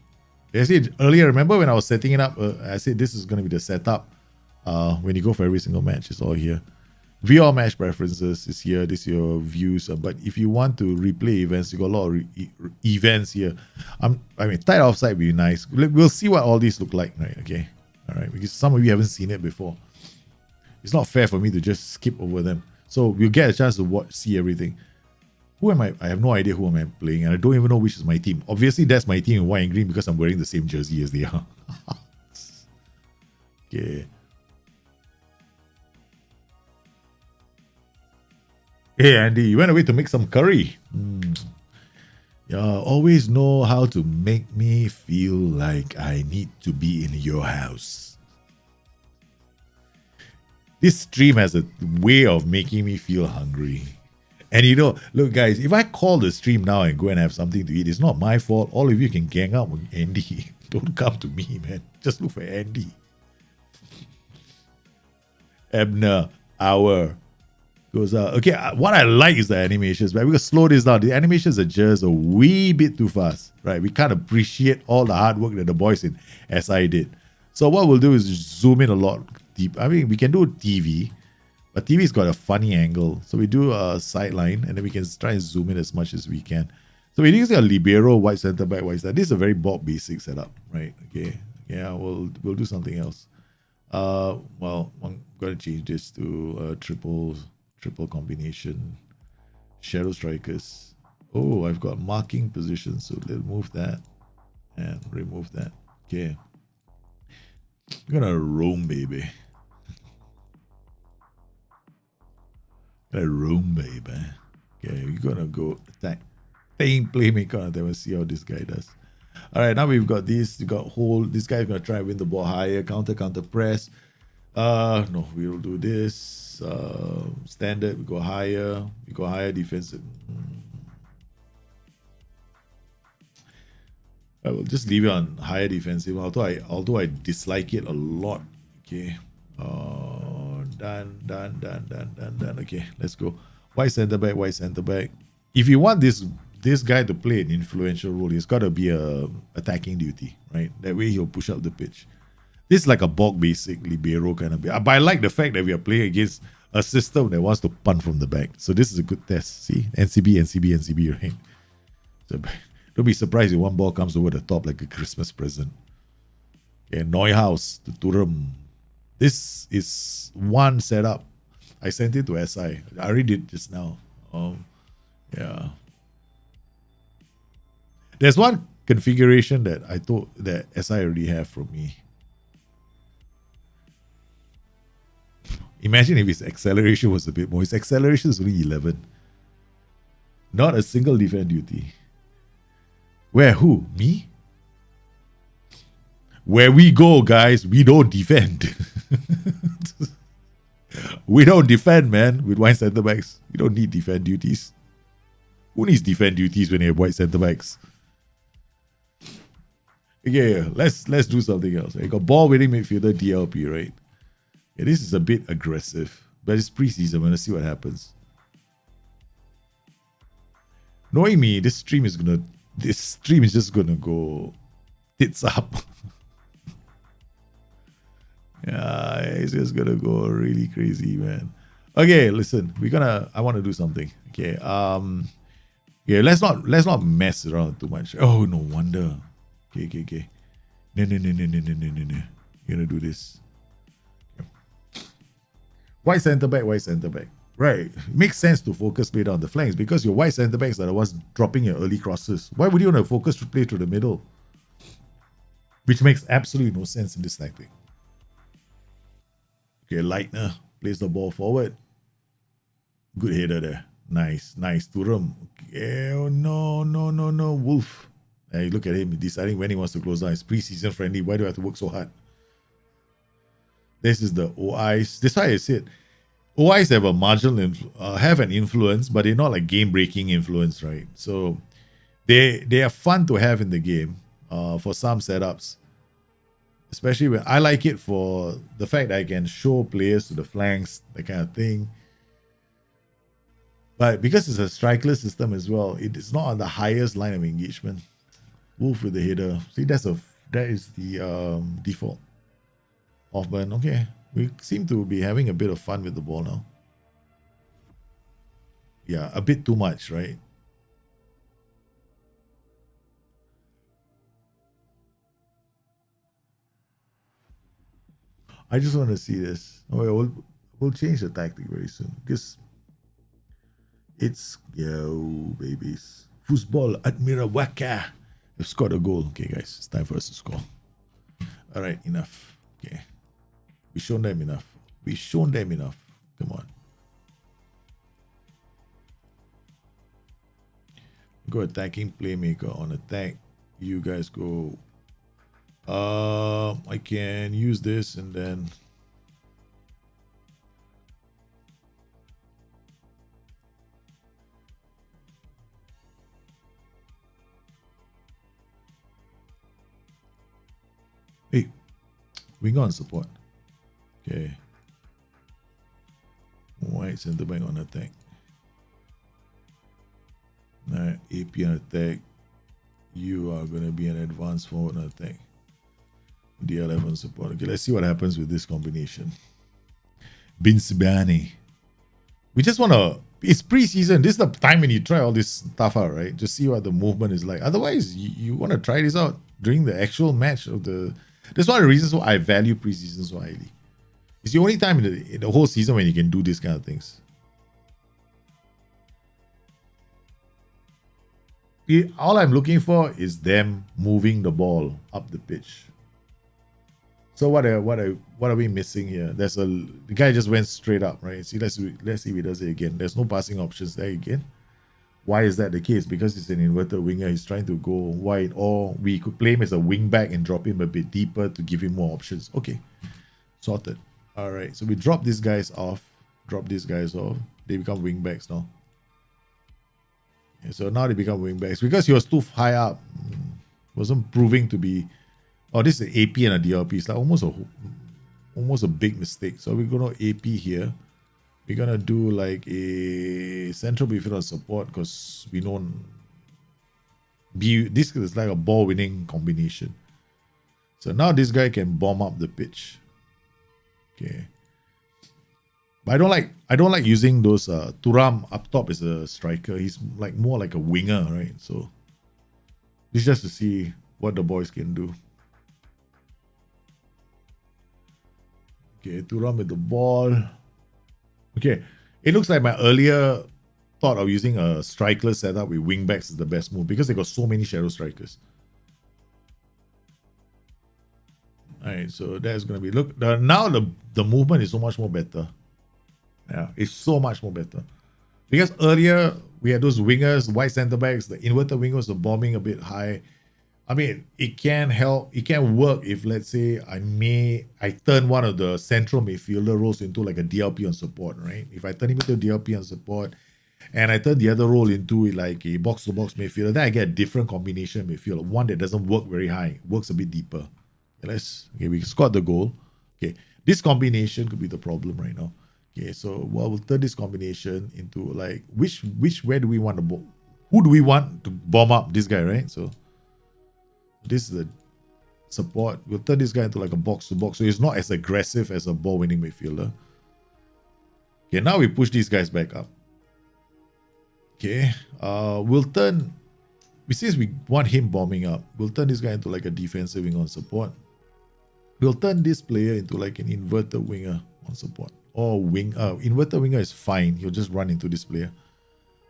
I said earlier, remember when I was setting it up, I said this is going to be the setup. When you go for every single match, it's all here. View all match preferences is here. This is your views. But if you want to replay events, you got a lot of events here. I mean, tight offside would be nice. We'll see what all these look like, right? Okay, all right. Because some of you haven't seen it before. It's not fair for me to just skip over them. So we'll get a chance to see everything. Who am I? I have no idea who am I playing, and I don't even know which is my team. Obviously, that's my team in white and green because I'm wearing the same jersey as they are. Okay. Hey Andy, you went away to make some curry. You always know how to make me feel like I need to be in your house. This stream has a way of making me feel hungry. And you know, look guys, if I call the stream now and go and have something to eat, it's not my fault. All of you can gang up with Andy. Don't come to me, man. Just look for Andy. Ebner, hour. Goes out. Okay, what I like is the animations, right? We can slow this down. The animations are just a wee bit too fast, right? We can't appreciate all the hard work that the boys in SI did. So what we'll do is zoom in a lot deep. I mean, we can do TV, but TV's got a funny angle. So we do a sideline, and then we can try and zoom in as much as we can. So we're using a libero, white center back, white side. This is a very Bob basic setup, right? Okay, yeah, we'll do something else. Well, I'm going to change this to triple combination. Shadow strikers. Oh, I've got marking position, so let's move that and remove that. Okay. I'm gonna roam, baby. Roam, baby. Okay, we're gonna go attack. Thing playmaker. Then we'll see how this guy does. Alright, now we've got this. You got hold. This guy's gonna try and win the ball higher. Counter press. No, we'll do this. Standard, we go higher defensive. I will just leave it on higher defensive, although I dislike it a lot. Okay, done. Okay, let's go. White center back. If you want this guy to play an influential role, he's got to be a attacking duty, right? That way he'll push up the pitch. This is like a bulk basic libero kind of. But I like the fact that we are playing against a system that wants to punt from the back. So this is a good test. See? NCB, right? So don't be surprised if one ball comes over the top like a Christmas present. Okay, Neuhaus to Thuram. This is one setup. I sent it to SI. I already did just now. Yeah. There's one configuration that I thought that SI already have from me. Imagine if his acceleration was a bit more. His acceleration is only 11. Not a single defense duty. Where? Who? Me? Where we go, guys, we don't defend. We don't defend, man, with white centre backs. We don't need defend duties. Who needs defend duties when you have white centre backs? Okay, let's do something else. You got ball winning midfielder DLP, right? Yeah, this is a bit aggressive, but it's preseason. I'm gonna see what happens. Knowing me, this stream is just gonna go tits up. Yeah, it's just gonna go really crazy, man. Okay, listen, I want to do something. Okay, yeah, let's not mess around too much. Oh, no wonder. Okay. No. You're gonna do this. White centre back. Right. It makes sense to focus play down the flanks because your white centre backs are the ones dropping your early crosses. Why would you want to focus to play through the middle? Which makes absolutely no sense in this tactic. Okay, Leitner plays the ball forward. Good header there. Nice. Thuram. Okay, oh, no. Wolf. Hey, look at him deciding when he wants to close down. It's preseason friendly. Why do I have to work so hard? This is the OIs. That's why I said OIs have a marginal have an influence, but they're not like game-breaking influence, right? So they are fun to have in the game for some setups. Especially when I like it for the fact that I can show players to the flanks, that kind of thing. But because it's a strikerless system as well, it is not on the highest line of engagement. Wolf with the header. See, that's a That is the default. Hoffman, okay. We seem to be having a bit of fun with the ball now. Yeah, a bit too much, right? I just want to see this. Oh, we'll change the tactic very soon because it's yo babies. Football Admira Waka. We've scored a goal. Okay, guys, it's time for us to score. All right, enough. Okay, we've shown them enough. We've shown them enough. Come on. Go attacking playmaker on attack. You guys go. I can use this and then. Hey, wing on support. Okay. White center back on attack. Alright, AP on attack. You are going to be an advanced forward on attack. D11 support. Okay, let's see what happens with this combination. Bin Sibani. We just want to. It's preseason. This is the time when you try all this stuff out, right? Just see what the movement is like. Otherwise, you want to try this out during the actual match of the. That's one of the reasons why I value preseason so highly. It's the only time in the whole season when you can do these kind of things. All I'm looking for is them moving the ball up the pitch. So what are we missing here? The guy just went straight up, right? See, let's see if he does it again. There's no passing options there again. Why is that the case? Because he's an inverted winger. He's trying to go wide, or we could play him as a wing back and drop him a bit deeper to give him more options. Okay, sorted. All right, so we drop these guys off. Drop these guys off. They become wing backs now. Okay, so now they become wing backs because he was too high up. Wasn't proving to be. Oh, this is an AP and a DLP. It's like almost a big mistake. So we're gonna AP here. We're gonna do like a central midfielder support because we know this is like a ball winning combination. So now this guy can bomb up the pitch. Okay. But I don't like using those Thuram up top as a striker. He's like more like a winger, right? So this is just to see what the boys can do. Okay, Thuram with the ball. Okay, it looks like my earlier thought of using a strikerless setup with wingbacks is the best move because they got so many shadow strikers. Alright, so that's gonna be now the movement is so much more better. Yeah, it's so much more better. Because earlier we had those wingers, wide center backs, the inverted wingers were bombing a bit high. I mean, it can help, it can work if, let's say, I turn one of the central midfielder roles into like a DLP on support, right? If I turn him into a DLP on support and I turn the other role into like a box-to-box midfielder, then I get a different combination midfielder, one that doesn't work very high, works a bit deeper. Okay, we scored the goal. Okay, this combination could be the problem right now. Okay, so we'll turn this combination into like, where do we want to bomb? Who do we want to bomb up? This guy, right? So this is the support. We'll turn this guy into like a box-to-box. So he's not as aggressive as a ball-winning midfielder. Okay, now we push these guys back up. Okay, since we want him bombing up, we'll turn this guy into like a defensive wing on support. We'll turn this player into like an inverted winger on support. Or inverted winger is fine. He'll just run into this player.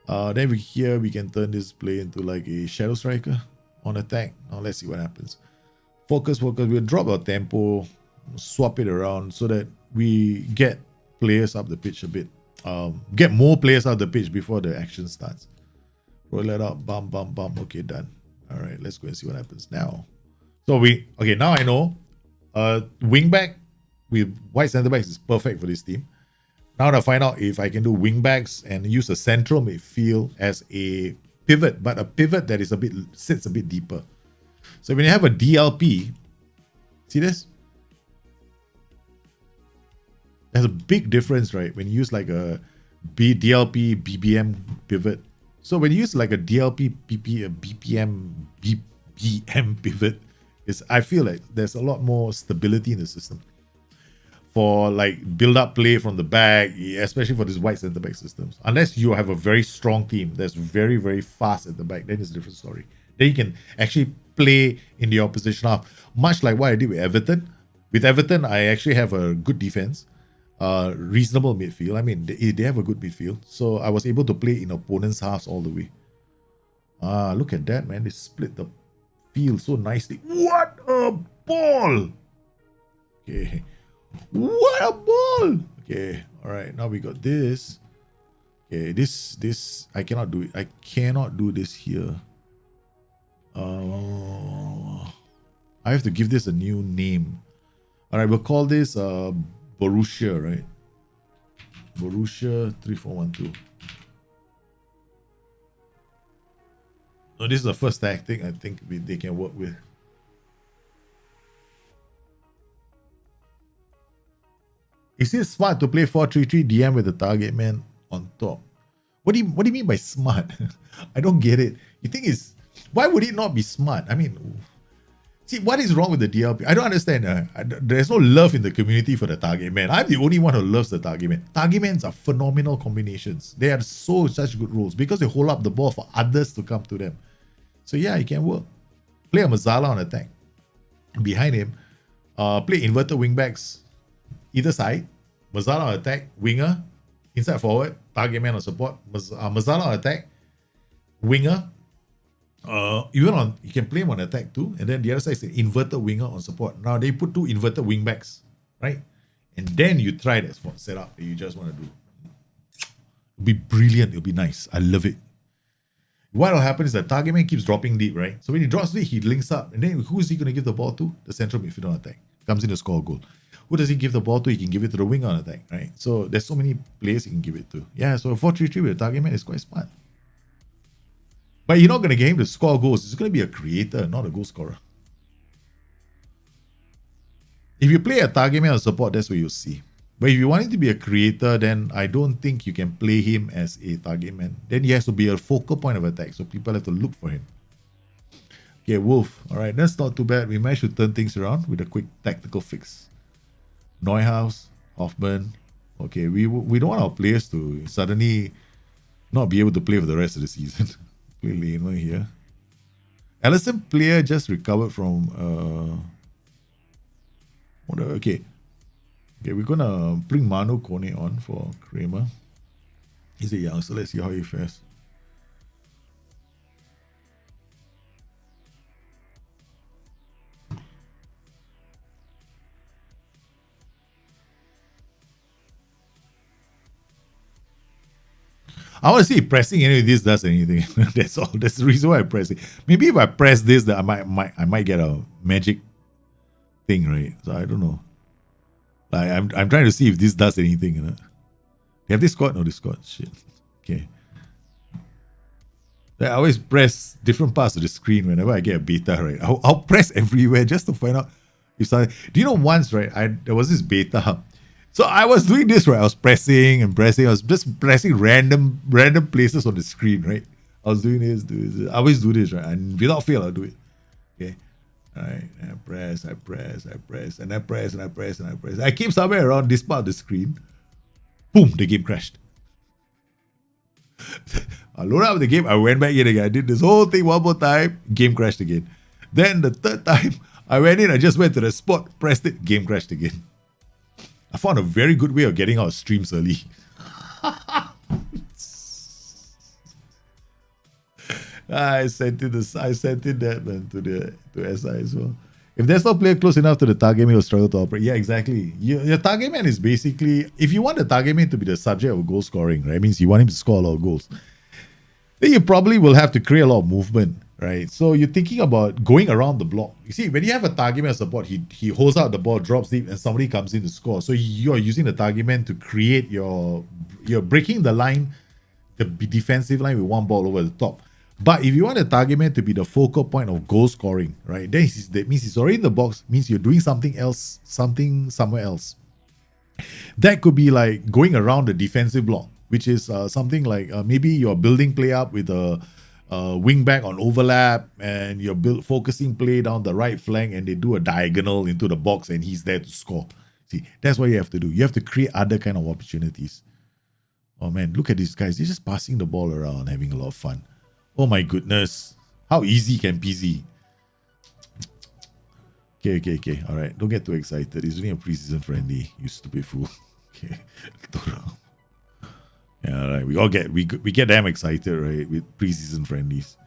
Then we can turn this player into like a shadow striker on attack. Now let's see what happens. Focus. We'll drop our tempo, swap it around so that we get players up the pitch a bit. Get more players up the pitch before the action starts. Roll it up, bump. Okay, done. All right, let's go and see what happens now. So now I know wing back with wide center backs is perfect for this team. Now to find out if I can do wing backs and use a central midfield as a pivot, but a pivot that is sits a bit deeper. So when you have a DLP, see this? There's a big difference, right? When you use like a DLP BBM pivot. So when you use like a DLP BBM pivot, I feel like there's a lot more stability in the system for like build up play from the back, especially for these wide center back systems. Unless you have a very strong team that's very, very fast at the back, then it's a different story. Then you can actually play in the opposition half, much like what I did with Everton. With Everton, I actually have a good defense, reasonable midfield. I mean, they have a good midfield, so I was able to play in opponents' halves all the way. Look at that, man! They split the field so nicely. What a ball! Okay, what a ball! Okay, all right. Now we got this. Okay, this I cannot do it. I cannot do this here. I have to give this a new name. All right, we'll call this Borussia, right? Borussia 3412. No, this is the first tactic I think they can work with. Is it smart to play 4-3-3 DM with the target man on top? What do you mean by smart? I don't get it. You think it's, why would it not be smart? I mean, see, what is wrong with the DLP? I don't understand. There's no love in the community for the target man. I'm the only one who loves the target man. Target mans are phenomenal combinations. They are such good roles because they hold up the ball for others to come to them. So yeah, it can work. Play a Mazzala on attack. Behind him, play inverted wingbacks either side. Mazzala on attack, winger, inside forward, target man on support. Mazzala on attack, winger. Even on, you can play him on attack too, and then the other side is an inverted winger on support. Now they put two inverted wing backs, right? And then you try that setup that you just want to do. It'll be brilliant. It'll be nice. I love it. What will happen is that target man keeps dropping deep, right? So when he drops deep, he links up, and then who is he going to give the ball to? The central midfielder on attack comes in to score a goal. Who does he give the ball to? He can give it to the winger on attack, right? So there's so many players he can give it to. Yeah, so a 4-3-3 with a target man is quite smart. But you're not going to get him to score goals. He's going to be a creator, not a goal scorer. If you play a target man or support, that's what you'll see. But if you want him to be a creator, then I don't think you can play him as a target man. Then he has to be a focal point of attack, so people have to look for him. Okay, Wolf. All right, that's not too bad. We managed to turn things around with a quick tactical fix. Neuhaus, Hoffman. Okay, we don't want our players to suddenly not be able to play for the rest of the season. Play Lamer here. Allison player just recovered from okay, we're gonna bring Manu Kone on for Kramer. He's a young, so let's see how he fares. I want to see if pressing any of this does anything. That's all. That's the reason why I press it. Maybe if I press this, that I might get a magic thing, right? So I don't know. Like I'm trying to see if this does anything. You know? Have they scored? No, they scored. Shit. Okay. I always press different parts of the screen whenever I get a beta, right? I'll press everywhere just to find out if something. Do you know once, right? There was this beta. So I was doing this, right? I was pressing and pressing. I was just pressing random places on the screen, right? I was doing this. I always do this, right? And without fail, I'll do it. Okay. All right. And I press, and I press, and I press. I came somewhere around this part of the screen. Boom, the game crashed. I loaded up the game. I went back in again. I did this whole thing one more time. Game crashed again. Then the third time, I went in. I just went to the spot, pressed it. Game crashed again. I found a very good way of getting out of streams early. I sent in that man to SI as well. If there's no player close enough to the target man, he'll struggle to operate. Yeah, exactly. Your target man is basically, if you want the target man to be the subject of goal scoring, right? It means you want him to score a lot of goals. Then you probably will have to create a lot of movement, right? So you're thinking about going around the block. You see, when you have a target man support, he holds out the ball, drops deep, and somebody comes in to score. So you're using the target man to create you're breaking the line, the defensive line with one ball over the top. But if you want a target man to be the focal point of goal scoring, right? Then that means he's already in the box, means you're doing something else, something somewhere else. That could be like going around the defensive block, which is something like maybe you're building play up with a wing back on overlap, and you're focusing play down the right flank, and they do a diagonal into the box, and he's there to score. See, that's what you have to do. You have to create other kind of opportunities. Oh man, look at these guys. They're just passing the ball around, having a lot of fun. Oh my goodness. How easy can peasy? Okay. All right. Don't get too excited. It's only a preseason friendly, you stupid fool. Okay. Yeah, all right. We get damn excited, right, with preseason friendlies.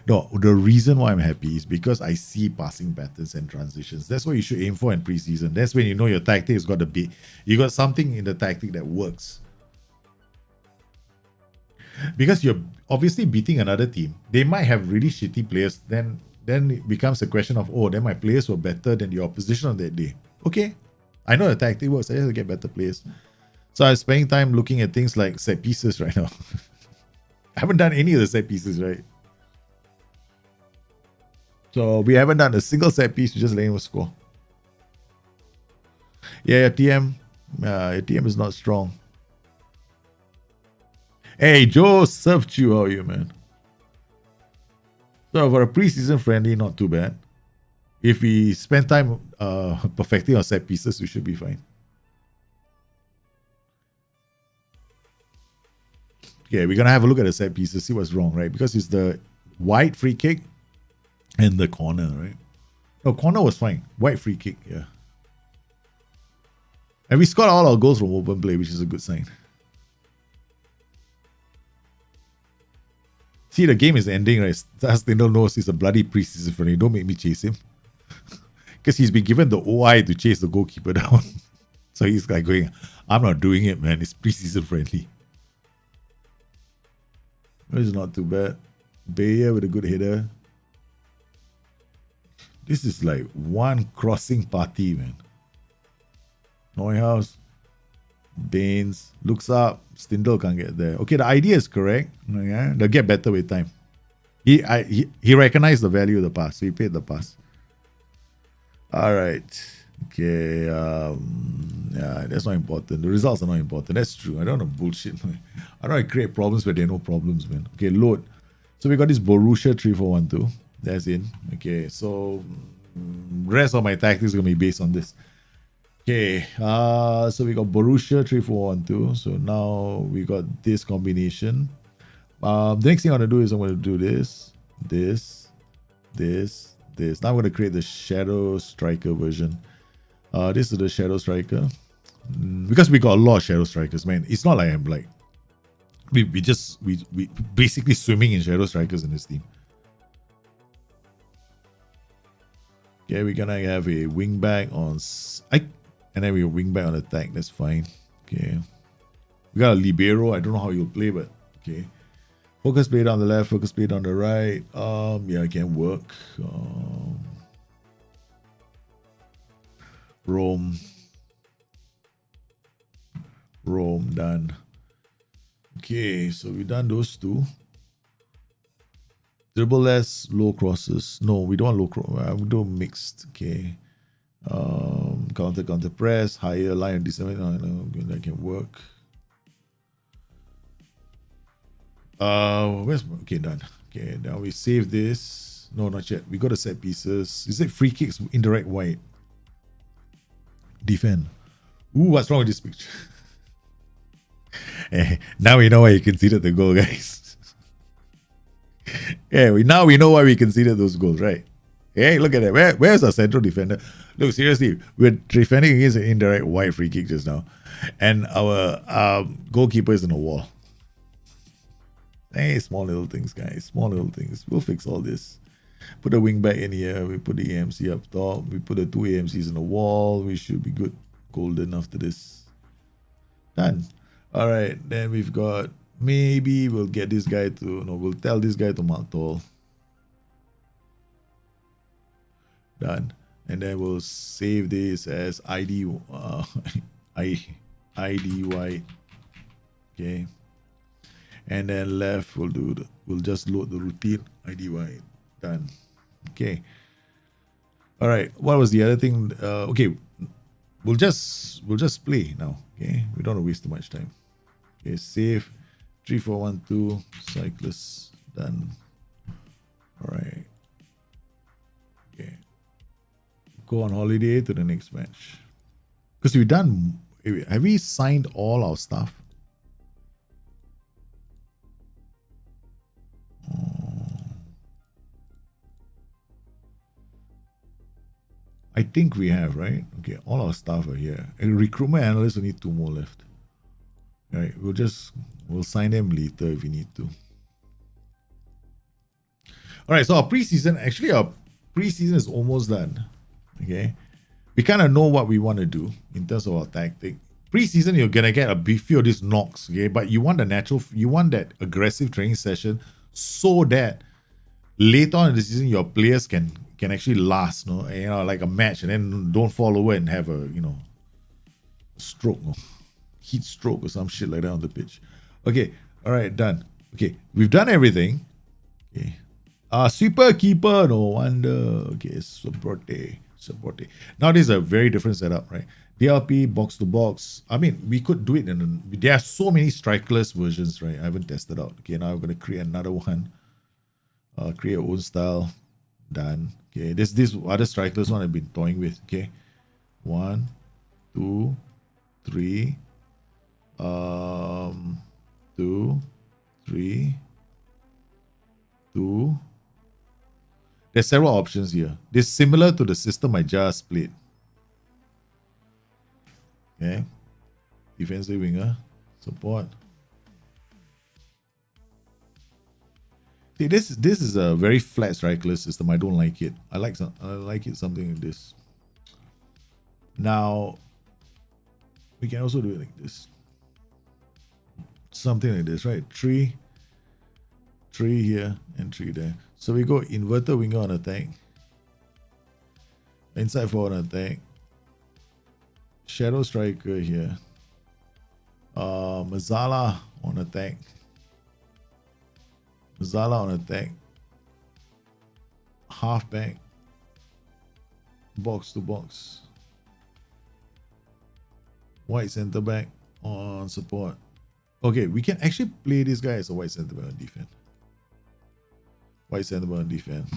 No, the reason why I'm happy is because I see passing patterns and transitions. That's what you should aim for in preseason. That's when you know your tactic has got you got something in the tactic that works. Because you're obviously beating another team. They might have really shitty players. Then it becomes a question of, oh, then my players were better than the opposition on that day. Okay, I know the tactic works. I have to get better players. So I'm spending time looking at things like set pieces right now. I haven't done any of the set pieces, right? So we haven't done a single set piece. We're just letting them score. Yeah, your TM is not strong. Hey, Joe served you. How are you, man? So for a preseason friendly, not too bad. If we spend time perfecting our set pieces, we should be fine. Okay, we're gonna have a look at the set pieces, see what's wrong, right? Because it's the wide free kick and the corner, right? No, corner was fine. Wide free kick, yeah. And we scored all our goals from open play, which is a good sign. See, the game is ending, right? Stindl knows he's a bloody preseason friendly. Don't make me chase him. Because he's been given the OI to chase the goalkeeper down. So he's like going, I'm not doing it, man. It's preseason friendly. It's not too bad. Bayer with a good header. This is like one crossing party, man. Neuhaus. Baines. Looks up. Stindl can't get there. Okay, the idea is correct. Yeah, they'll get better with time. He recognized the value of the pass, so he paid the pass. All right. Okay. Yeah, that's not important. The results are not important. That's true. I don't want to bullshit. I don't want to create problems where there are no problems, man. Okay, load. So we got this Borussia 3412. That's in. Okay, so rest of my tactics is gonna be based on this. Okay, so we got Borussia 3412. So now we got this combination. The next thing I want to do is I'm going to do this. Now I'm going to create the Shadow Striker version. This is the Shadow Striker. Because we got a lot of Shadow Strikers, man. It's not like I'm like we basically swimming in Shadow Strikers in this team. Okay, we're gonna have a wing back on and then we wing back on attack. That's fine. Okay. We got a libero. I don't know how you'll play, but okay. Focus play on the left, focus play on the right. Yeah, it can work. Rome, done. Okay, so we've done those two. Dribble less, low crosses. No, we don't want low crosses. We don't mixed. Okay. Counter press, higher line of descent. No, that can work. Okay, done. Okay, now we save this. No, not yet. We got to set pieces. Is it free kicks indirect wide? Defend. Ooh, what's wrong with this picture? Now we know why you conceded the goal, guys. Yeah, now we know why we conceded those goals, right? Hey, look at that. Where's our central defender? Look, seriously, we're defending against an indirect wide free kick just now. And our goalkeeper is in a wall. Hey, small little things, guys. Small little things. We'll fix all this. Put a wing back in here. We put the AMC up top. We put the two AMCs in the wall. We should be good. Golden after this. Done. All right. Then we've got, maybe we'll get this guy to, no, we'll tell this guy to mark tall. Done. And then we'll save this as ID white. Okay. And then left we'll just load the routine ID white. Done. Okay. All right. What was the other thing? Okay. We'll just play now. Okay. We don't want to waste too much time. Okay. Save 3412 cyclist. Done. All right. Okay. Go on holiday to the next match. Because we've done... Have we signed all our stuff? I think we have, right? Okay, all our stuff are here. And recruitment analysts, we need 2 more left. All right, we'll sign them later if we need to. All right, so our preseason is almost done. Okay, we kind of know what we want to do in terms of our tactic. Preseason, you're gonna get a few of these knocks, okay? But you want that aggressive training session so that later on in the season, your players can actually last, like a match, and then don't fall over and have a stroke, heat stroke or some shit like that on the pitch. Okay, all right, done. Okay, we've done everything. Okay, sweeper keeper, no wonder. Okay, support. Now this is a very different setup, right? DLP box to box. I mean, we could do it there are so many strikerless versions, right? I haven't tested out. Okay, now I'm gonna create another one. Create your own style. Done. Okay, this other strikerless one I've been toying with. Okay, 1, 2, 3. 2, 3, 2. There's several options here. This is similar to the system I just played. Okay, defensive winger, support. See, this is a very flat strikerless system. I don't like it. I like it something like this. Now we can also do it like this. Something like this, right? 3 here and 3 there. So we go inverted winger on attack, inside forward on attack, shadow striker here, Mazzala on attack, halfback, box to box, white centre back on support. Okay, we can actually play this guy as a white centre back on defense. White centre back on defense.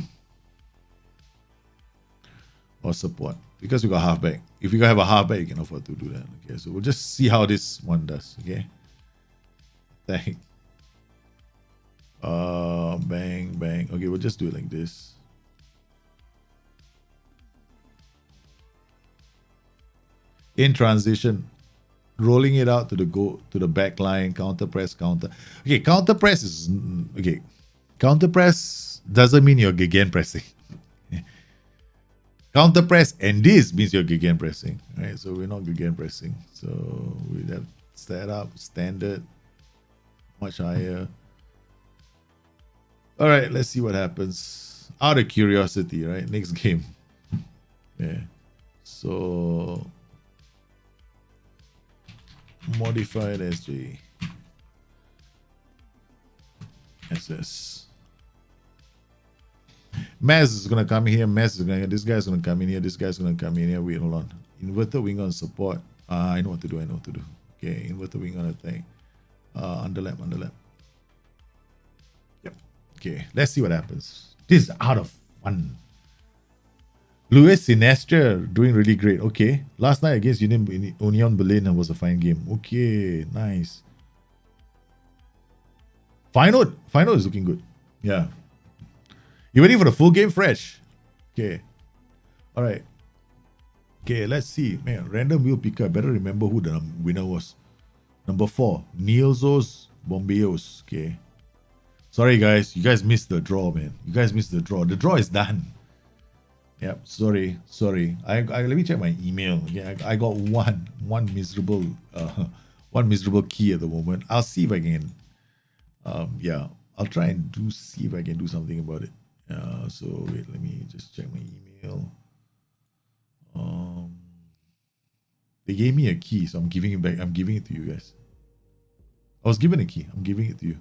Or support. Because we got halfback. If you have a halfback, you can afford to do that. Okay, so we'll just see how this one does. Okay. Thank. Bang, bang. Okay, we'll just do it like this. In transition, rolling it out to the back line, counter press, counter. Okay, counter press is okay. Counter press doesn't mean you're gegen pressing. Counter press and this means you're gegen pressing, right? So we're not gegen pressing. So we have set up standard, much higher. All right, let's see what happens. Out of curiosity, right? Next game. Yeah. So modified SJ. SS. Maz is gonna come here. This guy's gonna come in here. This guy's gonna come in here. Wait, hold on. Inverted wing on support. I know what to do. Okay, inverted wing on attack. Underlap. Yep. Okay, let's see what happens. This is out of fun. Luis Sinestra doing really great. Okay, last night against Union Berlin was a fine game. Okay, nice. Final is looking good. Yeah. You ready for the full game fresh? Okay. All right. Okay, let's see. Man, random wheel picker. I better remember who the winner was. Number 4, Nielzos Bombeos. Okay. Sorry, guys. You guys missed the draw, man. You guys missed the draw. The draw is done. Yep. Sorry. Let me check my email. Okay. I got one miserable key at the moment. I'll see if I can. Yeah. I'll try and see if I can do something about it. So wait, let me just check my email. They gave me a key, so I'm giving it back. I'm giving it to you guys. I was given a key. I'm giving it to you.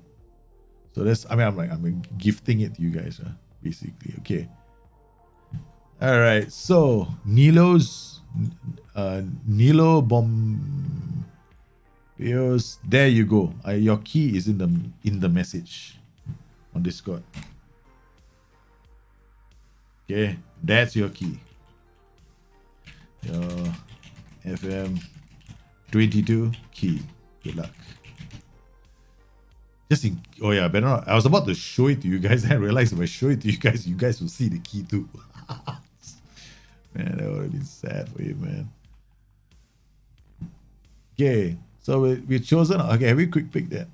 So I'm gifting it to you guys, basically. Okay. All right. So Nilo Bombeos. There you go. Your key is in the message on Discord. Okay, that's your key. Your FM22 key. Good luck. Oh yeah, better not. I was about to show it to you guys, and I realized if I show it to you guys will see the key too. Man, that would have been sad for you, man. Okay, so we've chosen. Okay, have we quick pick that?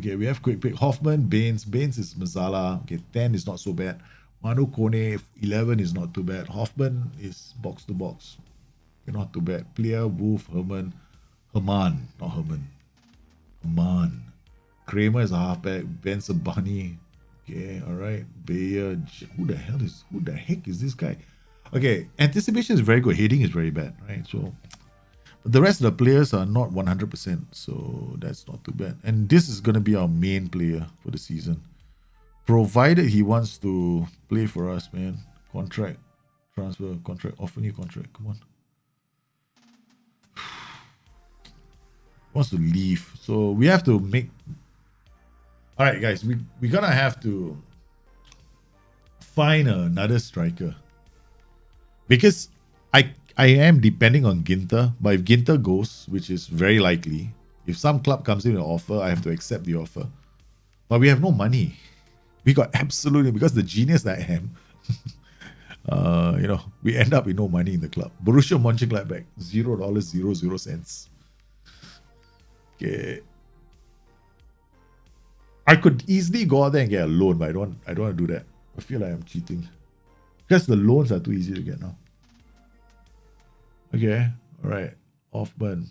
Okay, we have quick pick. Hoffman, Baines. Baines is Mazala. Okay, 10 is not so bad. Manu Kone, 11 is not too bad. Hoffman is box to box. Okay, not too bad. Plea, Wolf, Herman, not Herman. Herman. Kramer is a halfback. Ben Sabani. Okay, all right. Bayer. Who the heck is this guy? Okay, anticipation is very good. Heading is very bad, right? So the rest of the players are not 100%, so that's not too bad. And this is going to be our main player for the season, provided he wants to play for us, man. Contract, transfer, contract, offer new contract. Come on. Wants to leave, so we have to make. All right, guys, we're gonna have to find another striker because I am depending on Ginter, but if Ginter goes, which is very likely, if some club comes in with an offer, I have to accept the offer. But we have no money. We got absolutely, because the genius that I am, we end up with no money in the club. Borussia Mönchengladbach, $0.00. Okay. I could easily go out there and get a loan, but I don't want to do that. I feel like I'm cheating. Because the loans are too easy to get now. Okay, all right. Hoffman.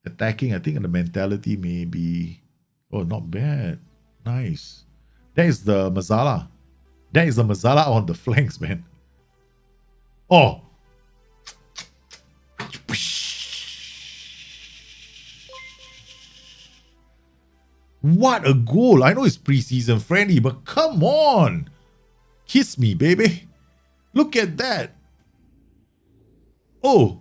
Attacking, I think the mentality may be... Oh, not bad. Nice. That is the Mazala. That is the Mazala on the flanks, man. Oh! What a goal. I know it's preseason friendly, but come on. Kiss me, baby. Look at that. Oh.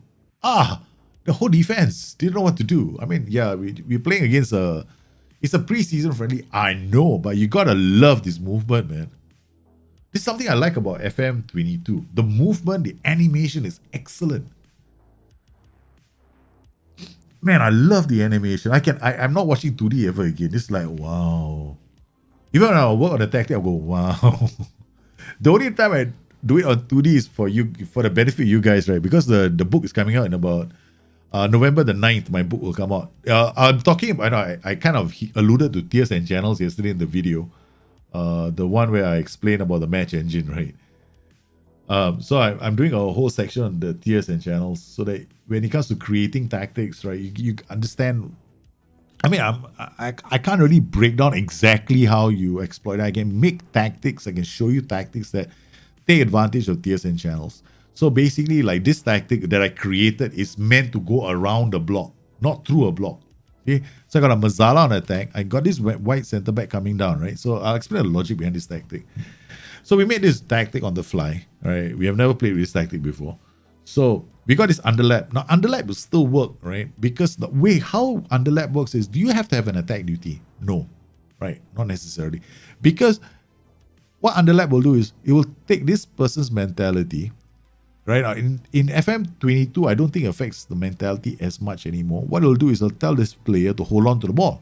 The whole defense didn't know what to do. I mean, yeah, we're playing against it's a preseason friendly. I know, but you gotta love this movement, man. This is something I like about FM22. The movement, the animation is excellent. Man, I love the animation. I'm not watching 2D ever again. It's like, wow. Even when I work on the tactic, I'll go, wow. The only time I do it on 2D is for the benefit of you guys, right? Because the book is coming out in about November the 9th, my book will come out. I'm talking about, I kind of alluded to tiers and channels yesterday in the video. The one where I explained about the match engine, right? So I'm doing a whole section on the tiers and channels so that when it comes to creating tactics, right, you understand. I mean, I can't really break down exactly how you exploit it. I can make tactics. I can show you tactics that take advantage of tiers and channels. So basically, like this tactic that I created is meant to go around the block, not through a block. Okay, so I got a Mazala on attack. I got this white center back coming down, right? So I'll explain the logic behind this tactic. So we made this tactic on the fly, right? We have never played with this tactic before. So we got this underlap. Now underlap will still work, right? Because the way how underlap works is, do you have to have an attack duty? No, right? Not necessarily. Because what underlap will do is, it will take this person's mentality, right? In FM22, I don't think it affects the mentality as much anymore. What it'll do is it'll tell this player to hold on to the ball,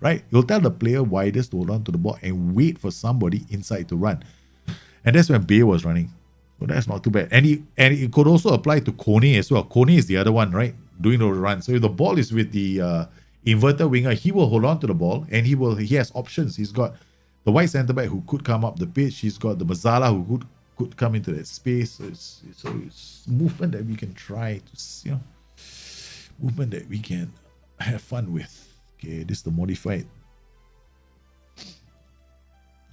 right? It'll tell the player widest to hold on to the ball and wait for somebody inside to run. And that's when Bay was running. So that's not too bad. And it could also apply to Kone as well. Kone is the other one, right? Doing the run. So if the ball is with the inverter winger, he will hold on to the ball and he has options. He's got the white centre back who could come up the pitch. He's got the Mazala who could come into that space. So it's movement that we can try to, movement that we can have fun with. Okay, this is the modified.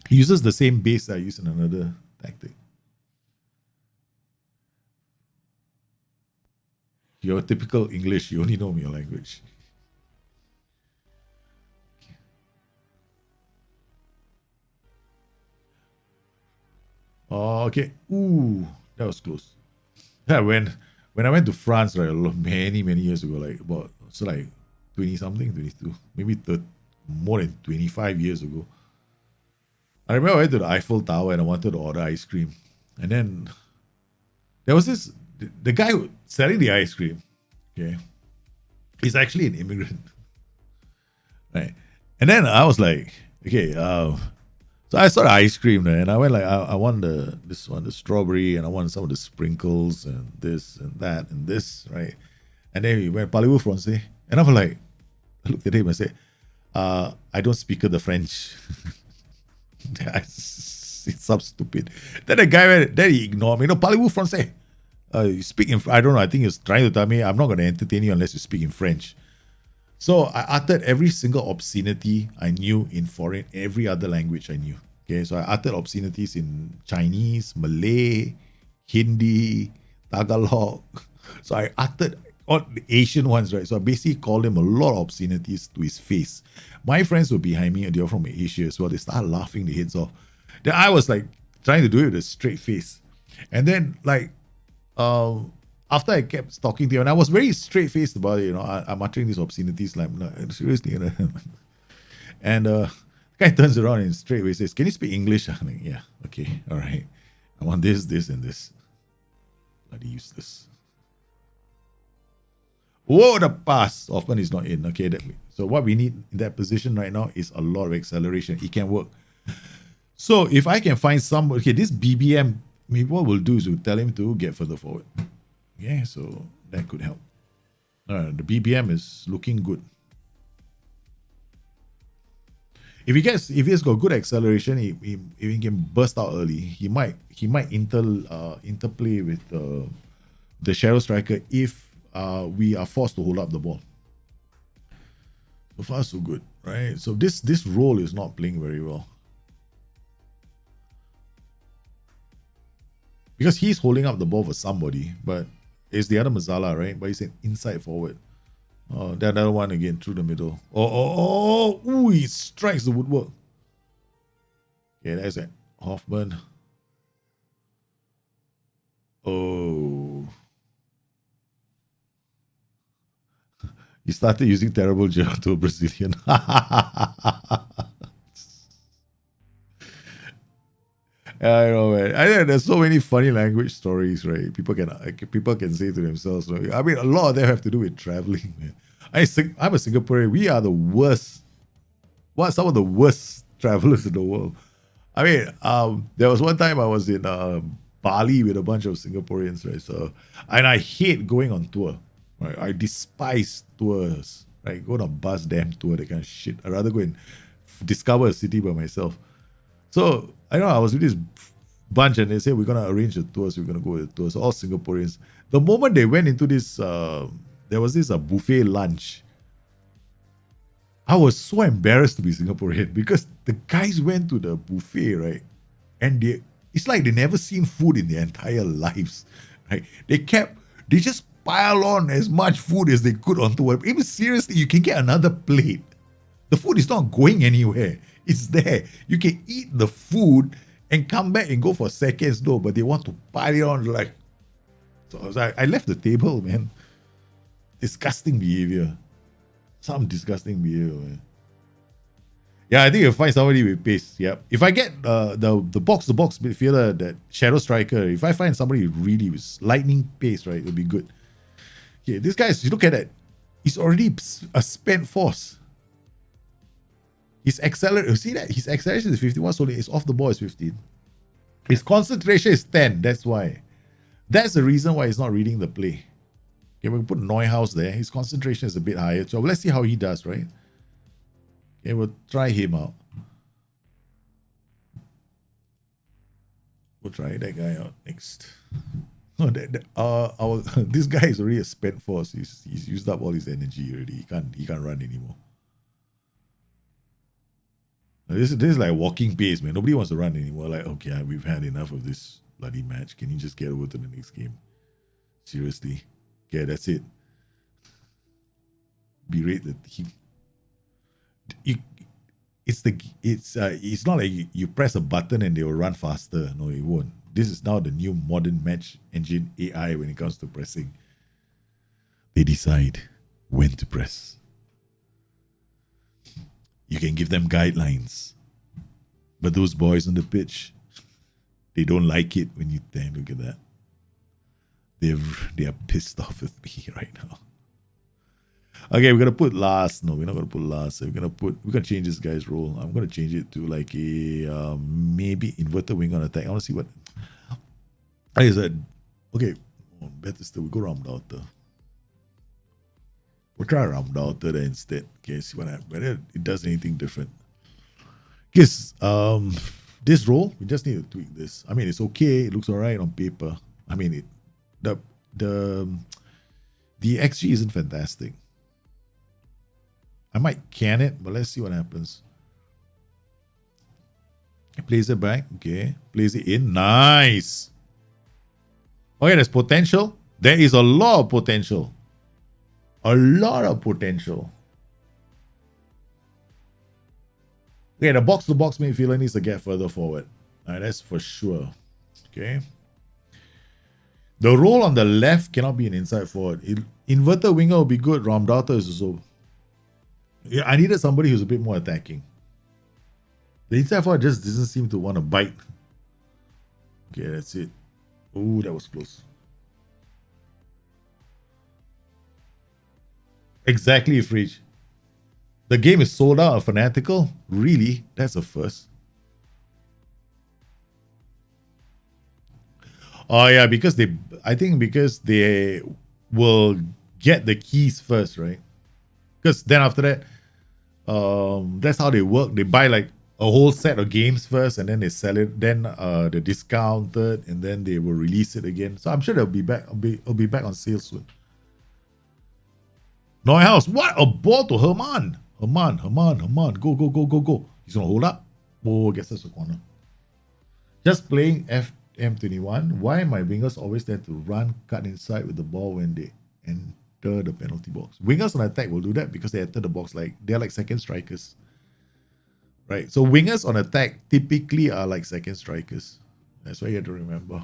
He uses the same base that I use in another tactic. You're typical English. You only know your language. Oh, okay. Ooh, that was close. Yeah, when I went to France, right, many years ago, like 20 something, 22, maybe more than 25 years ago. I remember I went to the Eiffel Tower and I wanted to order ice cream, and then there was the guy selling the ice cream. Okay, he's actually an immigrant, right? And then I was like, okay, so I saw the ice cream there, and I went like, I want the strawberry, and I want some of the sprinkles, and this and that and this, right? And then we went parlez-vous français, and I was like, I looked at him and said, I don't speak the French. It's so stupid. Then the guy went, then he ignored me. No, parlez-vous français? You speak in, I don't know, I think he was trying to tell me, I'm not going to entertain you unless you speak in French. So I uttered every single obscenity I knew in foreign, every other language I knew. Okay, so I uttered obscenities in Chinese, Malay, Hindi, Tagalog. So I uttered all the Asian ones, right? So I basically called him a lot of obscenities to his face. My friends were behind me and they were from Asia as well. They started laughing their heads off. Then I was like trying to do it with a straight face. And then like, after I kept talking to him, and I was very straight-faced about it, you know, I'm uttering these obscenities like, no, seriously, you know. And the guy turns around and straight away says, can you speak English? I'm like, yeah, okay, all right. I want this, and this. Bloody useless. Whoa, the pass. Often is not in. Okay, so what we need in that position right now is a lot of acceleration. It can work. So if I can find some, okay, this BBM, maybe what we'll do is we'll tell him to get further forward. Yeah, so that could help. The BBM is looking good. If he has got good acceleration, if he can burst out early, he might interplay with the Shadow Striker if we are forced to hold up the ball. So far, so good, right? So this role is not playing very well. Because he's holding up the ball for somebody, but it's the other Mazala, right? But he's an inside forward. Oh, that other one again through the middle. Ooh, he strikes the woodwork. Okay, that's it. Hoffman. Oh. He started using terrible gel to a Brazilian. I know, man. I think there's so many funny language stories, right? People can say to themselves. I mean, a lot of them have to do with traveling, man. I'm a Singaporean. We are the worst. Some of the worst travelers in the world. I mean, there was one time I was in Bali with a bunch of Singaporeans, right? So, and I hate going on tour. Right? I despise tours. Right? Go on a bus damn tour, that kind of shit. I'd rather go and discover a city by myself. So I know I was with this bunch and they said, we're going to arrange the tours. We're going to go with the tours. All Singaporeans. The moment they went into this, there was this buffet lunch. I was so embarrassed to be Singaporean because the guys went to the buffet, right? And it's like they never seen food in their entire lives, right? They just pile on as much food as they could onto it. Even seriously, you can get another plate. The food is not going anywhere. It's there. You can eat the food and come back and go for seconds, though, but they want to pile it on like. So I left the table, man. Disgusting behavior. Some disgusting behavior, man. Yeah, I think you'll find somebody with pace. Yep. If I get the box-to-box midfielder, that Shadow Striker, if I find somebody really with lightning pace, right, it'll be good. Okay, this guy, you look at that. He's already a spent force. His acceleration, you see that? His acceleration is 51, so his off the ball is 15. His concentration is 10, that's why. That's the reason why he's not reading the play. Okay, we put Neuhaus there. His concentration is a bit higher. So let's see how he does, right? Okay, we'll try him out. We'll try that guy out next. No, this guy is already a spent force. He's used up all his energy already. He can't run anymore. This is like walking pace, man. Nobody wants to run anymore. Like, okay, we've had enough of this bloody match. Can you just get over to the next game? Seriously. Okay, that's it. Berate the team. It's not like you press a button and they will run faster. No, it won't. This is now the new modern match engine AI when it comes to pressing. They decide when to press. You can give them guidelines. But those boys on the pitch, they don't like it when you look at that. They are pissed off with me right now. Okay, we're gonna put last. No, we're not gonna put last. We're gonna change this guy's role. I'm gonna change it to like a maybe inverted wing on attack. I wanna see what I said. Okay, better still we go Ramdaughter. We'll try Ramdaughter there instead. Okay, see whether it does anything different. Yes, this role, we just need to tweak this. I mean, it's okay, it looks alright on paper. I mean the XG isn't fantastic. I might can it, but let's see what happens. Plays it back. Okay. Plays it in. Nice. Okay, there's potential. There is a lot of potential. A lot of potential. Okay, the box-to-box midfielder needs to get further forward. All right, that's for sure. Okay. The role on the left cannot be an inside forward. Inverted winger will be good. Ramdaughter is also... Yeah, I needed somebody who's a bit more attacking. The inside forward just doesn't seem to want to bite. Okay, that's it. Ooh, that was close. Exactly, Fridge. The game is sold out of Fanatical? Really? That's a first. Oh yeah, I think because they will get the keys first, right? Because then after that, that's how they work. They buy like a whole set of games first, and then they sell it. Then they discount it, and then they will release it again. So I'm sure they'll be back. It'll be back on sale soon. Neuhaus, what a ball to Herman! Herman, go! He's gonna hold up. Oh, gets us a corner. Just playing FM21. Why my wingers always tend to run, cut inside with the ball when they enter the penalty box? Wingers on attack will do that because they enter the box like they're like second strikers. Right. So wingers on attack typically are like second strikers. That's what you have to remember.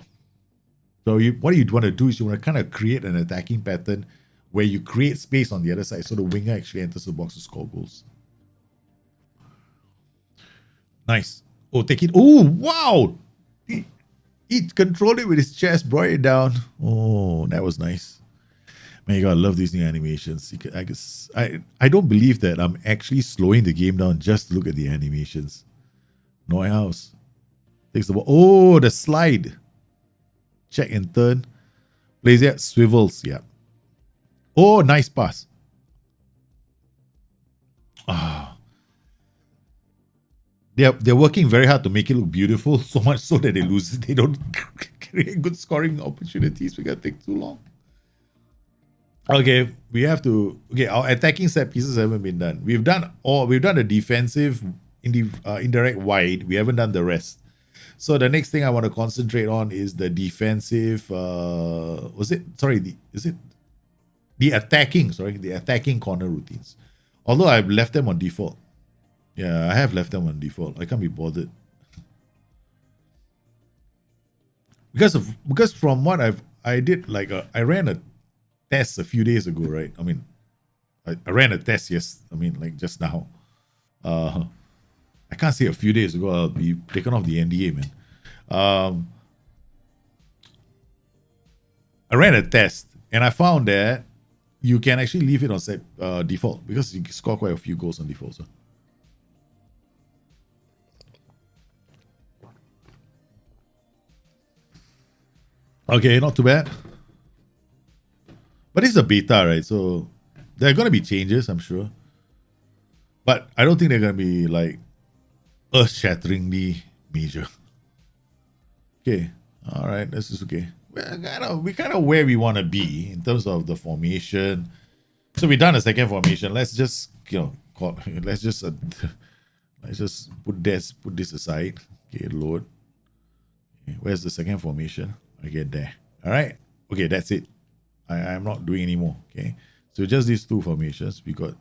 So what you want to do is you want to kind of create an attacking pattern where you create space on the other side so the winger actually enters the box to score goals. Nice. Oh, take it. Oh, wow. He controlled it with his chest, brought it down. Oh, that was nice. Man, you gotta love these new animations. I don't believe that I'm actually slowing the game down just to look at the animations. Neuhaus takes the ball. Oh, the slide. Check and turn. Plays it, swivels. Yeah. Oh, nice pass. Ah. They're working very hard to make it look beautiful, so much so that they lose it. They don't create good scoring opportunities. We gotta take too long. Okay, we have to. Okay, our attacking set pieces haven't been done. We've done the defensive indirect wide. We haven't done the rest. So the next thing I want to concentrate on is the defensive. The attacking corner routines. Although I've left them on default. Yeah, I have left them on default. I can't be bothered. Because from what I did, like I ran a test a few days ago, right? I mean, I ran a test, yes. I mean, like just now. I can't say a few days ago. I'll be taken off the NDA, man. I ran a test and I found that you can actually leave it on set default because you score quite a few goals on default. So. Okay, not too bad. But it's a beta, right? So there are going to be changes, I'm sure. But I don't think they're going to be like earth-shatteringly major. Okay, all right, this is okay. We're kind of where we want to be in terms of the formation. So we've done a second formation. Let's just let's just put this aside. Okay, load. Okay, where's the second formation? I get there. All right. Okay, that's it. I'm not doing any more. Okay, so just these two formations. We got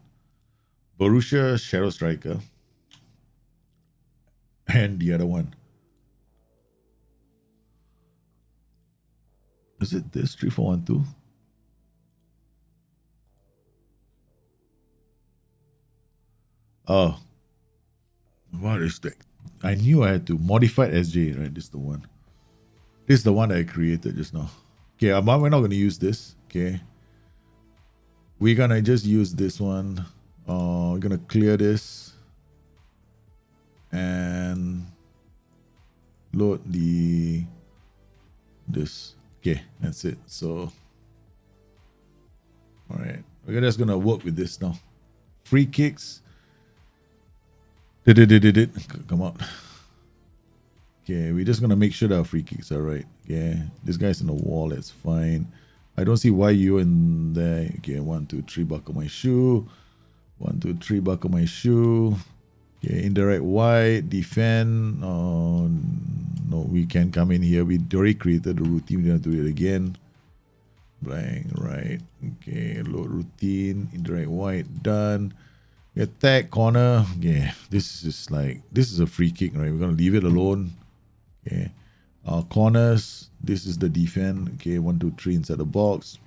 Borussia Shadow Striker and the other one. Is it this 3-4-1-2? Oh, what is that? I knew I had to modify SJ, right? This is the one. This is the one that I created just now. Okay, we're not going to use this. Okay. We're going to just use this one. We're going to clear this. And load this. Okay, that's it. So, all right. We're just going to work with this now. Free kicks. Come on. Okay, we're just going to make sure that our free kicks are right. Okay, this guy's in the wall. That's fine. I don't see why you're in there. Okay, 1, 2, 3, buckle my shoe. 1, 2, 3, buckle my shoe. Okay, indirect wide, defend. No, we can come in here. We already created the routine. We don't have to do it again. Blank, right. Okay, load routine, indirect wide, done. Attack, corner. Yeah, this is a free kick, right? We're going to leave it alone. Okay. Corners, this is the defend. Okay, 1, 2, 3 inside the box.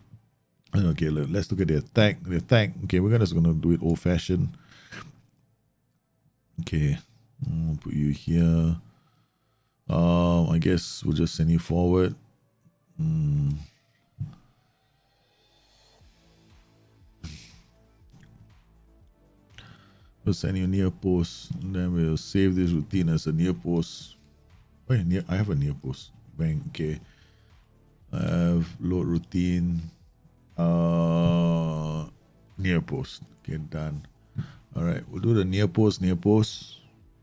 Okay, let's look at the attack. The attack. Okay, we're just gonna do it old fashioned. Okay, put you here. I guess we'll just send you forward. We'll send you near post. And then we'll save this routine as a near post. Wait, I have a near post. Bang. Okay. I have load routine. Near post. Okay, done. All right, we'll do the near post.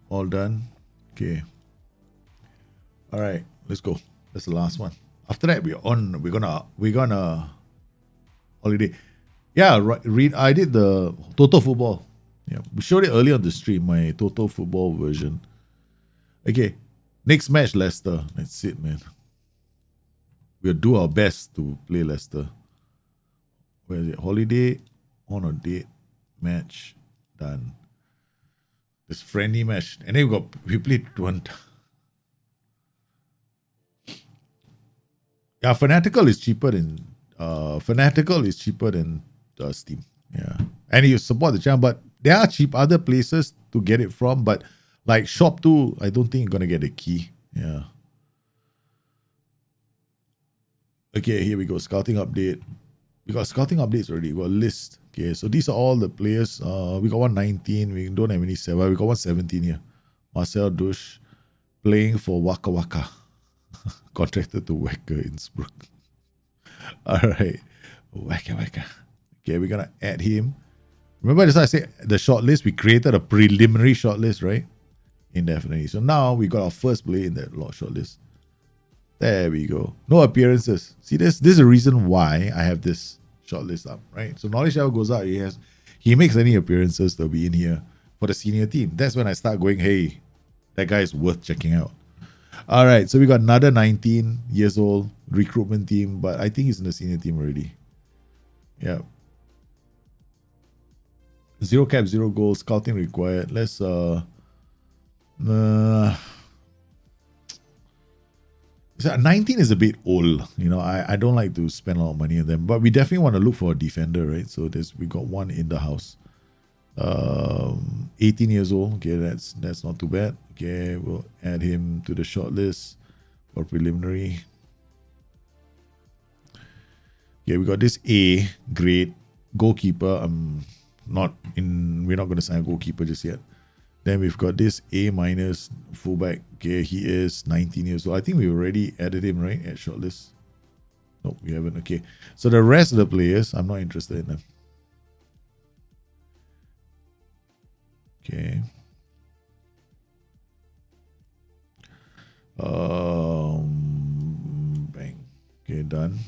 All done. Okay. All right, let's go. That's the last one. After that, we're gonna holiday. Yeah, right. I did the Total Football. Yeah, we showed it earlier on the stream. My Total Football version. Okay, next match, Leicester. That's it, man. We'll do our best to play Leicester. Where is it? Holiday, on a date, match, done. This friendly match. And then we played one. Yeah, Fanatical is cheaper than Steam. Yeah. And you support the channel, but there are cheap other places to get it from, but like Shop 2, I don't think you're gonna get a key. Yeah. Okay, here we go. Scouting update. We got scouting updates already. We got a list. Okay, so these are all the players. We got 119. We don't have any 7. We got 117 here. Marcel Dush playing for Waka Waka. Contracted to Waka Innsbruck. All right. Waka Waka. Okay, we're going to add him. Remember this I said the shortlist? We created a preliminary shortlist, right? Indefinitely. So now we got our first player in that shortlist. There we go. No appearances. See, this is the reason why I have this shortlist up, right? So knowledge level goes out. He makes any appearances, they'll be in here for the senior team. That's when I start going, hey, that guy is worth checking out. All right, so we got another 19 years old recruitment team, but I think he's in the senior team already. Yeah. 0 cap, 0 goals, scouting required. Let's 19 is a bit old, I don't like to spend a lot of money on them, but we definitely want to look for a defender, right? So we got one in the house. 18 years old. Okay, that's not too bad. Okay, we'll add him to the shortlist for preliminary. Okay, we got this A grade goalkeeper. We're not going to sign a goalkeeper just yet. Then we've got this A- fullback. Okay, he is 19 years old. I think we already added him, right, at shortlist. No, we haven't. Okay, so the rest of the players, I'm not interested in them. Okay. Bang. Okay, done.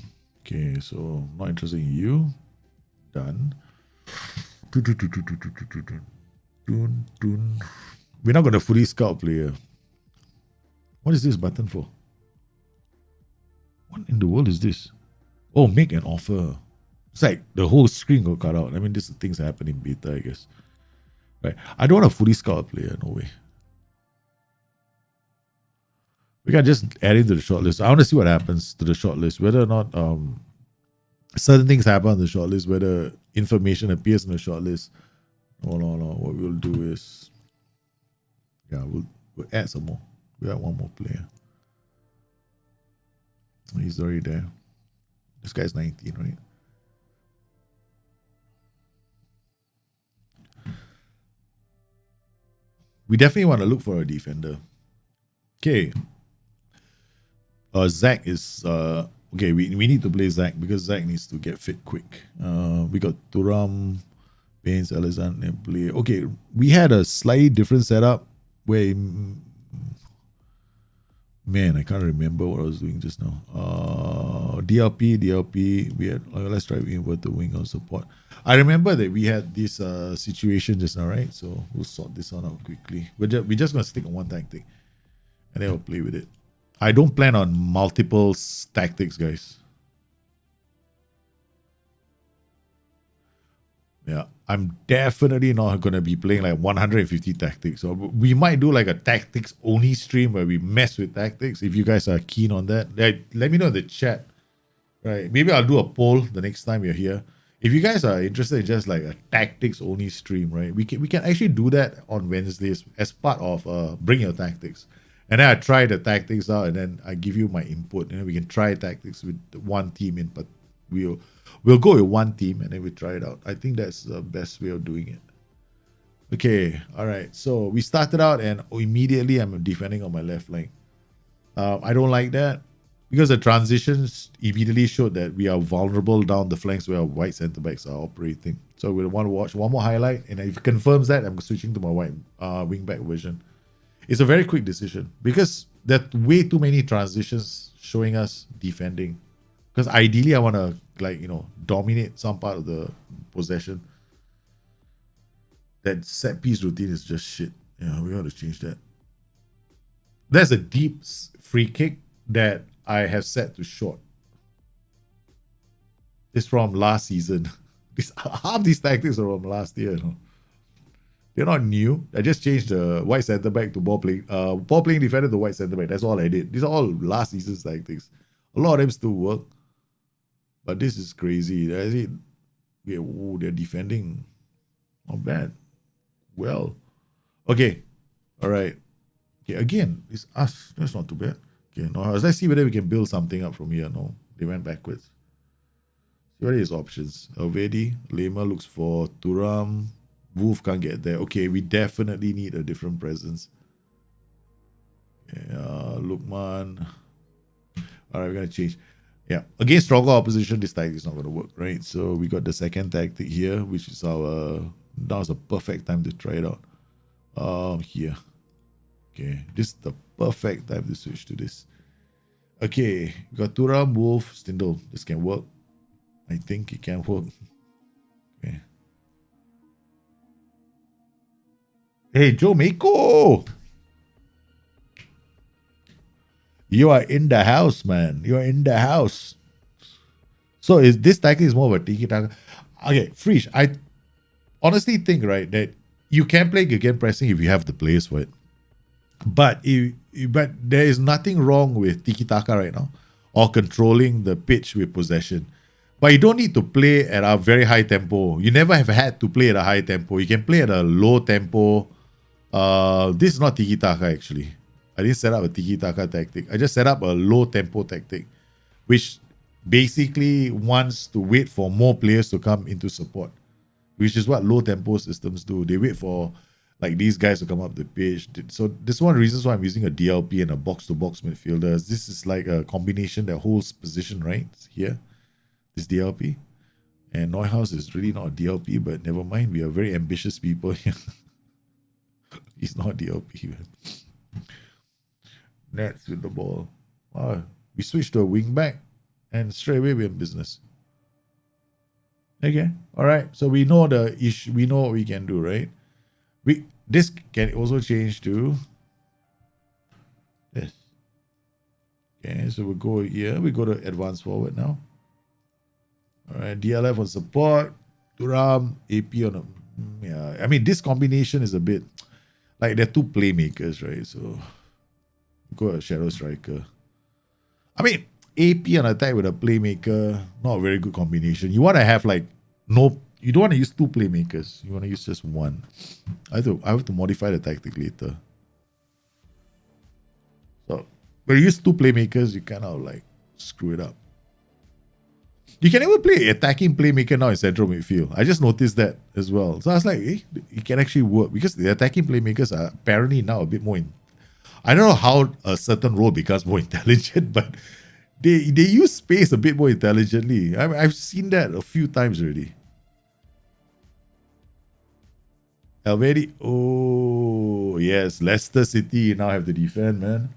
Okay, so not interested in you. Done. We're not going to fully scout player. What is this button for? What in the world is this? Oh, make an offer. It's like the whole screen got cut out. I mean, these things happen in beta, I guess. Right. I don't want to fully scout a player. No way. We can just add it to the shortlist. I want to see what happens to the shortlist. Whether or not certain things happen on the shortlist. Whether information appears in the shortlist. No. What we'll do is, we'll add some more. We have one more player. He's already there. This guy's 19, right? We definitely want to look for a defender. Okay. Zach is okay. We need to play Zach because Zach needs to get fit quick. We got Turam, Baines, Alexander play. Okay, we had a slightly different setup where man, I can't remember what I was doing just now. DLP. We had let's try inverted wing on support. I remember that we had this situation just now, right? So we'll sort this one out quickly. We're just gonna stick on one tactic, and then we'll play with it. I don't plan on multiple tactics, guys. Yeah, I'm definitely not going to be playing like 150 tactics. So we might do like a tactics only stream where we mess with tactics. If you guys are keen on that, let me know in the chat. Right? Maybe I'll do a poll the next time you're here. If you guys are interested in just like a tactics only stream, right? We can actually do that on Wednesdays as part of Bring Your Tactics. And then I try the tactics out, and then I give you my input. And then we can try tactics with one team in, but we'll go with one team and then we try it out. I think that's the best way of doing it. Okay, all right. So we started out, and immediately I'm defending on my left flank. I don't like that because the transitions immediately showed that we are vulnerable down the flanks where our white centre backs are operating. So we want to watch one more highlight, and if it confirms that, I'm switching to my white wing back version. It's a very quick decision because there are way too many transitions showing us defending. Because ideally, I want to dominate some part of the possession. That set piece routine is just shit. Yeah, we got to change that. There's a deep free kick that I have set to short. It's from last season. Half these tactics are from last year. They're not new. I just changed the white centre back to ball playing defender to white centre back. That's all I did. These are all last season's tactics. A lot of them still work, but this is crazy. They're defending. Not bad. Well, okay, all right. Okay, again, it's us. That's not too bad. Okay, now let's see whether we can build something up from here. No, they went backwards. See what are his options? Alvedi, Lema looks for Turam. Wolf can't get there. Okay, we definitely need a different presence. Yeah, Lukman. All right, we're going to change. Yeah, against stronger opposition, this tactic is not going to work, right? So we got the second tactic here, which is now's a perfect time to try it out. Here. Okay, this is the perfect time to switch to this. Okay, we got Turam, Wolf, Stindl. This can work. I think it can work. Okay. Hey, Joe Mako! You are in the house, man. You are in the house. So this tactic is more of a tiki-taka. Okay, Frisch, I honestly think, right, that you can play again pressing if you have the players for it. But there is nothing wrong with tiki-taka right now or controlling the pitch with possession. But you don't need to play at a very high tempo. You never have had to play at a high tempo. You can play at a low tempo. This is not tiki-taka actually. I didn't set up a tiki-taka tactic. I just set up a low tempo tactic, which basically wants to wait for more players to come into support, which is what low tempo systems do. They wait for like these guys to come up the pitch. So this is one of the reasons why I'm using a DLP and a box-to-box midfielder. This is like a combination that holds position right here. This DLP. And Neuhaus is really not a DLP, but never mind. We are very ambitious people here. He's not DLP, man. Nets with the ball. Oh, we switched to a wing back and straight away we're in business. Okay. All right. So we know the issue. We know what we can do, right? This can also change to this. Okay. So we'll go here. We go to advanced forward now. All right. DLF on support. Turam, AP on a. Yeah. I mean, this combination is a bit like they're two playmakers, right? So go a shadow striker. I mean, AP on attack with a playmaker, not a very good combination. You want to have like you don't want to use two playmakers. You want to use just one. I have to modify the tactic later. So when you use two playmakers, you kind of like screw it up. You can even play attacking playmaker now in central midfield. I just noticed that as well. So I was like, it can actually work because the attacking playmakers are apparently now a bit more I don't know how a certain role becomes more intelligent, but they use space a bit more intelligently. I've seen that a few times already. Already, oh yes, Leicester City now have to defend, man.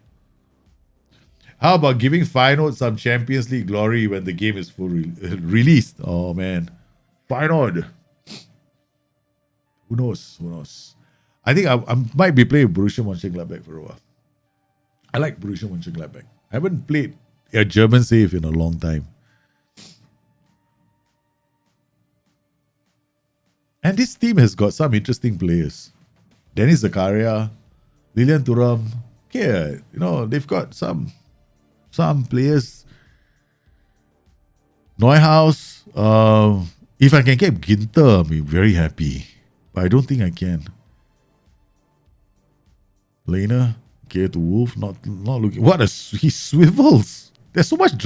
How about giving Feyenoord some Champions League glory when the game is full released? Oh man, Feyenoord. Who knows? Who knows? I think I might be playing Borussia Mönchengladbach for a while. I like Borussia Mönchengladbach. I haven't played a German save in a long time. And this team has got some interesting players. Dennis Zakaria, Lilian Thuram. Yeah, they've got some players. Neuhaus. If I can get Ginter, I'll be very happy. But I don't think I can. Lena, okay, to Wolf, not looking. He swivels. There's so much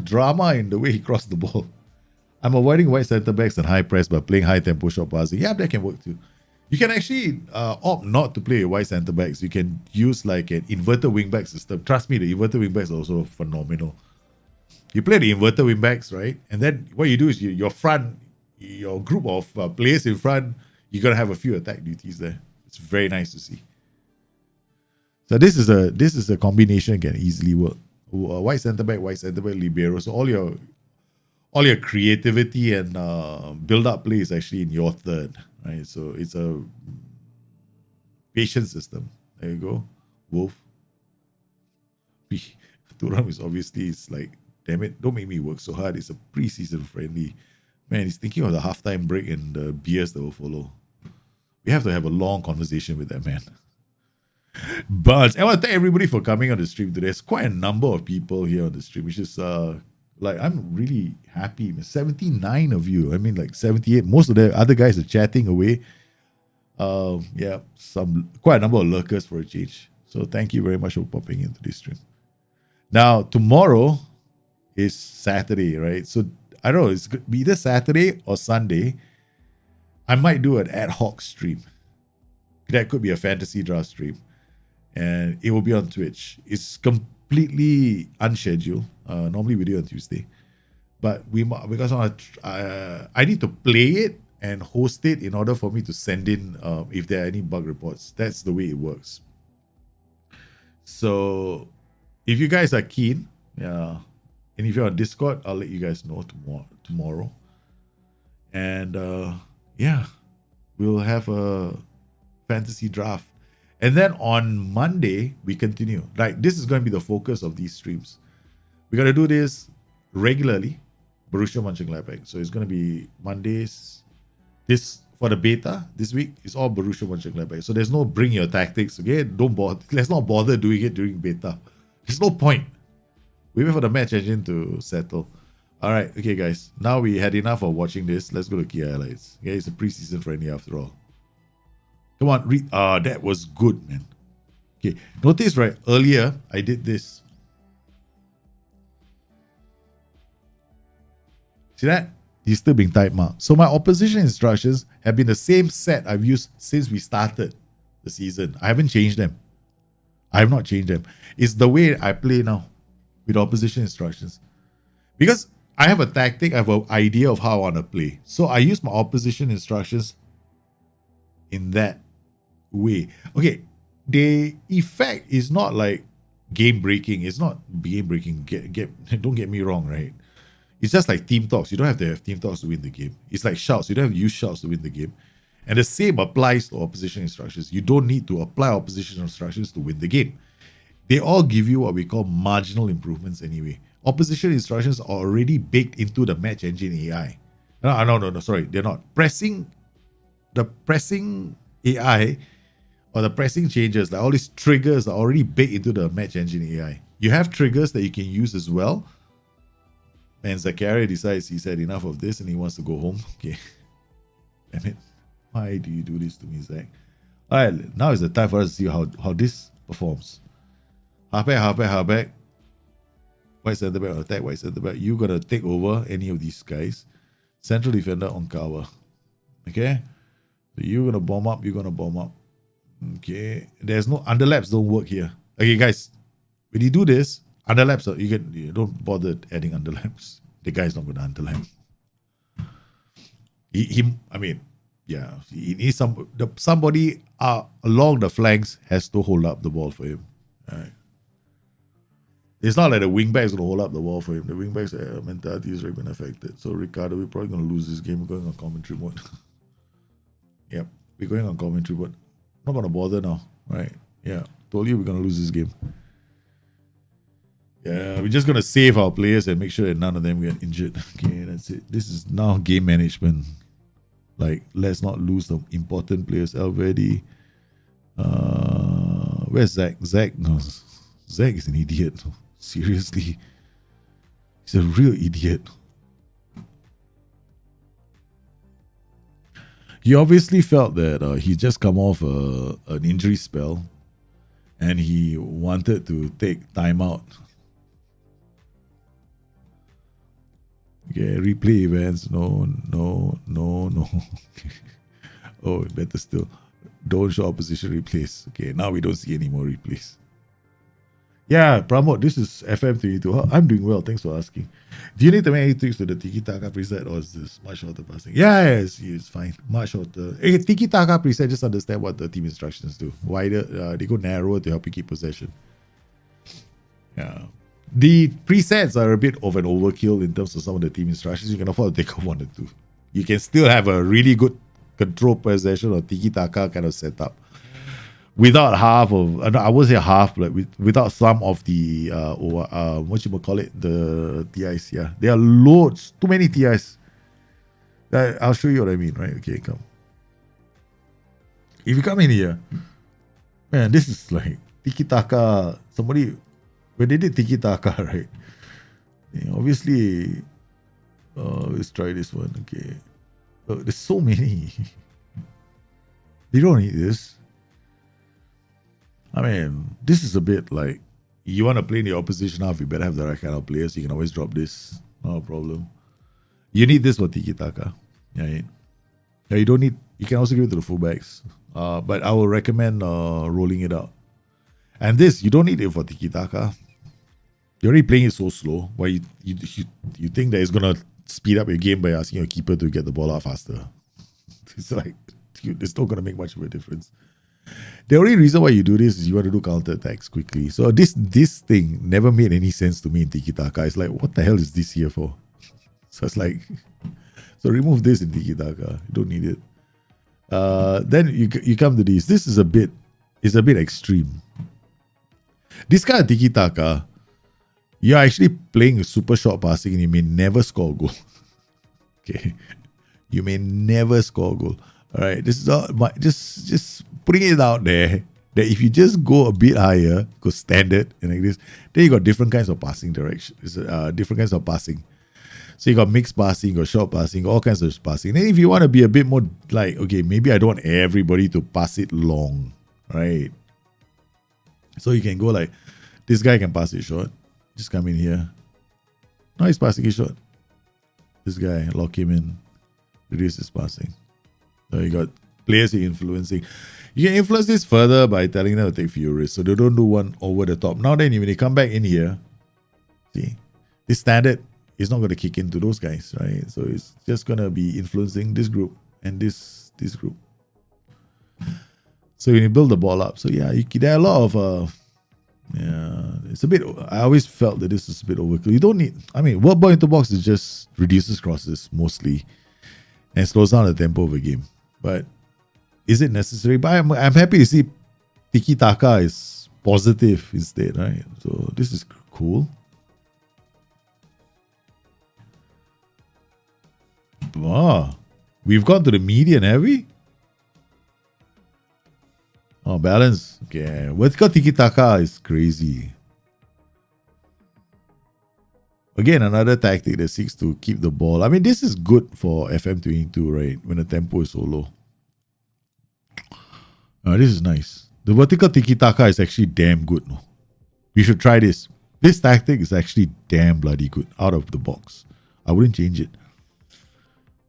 drama in the way he crossed the ball. I'm avoiding wide centre backs and high press by playing high tempo short passing. Yeah, that can work too. You can actually opt not to play wide centre backs. You can use like an inverted wing back system. Trust me, the inverted wing backs are also phenomenal. You play the inverted wing backs, right? And then what you do is your group of players in front, you're gonna have a few attack duties there. It's very nice to see. So this is a combination that can easily work. Wide centre back, libero. So all your creativity and build up play is actually in your third, right? So it's a patient system. There you go, Wolf. Thuram is obviously, it's like, damn it, don't make me work so hard. It's a preseason friendly. Man, he's thinking of the halftime break and the beers that will follow. We have to have a long conversation with that man. But I want to thank everybody for coming on the stream today. There's quite a number of people here on the stream, which is I'm really happy. 79 of you. I mean, like 78. Most of the other guys are chatting away. Quite a number of lurkers for a change. So thank you very much for popping into this stream. Now, tomorrow is Saturday, right? So I don't know, it's either Saturday or Sunday. I might do an ad hoc stream. That could be a fantasy draft stream. And it will be on Twitch. It's completely unscheduled. Normally we do it on Tuesday. But because I need to play it and host it in order for me to send in if there are any bug reports. That's the way it works. So if you guys are keen, and if you're on Discord, I'll let you guys know tomorrow. And we'll have a fantasy draft. And then on Monday, we continue. Like, this is going to be the focus of these streams. We're going to do this regularly, Borussia Mönchengladbach. So it's going to be Mondays. This, for the beta, this week, is all Borussia Mönchengladbach. So there's no bring your tactics, okay? Let's not bother doing it during beta. There's no point. We wait for the match engine to settle. All right, okay, guys. Now we had enough of watching this. Let's go to key highlights. Okay, it's a preseason friendly after all. Come on, read. That was good, man. Okay, notice right earlier I did this. See that? He's still being type marked. So my opposition instructions have been the same set I've used since we started the season. I haven't changed them. I have not changed them. It's the way I play now with opposition instructions. Because I have a tactic, I have an idea of how I want to play. So I use my opposition instructions in that way. Okay, the effect is not like game breaking. It's not game breaking. Don't get me wrong, right? It's just like team talks. You don't have to have team talks to win the game. It's like shouts. You don't have to use shouts to win the game. And the same applies to opposition instructions. You don't need to apply opposition instructions to win the game. They all give you what we call marginal improvements anyway. Opposition instructions are already baked into the match engine AI. No, sorry, they're not. The pressing AI or the pressing changes, like all these triggers are already baked into the match engine AI. You have triggers that you can use as well. And Zakaria decides he's had enough of this and he wants to go home. Okay. Damn it. Why do you do this to me, Zach? All right, now is the time for us to see how this performs. Halfback. White center back attack, white center back. You gotta take over any of these guys. Central defender on cover. Okay? So you're gonna bomb up, you're gonna bomb up. Okay. There's no underlaps, don't work here. Okay, guys. When you do this, underlaps, you don't bother adding underlaps. The guy's not gonna underlap. He needs somebody along the flanks has to hold up the ball for him. All right. It's not like the wingback's gonna hold up the ball for him. The wingback's mentality has already been affected. So Ricardo, we're probably gonna lose this game. We're going on commentary mode. Yep, we're going on commentary mode. Not gonna bother now, right? Yeah, told you we're gonna lose this game. Yeah, we're just gonna save our players and make sure that none of them get injured. Okay, that's it. This is now game management. Like, let's not lose the important players. Already. Where's Zach? Zach is an idiot. Seriously. He's a real idiot. He obviously felt that he just come off an injury spell and he wanted to take time out. Okay, replay events. No. Oh, better still. Don't show opposition replays. Okay, now we don't see any more replays. Yeah, Pramod, this is FM22. I'm doing well. Thanks for asking. Do you need to make any tweaks to the tiki-taka preset or is this much shorter passing? Yeah, it's fine. Much shorter. Tiki-taka preset, just understand what the team instructions do. Wider, they go narrower to help you keep possession. Yeah. The presets are a bit of an overkill in terms of some of the team instructions. You can afford to take off one or two. You can still have a really good control possession or tiki-taka kind of setup without half of, I would say half, but without some of the, what you call it, the TIs. Yeah, there are loads, too many TIs. I'll show you what I mean, right? Okay, come. If you come in here, man, this is like tiki-taka. Somebody, when they did tiki-taka, right? Yeah, obviously, let's try this one. Okay. There's so many. You don't need this. I mean, this is a bit like, you want to play in the opposition half, you better have the right kind of players. You can always drop this. No problem. You need this for tiki-taka. Right? Yeah, you don't need, you can also give it to the fullbacks. But I will recommend rolling it out. And this, you don't need it for tiki-taka. You're already playing it so slow. Why you think that it's going to speed up your game by asking your keeper to get the ball out faster. It's like, it's not going to make much of a difference. The only reason why you do this is you want to do counter attacks quickly. So this thing never made any sense to me in tiki-taka. It's like, what the hell is this here for? So it's like, so remove this in tiki-taka. You don't need it. Then you come to this. This is a bit extreme. This kind of tiki-taka, you're actually playing a super short passing and you may never score a goal. Okay. You may never score a goal. All right. This is all just putting it out there that if you just go a bit higher, go standard and like this, then you got different kinds of passing direction. Different kinds of passing. So you got mixed passing, you got short passing, all kinds of passing. Then if you want to be a bit more like, okay, maybe I don't want everybody to pass it long, right? So you can go like, this guy can pass it short. Just come in here. No, he's passing it short. This guy, lock him in. Reduce his passing. So you got players you're influencing. You can influence this further by telling them to take few risks. So they don't do one over the top. Now then, when they come back in here, see, this standard is not going to kick into those guys, right? So it's just going to be influencing this group and this group. So when you build the ball up, so yeah, there are a lot of it's a bit. I always felt that this is a bit overkill. You don't need. I mean, what ball into box is just reduces crosses mostly, and slows down the tempo of a game. But is it necessary? But I'm happy to see tiki-taka is positive instead, right? So this is cool. Oh, we've gone to the median, have we? Oh, balance. Okay. Vertical tiki-taka is crazy. Again, another tactic that seeks to keep the ball. I mean, this is good for FM22, right? When the tempo is so low. This is nice. The vertical tiki-taka is actually damn good. No? We should try this. This tactic is actually damn bloody good out of the box. I wouldn't change it.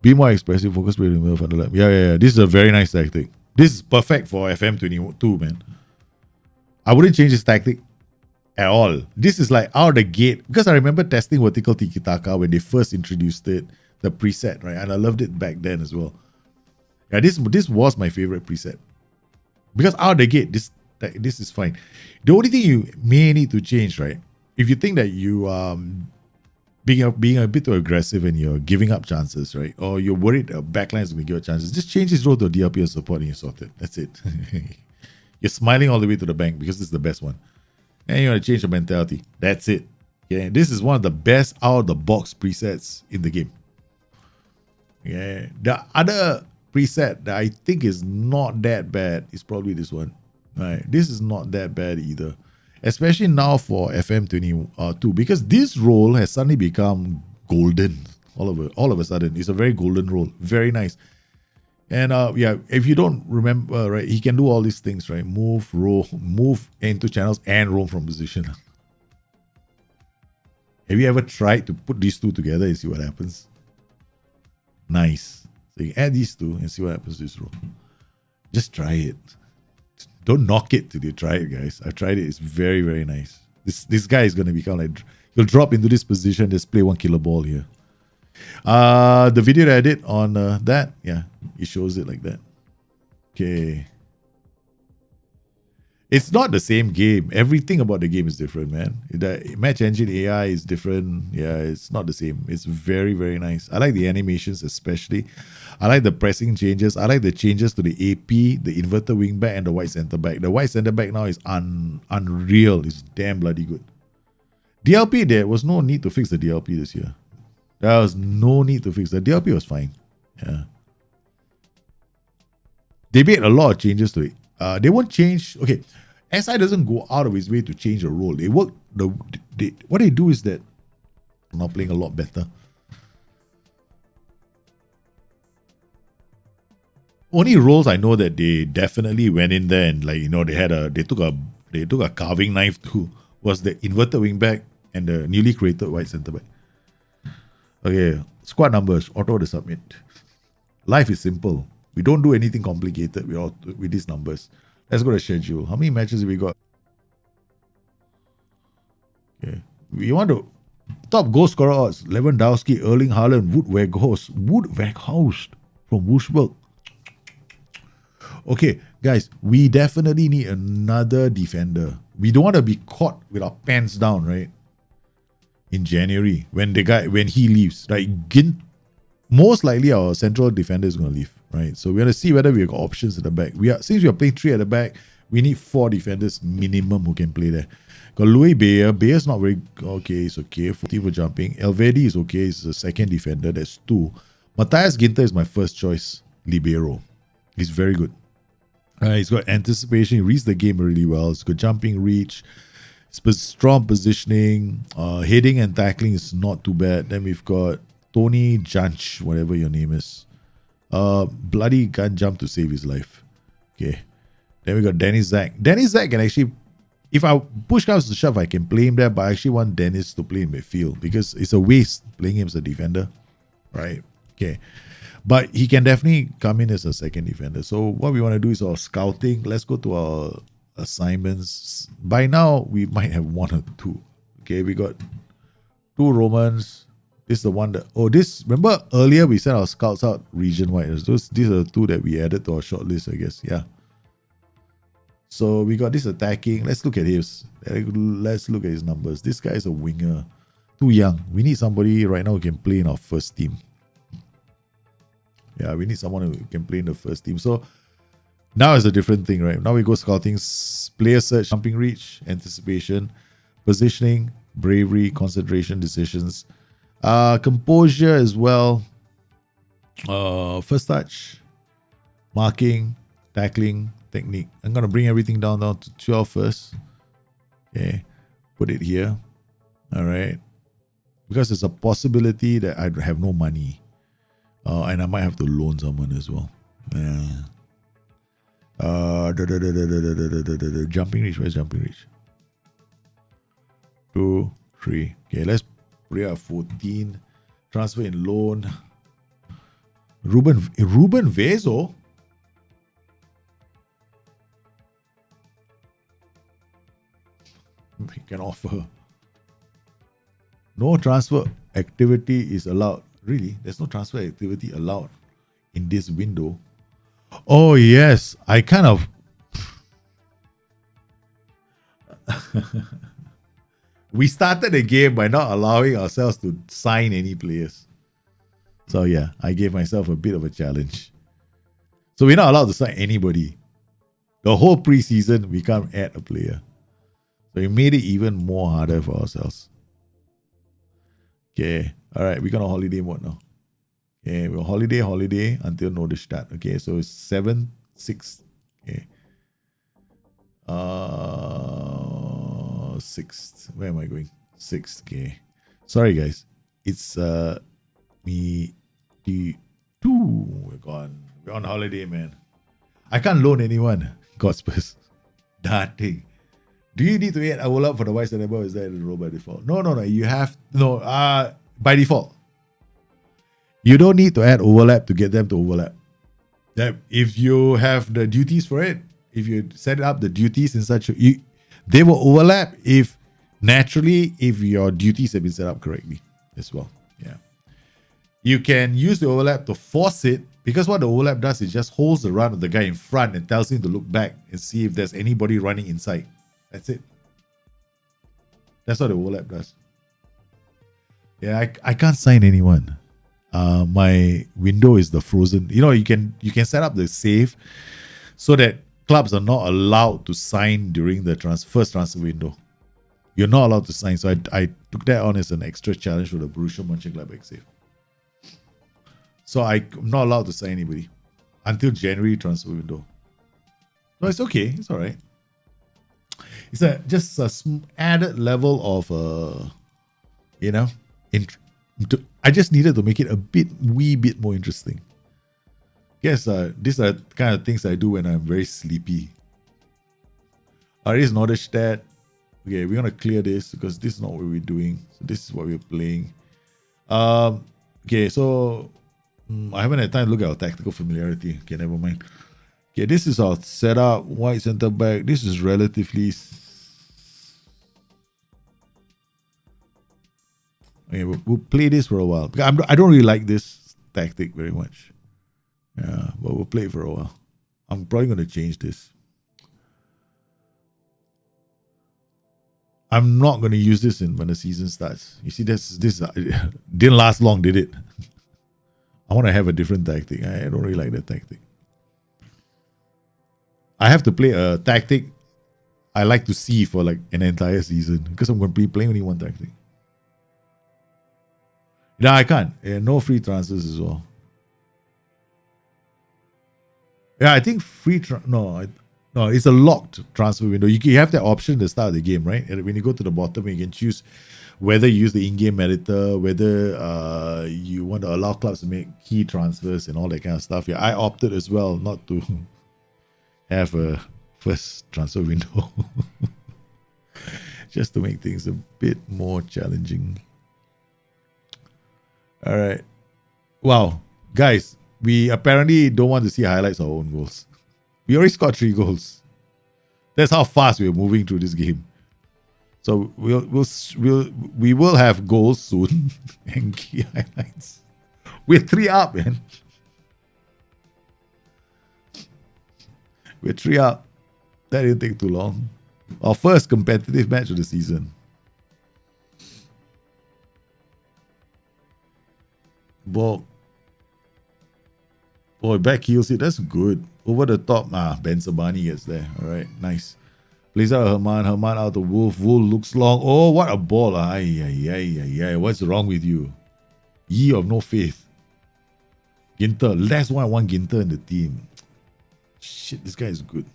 Be more expressive, focus, play, remove, underline. Yeah. This is a very nice tactic. This is perfect for FM22, man. I wouldn't change this tactic at all. This is like out of the gate. Because I remember testing vertical tiki-taka when they first introduced it, the preset, right? And I loved it back then as well. Yeah, this was my favorite preset. Because out of the gate, this is fine. The only thing you may need to change, right? If you think that you being a bit too aggressive and you're giving up chances, right? Or you're worried a backline is going to give you chances, just change this role to DLP and support and you're sorted. That's it. You're smiling all the way to the bank because this is the best one. And you want to change your mentality. That's it. Okay, this is one of the best out-of-the-box presets in the game. Yeah, the other preset that I think is not that bad is probably this one. Right, this is not that bad either. Especially now for FM22, because this role has suddenly become golden all of a sudden. It's a very golden role, very nice. And yeah, if you don't remember, right, he can do all these things, right? Move, roll, move into channels and roam from position. Have you ever tried to put these two together and see what happens? Nice. So you add these two and see what happens to this role. Just try it. Don't knock it till you try it, guys. I've tried it. It's very, very nice. This guy is going to become like... He'll drop into this position, just play one killer ball here. The video that I did on that, yeah, it shows it like that. Okay. It's not the same game. Everything about the game is different, man. The match engine AI is different. Yeah, it's not the same. It's very, very nice. I like the animations especially. I like the pressing changes. I like the changes to the AP, the inverted wing back, and the wide center back. The wide center back now is unreal. It's damn bloody good. DLP, there was no need to fix the DLP this year. There was no need to fix the DLP. Was fine. Yeah. They made a lot of changes to it. They won't change. Okay, SI doesn't go out of his way to change the role. They work. What they do is that I'm now playing a lot better. Only roles I know that they definitely went in there and, like, you know, they took a carving knife to was the inverted wingback and the newly created wide center back. Okay, squad numbers, auto the submit. Life is simple. We don't do anything complicated with these numbers. Let's go to schedule. How many matches have we got? Okay. We want to top goal scorer odds. Lewandowski, Erling Haaland, Wood Weghorst from Wolfsburg. Okay, guys, we definitely need another defender. We don't want to be caught with our pants down, right? In January, when he leaves. Like, most likely our central defender is going to leave. Right, so we're going to see whether we've got options at the back. Since we are playing 3 at the back, we need 4 defenders minimum who can play there. Got Louis Bayer. Bayer's not very okay. It's okay. 40 for jumping. Elvedi is okay. He's the second defender. That's 2. Matthias Ginter is my first choice libero. He's very good. He's got anticipation. He reads the game really well. He's got jumping reach. Strong positioning. Heading and tackling is not too bad. Then we've got Tony Janch, whatever your name is. Bloody can't jump to save his life. Okay. Then we got Dennis Zach. Dennis Zach can actually, if I push comes to shove, I can play him there, but I actually want Dennis to play in midfield because it's a waste playing him as a defender. Right. Okay. But he can definitely come in as a second defender. So what we want to do is our scouting. Let's go to our assignments. By now, we might have 1 or 2. Okay. We got 2 Romans. This is the one that, remember earlier we sent our scouts out region-wide. These are the 2 that we added to our short list, I guess. Yeah. So we got this attacking. Let's look at his. Let's look at his numbers. This guy is a winger. Too young. We need somebody right now who can play in our first team. Yeah, we need someone who can play in the first team. So now it's a different thing, right? Now we go scouting, player search, jumping reach, anticipation, positioning, bravery, concentration, decisions. Composure as well. First touch, marking, tackling, technique. I'm going to bring everything down to 12 first. Okay. Put it here. All right. Because there's a possibility that I have no money. And I might have to loan someone as well. Yeah. Jumping reach. Where's jumping reach? 2, 3. Okay, let's put it at 14. Transfer in loan. Ruben Vezo. We can offer. No transfer activity is allowed. Really? There's no transfer activity allowed in this window. Oh, yes. I kind of... We started the game by not allowing ourselves to sign any players. So, yeah, I gave myself a bit of a challenge. So, we're not allowed to sign anybody. The whole preseason, we can't add a player. So, we made it even more harder for ourselves. Okay. All right. We're going to holiday mode now. Okay. We're holiday until notice start. Okay. So, it's 7, 6. Okay. 6th. Where am I going? 6th. Okay. Sorry, guys. It's me. We're gone. We're on holiday, man. I can't loan anyone. Godspurs. Nothing. Do you need to add overlap for the vice enable? Is that a role by default? No. You have by default. You don't need to add overlap to get them to overlap. If you have the duties for it, if you set up the duties in such a they will overlap if your duties have been set up correctly as well. Yeah. You can use the overlap to force it, because what the overlap does is just holds the run of the guy in front and tells him to look back and see if there's anybody running inside. That's it. That's what the overlap does. Yeah, I can't sign anyone. My window is the frozen. You can set up the save so that clubs are not allowed to sign during the first transfer window. You're not allowed to sign. So I took that on as an extra challenge for the Borussia Mönchengladbach save. So I'm not allowed to sign anybody until January transfer window. No, it's okay. It's all right. It's just a added level of, I just needed to make it wee bit more interesting. Yes, these are the kind of things I do when I'm very sleepy. This is not a stat. Okay, we're going to clear this because this is not what we're doing. So this is what we're playing. Okay, so I haven't had time to look at our tactical familiarity. Okay, never mind. Okay, this is our setup. White center back. This is relatively... Okay, we'll play this for a while. I don't really like this tactic very much. Yeah, but we'll play it for a while. I'm probably going to change this. I'm not going to use this when the season starts. You see, this didn't last long, did it? I want to have a different tactic. I don't really like that tactic. I have to play a tactic I like to see for like an entire season because I'm going to be playing only one tactic. No, I can't. No free transfers as well. Yeah, I think no, it's a locked transfer window. You have that option at the start of the game, right? And when you go to the bottom, you can choose whether you use the in-game editor, whether you want to allow clubs to make key transfers and all that kind of stuff. Yeah, I opted as well not to have a first transfer window, just to make things a bit more challenging. All right. Wow, guys. We apparently don't want to see highlights of our own goals. We already scored 3 goals. That's how fast we're moving through this game. So we will have goals soon and key highlights. We're 3 up, man. We're 3 up. That didn't take too long. Our first competitive match of the season. Boy, back heels it. That's good. Over the top. Ben Sabani gets there. All right, nice. Plays out Herman. Herman out to Wolf. Wolf looks long. Oh, what a ball. What's wrong with you? Ye of no faith. Ginter. That's why I want Ginter in the team. Shit, this guy is good.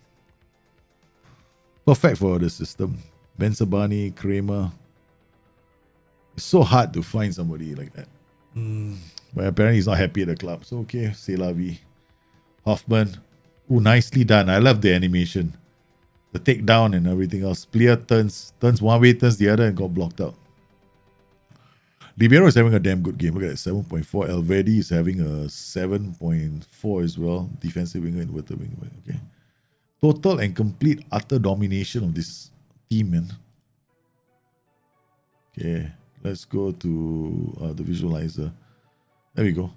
Perfect for the system. Ben Sabani, Kramer. It's so hard to find somebody like that. But apparently he's not happy at the club. So okay, c'est la vie. Hoffman. Ooh, nicely done. I love the animation. the takedown and everything else. Player turns one way, turns the other, and got blocked out. Ribeiro is having a damn good game. Look at that, 7.4. Elvedi is having a 7.4 as well. Defensive winger, inverted winger. Okay. Total and complete utter domination of this team, man. Okay, let's go to the visualizer. There we go.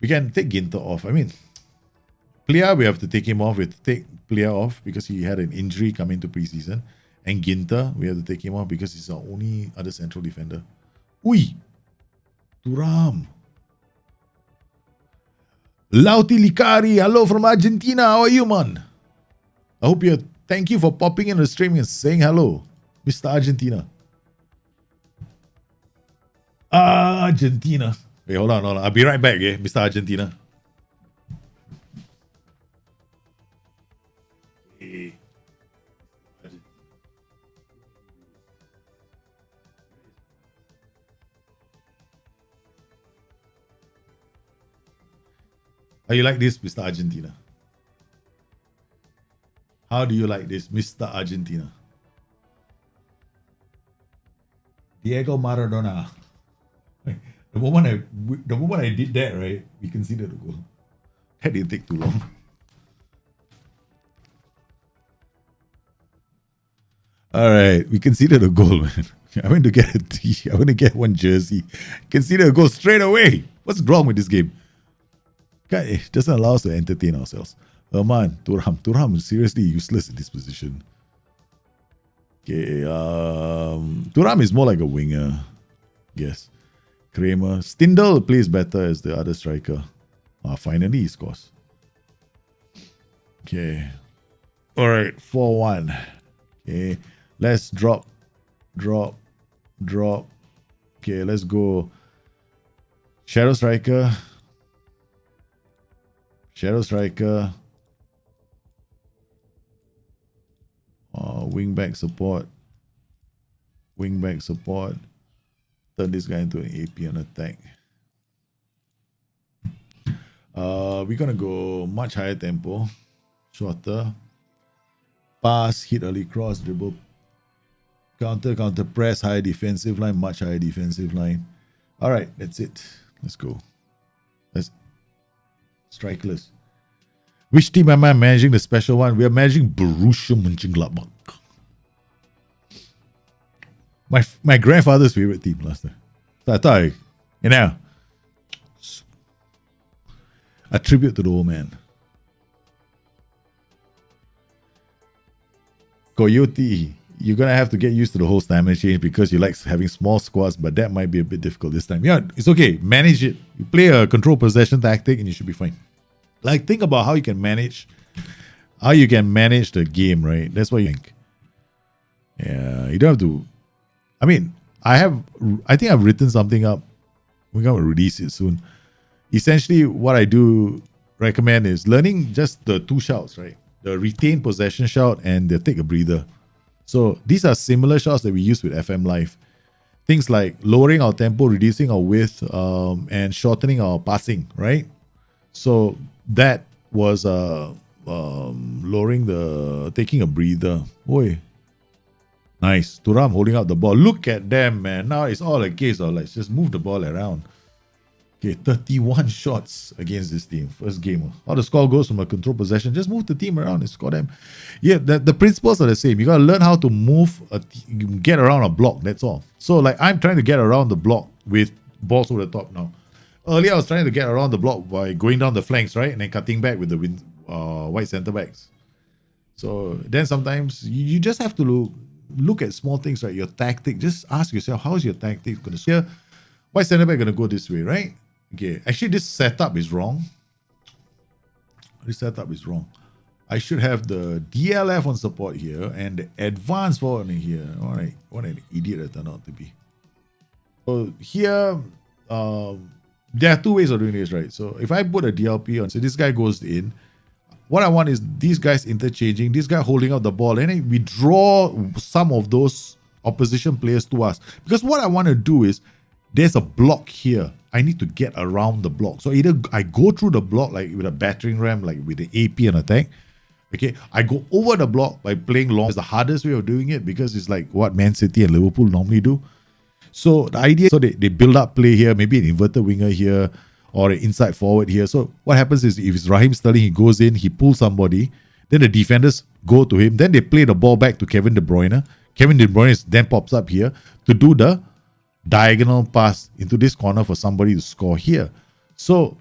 We can take Ginter off. I mean, Plea, we have to take him off. We have to take Plea off because he had an injury coming to preseason. And Ginter, we have to take him off because he's our only other central defender. Ui! Thuram. Lauti Licari, hello from Argentina. How are you, man? I hope you're... Thank you for popping in the stream and saying hello, Mr. Argentina. Argentina. Wait, hold on. I'll be right back, Mr. Argentina. How you like this, Mr. Argentina? How do you like this, Mr. Argentina? Diego Maradona. The moment I did that, right, we conceded a goal. That didn't take too long. All right, we conceded a goal, man. I went to get a tee. I went to get one jersey. Conceded a goal straight away. What's wrong with this game? God, it doesn't allow us to entertain ourselves. Herman, Thuram is seriously useless in this position. Okay, Thuram is more like a winger, yes. Kramer, Stindl plays better as the other striker. Finally he scores. Okay, all right, 4-1. Okay, let's drop. Okay, let's go. Shadow striker. Wingback support. Turn this guy into an AP on attack. We're gonna go much higher tempo, shorter. Pass, hit early cross, dribble, counter press, higher defensive line, much higher defensive line. All right, that's it. Let's go. Let's strikeless. Which team am I managing? The special one. We are managing Borussia Mönchengladbach. My grandfather's favorite team last time. So I thought, a tribute to the old man. Coyote, you're gonna have to get used to the whole stamina change because you like having small squads, but that might be a bit difficult this time. Yeah, it's okay. Manage it. You play a control possession tactic and you should be fine. Like, think about how you can manage the game, right? That's what you think. Yeah, you don't have to. I mean, I think I've written something up. We're gonna release it soon. Essentially, what I do recommend is learning just the two shouts, right? The retain possession shout and the take a breather. So these are similar shouts that we use with FM Live. Things like lowering our tempo, reducing our width, and shortening our passing, right? So that was taking a breather. Oi. Nice. Thuram holding out the ball. Look at them, man. Now it's all a case of let's just move the ball around. Okay, 31 shots against this team. First game. How the score goes from a control possession. Just move the team around and score them. Yeah, the principles are the same. You got to learn how to move, get around a block. That's all. So like I'm trying to get around the block with balls over the top now. Earlier, I was trying to get around the block by going down the flanks, right? And then cutting back with the white centre backs. So then sometimes you just have to look at small things, right? Your tactic. Just ask yourself, how is your tactic going to steer? White centre back going to go this way, right? Okay. Actually, this setup is wrong. I should have the DLF on support here and the advanced forward in here. All right. What an idiot I turned out to be. So here, there are two ways of doing this, right? So if I put a DLP on, so this guy goes in, what I want is these guys interchanging, this guy holding out the ball, and then we draw some of those opposition players to us. Because what I want to do is, there's a block here. I need to get around the block. So either I go through the block like with a battering ram, like with the AP and attack. Okay, I go over the block by playing long. It's the hardest way of doing it because it's like what Man City and Liverpool normally do. So the idea, so they build up play here, maybe an inverted winger here or an inside forward here. So what happens is if it's Raheem Sterling, he goes in, he pulls somebody, then the defenders go to him, then they play the ball back to Kevin De Bruyne. Kevin De Bruyne then pops up here to do the diagonal pass into this corner for somebody to score here. So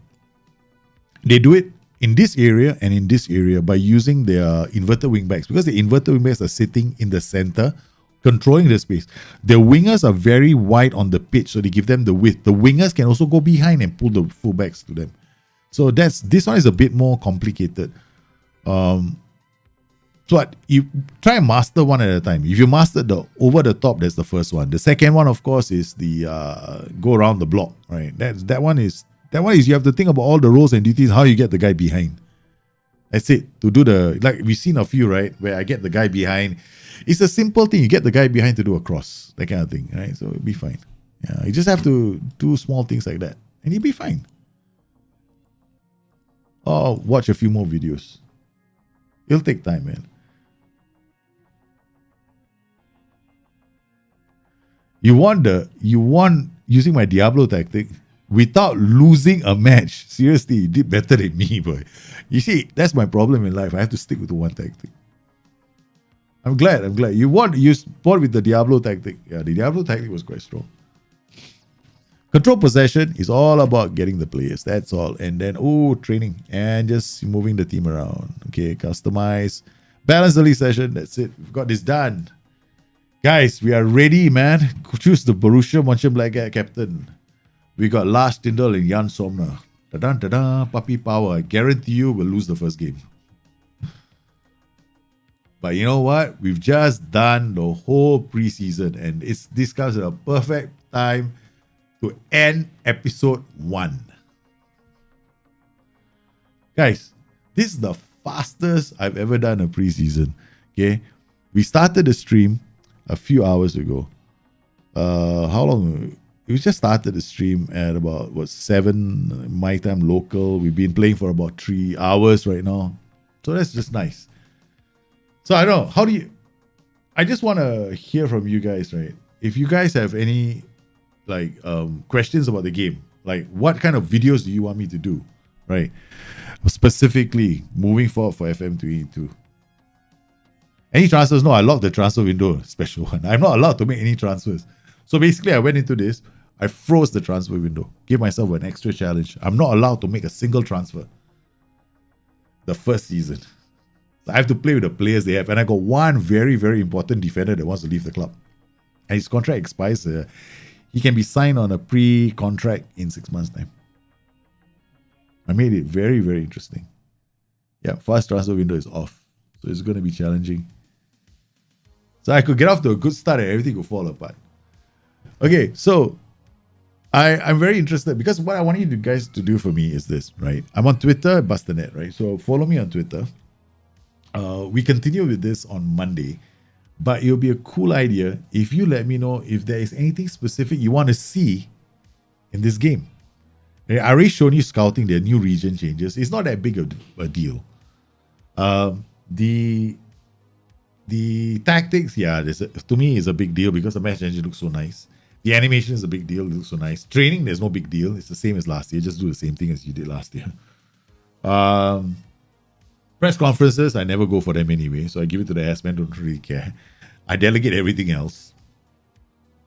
they do it in this area and in this area by using their inverted wing backs, because the inverted wing backs are sitting in the center, controlling the space. The wingers are very wide on the pitch, so they give them the width. The wingers can also go behind and pull the fullbacks to them. So this one is a bit more complicated. So you try and master one at a time. If you master the over the top, that's the first one. The second one, of course, is the go around the block. Right. That one is you have to think about all the roles and duties, how you get the guy behind. That's it. To do we've seen a few, right, where I get the guy behind. It's a simple thing. You get the guy behind to do a cross, that kind of thing, right? So it'll be fine. Yeah, you just have to do small things like that, and you'll be fine. Or watch a few more videos. It'll take time, man. You want using my Diablo tactic without losing a match. Seriously, you did better than me, boy. You see, that's my problem in life. I have to stick with one tactic. I'm glad. You sport with the Diablo tactic. Yeah, the Diablo tactic was quite strong. Control possession is all about getting the players. That's all. And then, training. And just moving the team around. Okay, customize. Balance the league session. That's it. We've got this done. Guys, we are ready, man. Choose the Borussia Mönchengladbach captain. We got Lars Stindl and Jan Sommer. Ta-da, puppy power. I guarantee you we'll lose the first game. But you know what? We've just done the whole preseason, and this comes at a perfect time to end episode 1. Guys, this is the fastest I've ever done a preseason. Okay, we started the stream a few hours ago. How long? We just started the stream at about 7 my time local. We've been playing for about 3 hours right now, so that's just nice. So I don't know, I just want to hear from you guys, right? If you guys have any questions about the game, like what kind of videos do you want me to do, right? Specifically moving forward for FM22. Any transfers? No, I locked the transfer window, special one. I'm not allowed to make any transfers. So basically I went into this, I froze the transfer window, gave myself an extra challenge. I'm not allowed to make a single transfer the first season. So I have to play with the players they have. And I got one very, very important defender that wants to leave the club. And his contract expires. He can be signed on a pre-contract in 6 months' time. I made it very, very interesting. Yeah, first transfer window is off. So it's going to be challenging. So I could get off to a good start and everything could fall apart. Okay, so I'm very interested because what I want you guys to do for me is this, right? I'm on Twitter, Bustthenet, right? So follow me on Twitter. We continue with this on Monday, but it'll be a cool idea if you let me know if there is anything specific you want to see in this game. I already shown you scouting their new region changes. It's not that big of a deal. The tactics, yeah, to me is a big deal because the match engine looks so nice. The animation is a big deal. It looks so nice. Training, there's no big deal. It's the same as last year. Just do the same thing as you did last year. Press conferences, I never go for them anyway. So I give it to the S-men, don't really care. I delegate everything else.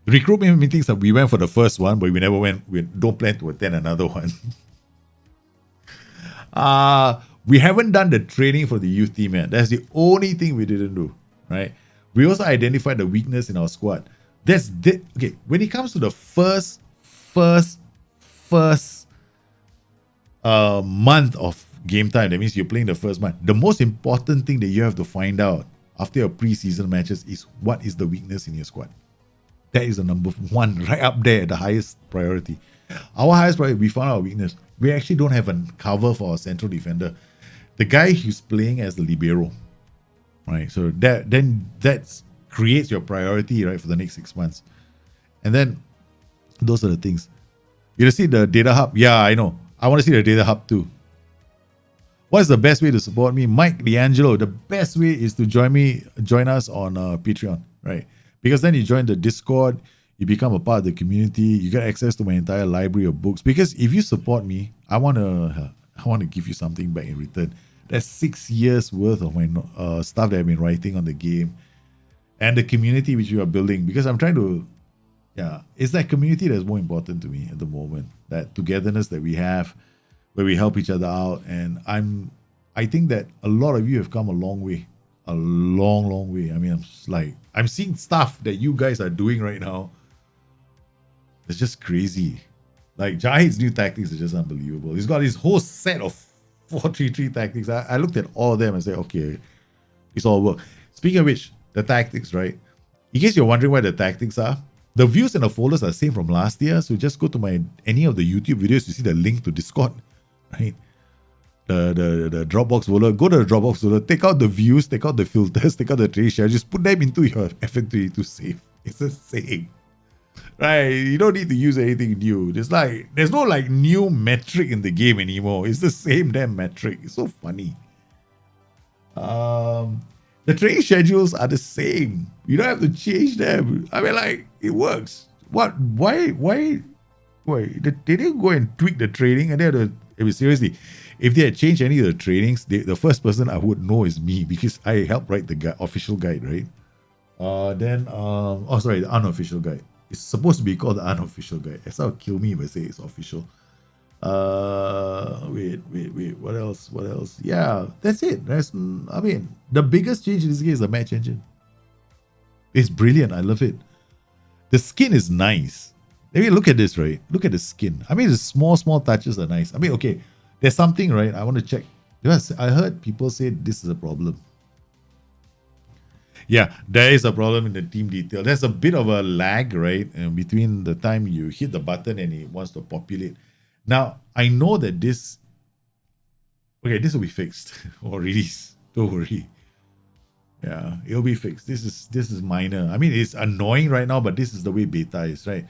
Recruitment meetings, we went for the first one, but we never went. We don't plan to attend another one. We haven't done the training for the youth team yet. That's the only thing we didn't do, right? We also identified the weakness in our squad. Okay, when it comes to the first month of game time, that means you're playing the first month. The most important thing that you have to find out after your preseason matches is what is the weakness in your squad. That is the number one, right up there, the highest priority. Our highest priority, we found our weakness. We actually don't have a cover for our central defender. The guy who's playing as the libero, right? So that creates your priority, right, for the next 6 months. And then those are the things. You see the data hub? Yeah, I know. I want to see the data hub too. What's the best way to support me? Mike D'Angelo, the best way is to join us on Patreon, right? Because then you join the Discord, you become a part of the community, you get access to my entire library of books. Because if you support me, I want to give you something back in return. That's 6 years worth of my stuff that I've been writing on the game and the community which we are building. Because I'm trying to, it's that community that's more important to me at the moment. That togetherness that we have, where we help each other out. And I think that a lot of you have come a long way. A long, long way. I mean, I'm seeing stuff that you guys are doing right now. It's just crazy. Like Jahid's new tactics are just unbelievable. He's got his whole set of 4-3-3 tactics. I looked at all of them and said, okay, it's all work. Speaking of which, the tactics, right? In case you're wondering where the tactics are, the views and the folders are the same from last year. So just go to any of the YouTube videos, you see the link to Discord, right? The Dropbox folder, go to the Dropbox folder, take out the views, take out the filters, take out the trade share, just put them into your FM22 save. It's the same. Right? You don't need to use anything new. There's no new metric in the game anymore. It's the same damn metric. It's so funny. The training schedules are the same. You don't have to change them. I mean, it works. What? Why? They didn't go and tweak the training, and seriously, if they had changed any of the trainings, the first person I would know is me, because I helped write the official guide, right? The unofficial guide. It's supposed to be called the unofficial guide. That's how kill me if I say it's official. Wait. What else? Yeah, that's it. The biggest change in this game is the match engine. It's brilliant. I love it. The skin is nice. Maybe look at this, right? Look at the skin. I mean, the small touches are nice. I mean, okay, there's something, right? I want to check. Yes, I heard people say this is a problem. Yeah, there is a problem in the team detail. There's a bit of a lag, right? Between the time you hit the button and it wants to populate. Now, I know that this will be fixed or released. Don't worry. Yeah, it'll be fixed. This is minor. I mean, it's annoying right now, but this is the way beta is, right?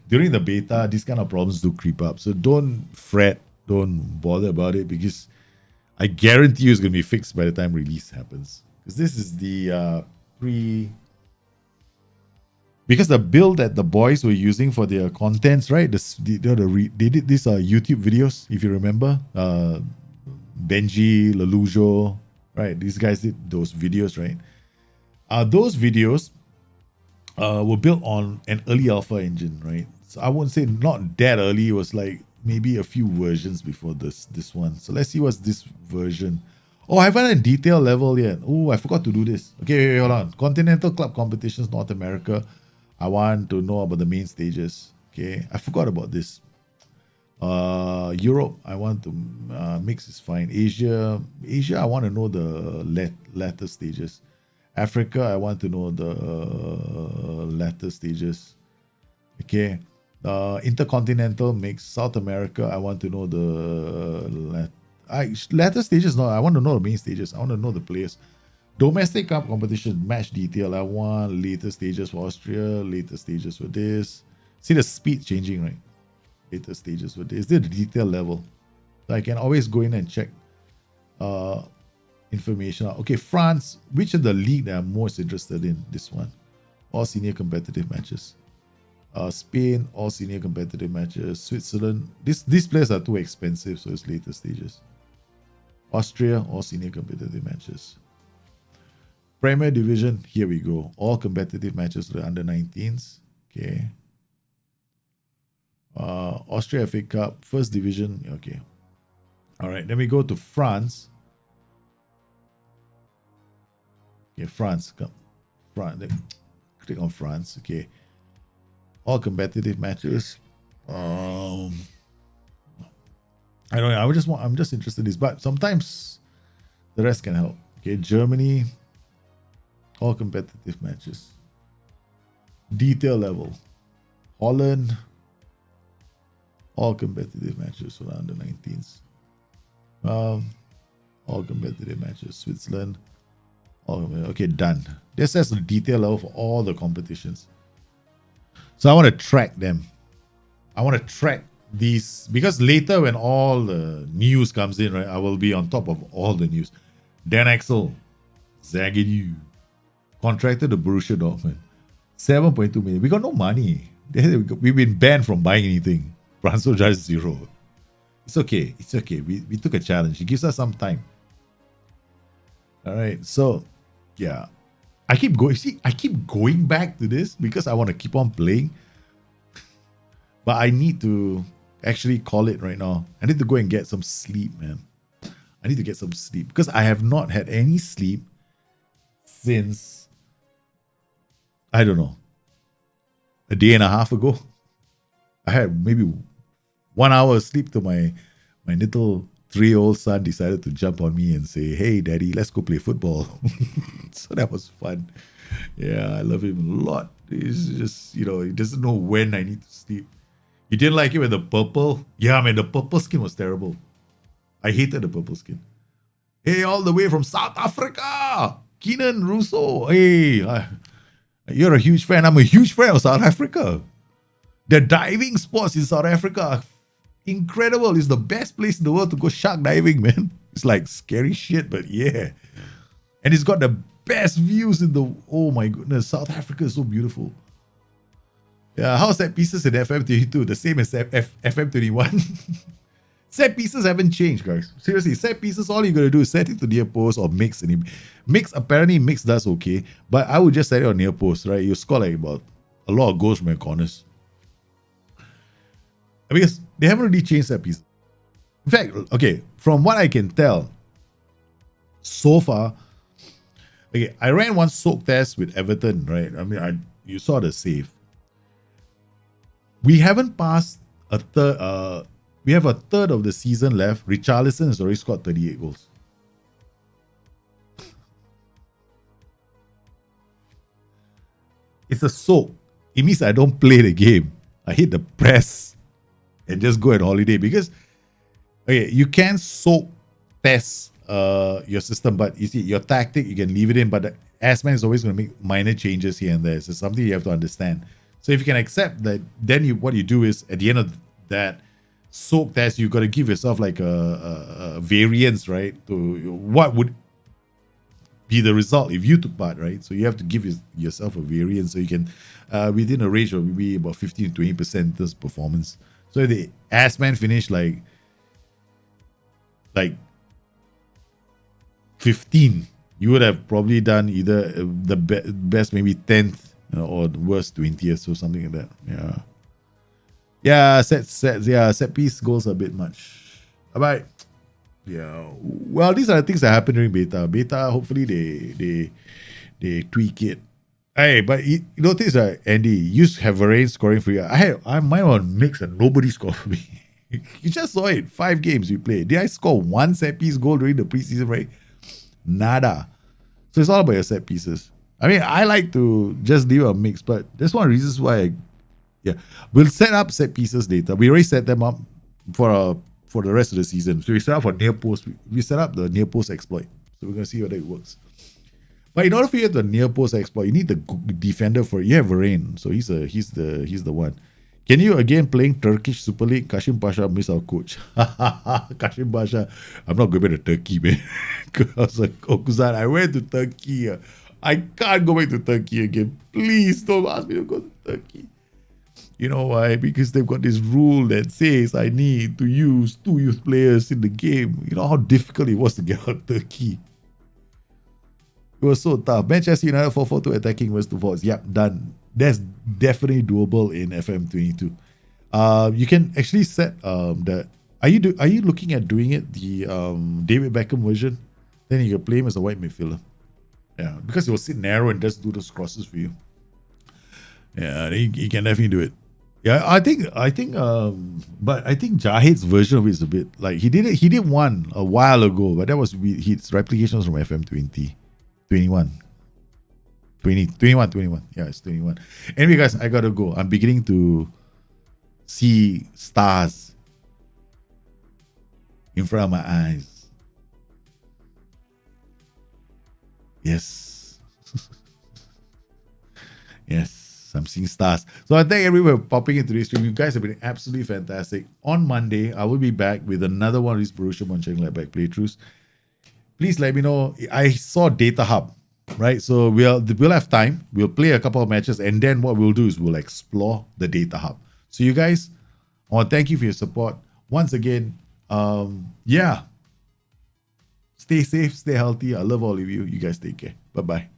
During the beta, these kind of problems do creep up. So don't fret, don't bother about it, because I guarantee you it's going to be fixed by the time release happens. Because this is the because the build that the boys were using for their contents, right? They did these YouTube videos, if you remember. Benji, Lelujo, right? These guys did those videos, right? Those videos were built on an early alpha engine, right? So I won't say not that early. It was like maybe a few versions before this one. So let's see what's this version. Oh, I haven't a detail level yet. Oh, I forgot to do this. Okay, wait, hold on. Continental Club Competitions, North America. I want to know about the main stages. Okay, I forgot about this. Europe, I want to mix is fine. Asia, I want to know the latter stages. Africa, I want to know the latter stages. Okay, intercontinental mix. South America, I want to know the latter stages. No, I want to know the main stages. I want to know the players. Domestic Cup competition match detail. I want later stages for Austria, later stages for this. See the speed changing, right? Later stages for this. Is there the detail level? So I can always go in and check information. Okay, France. Which of the league that I'm most interested in? This one. All senior competitive matches. Spain, all senior competitive matches. Switzerland. These players are too expensive, so it's later stages. Austria, all senior competitive matches. Premier Division, here we go. All competitive matches for the under 19s. Okay. Austria FA Cup, First Division. Okay. All right. Then we go to France. Okay, France. France. Click on France. Okay. All competitive matches. I don't know. I'm just interested in this, but sometimes the rest can help. Okay, Germany. All competitive matches. Detail level. Holland. All competitive matches for the under 19s. All competitive matches. Switzerland. Okay, done. This has the detail level for all the competitions. So I want to track them. I want to track these, because later when all the news comes in, right, I will be on top of all the news. Dan Axel, Zagadou, contracted the Borussia Dortmund, 7.2 million. We got no money. We've been banned from buying anything. Branso just 0. It's okay. It's okay. We took a challenge. It gives us some time. All right. So, yeah. I keep going. See, I keep going back to this because I want to keep on playing. But I need to actually call it right now. I need to go and get some sleep, man. I need to get some sleep because I have not had any sleep since, I don't know, a day and a half ago. I had maybe 1 hour of sleep till my little 3-year-old son decided to jump on me and say, "Hey, Daddy, let's go play football." So that was fun. Yeah, I love him a lot. He's just, he doesn't know when I need to sleep. He didn't like it with the purple. Yeah, man, the purple skin was terrible. I hated the purple skin. Hey, all the way from South Africa, Keenan Russo. Hey, you're a huge fan. I'm a huge fan of South Africa. The diving sports in South Africa are incredible. It's the best place in the world to go shark diving, man. It's like scary shit, but yeah. And it's got the best views in the... Oh my goodness, South Africa is so beautiful. Yeah, how's set pieces in FM22? The same as FM21. Set pieces haven't changed, guys. Seriously, set pieces, all you gotta do is set it to near post or mix. And apparently mix does okay, but I would just set it on near post, right? You score like about a lot of goals from your corners. Because they haven't really changed set pieces. In fact, okay, from what I can tell, so far, okay, I ran one soak test with Everton, right? I mean, you saw the save. We haven't passed a third. We have a third of the season left. Richarlison has already scored 38 goals. It's a soak. It means I don't play the game. I hit the press and just go on holiday because, okay, you can soak test your system, but you see your tactic, you can leave it in, but the Assman is always going to make minor changes here and there. So something you have to understand. So if you can accept that, then what you do is at the end of that soak test, you got to give yourself like a variance, right? To what would be the result if you took part, right? So you have to give yourself a variance so you can, within a range of maybe about 15 to 20% in terms of performance. So if the Assman finished like 15, you would have probably done either the best maybe 10th, or the worst 20th or something like that. Yeah, set piece goals a bit much. Alright. Yeah. Well, these are the things that happen during beta. Beta, hopefully they tweak it. Hey, but you notice that Andy, you have Varane scoring for you. I mine on mix and nobody scored for me. You just saw it. 5 games we played. Did I score one set piece goal during the preseason break? Nada. So it's all about your set pieces. I mean, I like to just leave a mix, but that's one of the reasons why we'll set up set pieces later. We already set them up for the rest of the season. So we set up for near post. We set up the near post exploit. So we're gonna see whether it works. But in order for you to have the near post exploit, you need the defender for it. You have Varane, so he's the one. Can you again playing Turkish Super League? Kashim Pasha miss our coach. Kashim Pasha, I'm not going back to Turkey, man. I was like, Okuzan, I went to Turkey. I can't go back to Turkey again. Please don't ask me to go to Turkey. You know why? Because they've got this rule that says I need to use 2 youth players in the game. You know how difficult it was to get out of Turkey. It was so tough. Manchester United 4-4-2 attacking versus 2 forwards. Yep, done. That's definitely doable in FM22. You can actually set the. Are you looking at doing it the David Beckham version? Then you can play him as a white midfielder. Yeah, because it will sit narrow and just do those crosses for you. Yeah, he can definitely do it. Yeah, I think, but I think Jahid's version of it is a bit like he did one a while ago, but that was his replication was from FM20, 21. Yeah, it's 21. Anyway, guys, I gotta go. I'm beginning to see stars in front of my eyes. Yes. Yes. I'm seeing stars. So I thank everyone for popping into this stream. You guys have been absolutely fantastic. On Monday, I will be back with another one of these Borussia Mönchengladbach playthroughs. Please let me know. I saw Data Hub, right? So we'll have time. We'll play a couple of matches, and then what we'll do is we'll explore the Data Hub. So you guys, I want to thank you for your support. Once again, yeah. Stay safe, stay healthy. I love all of you. You guys take care. Bye-bye.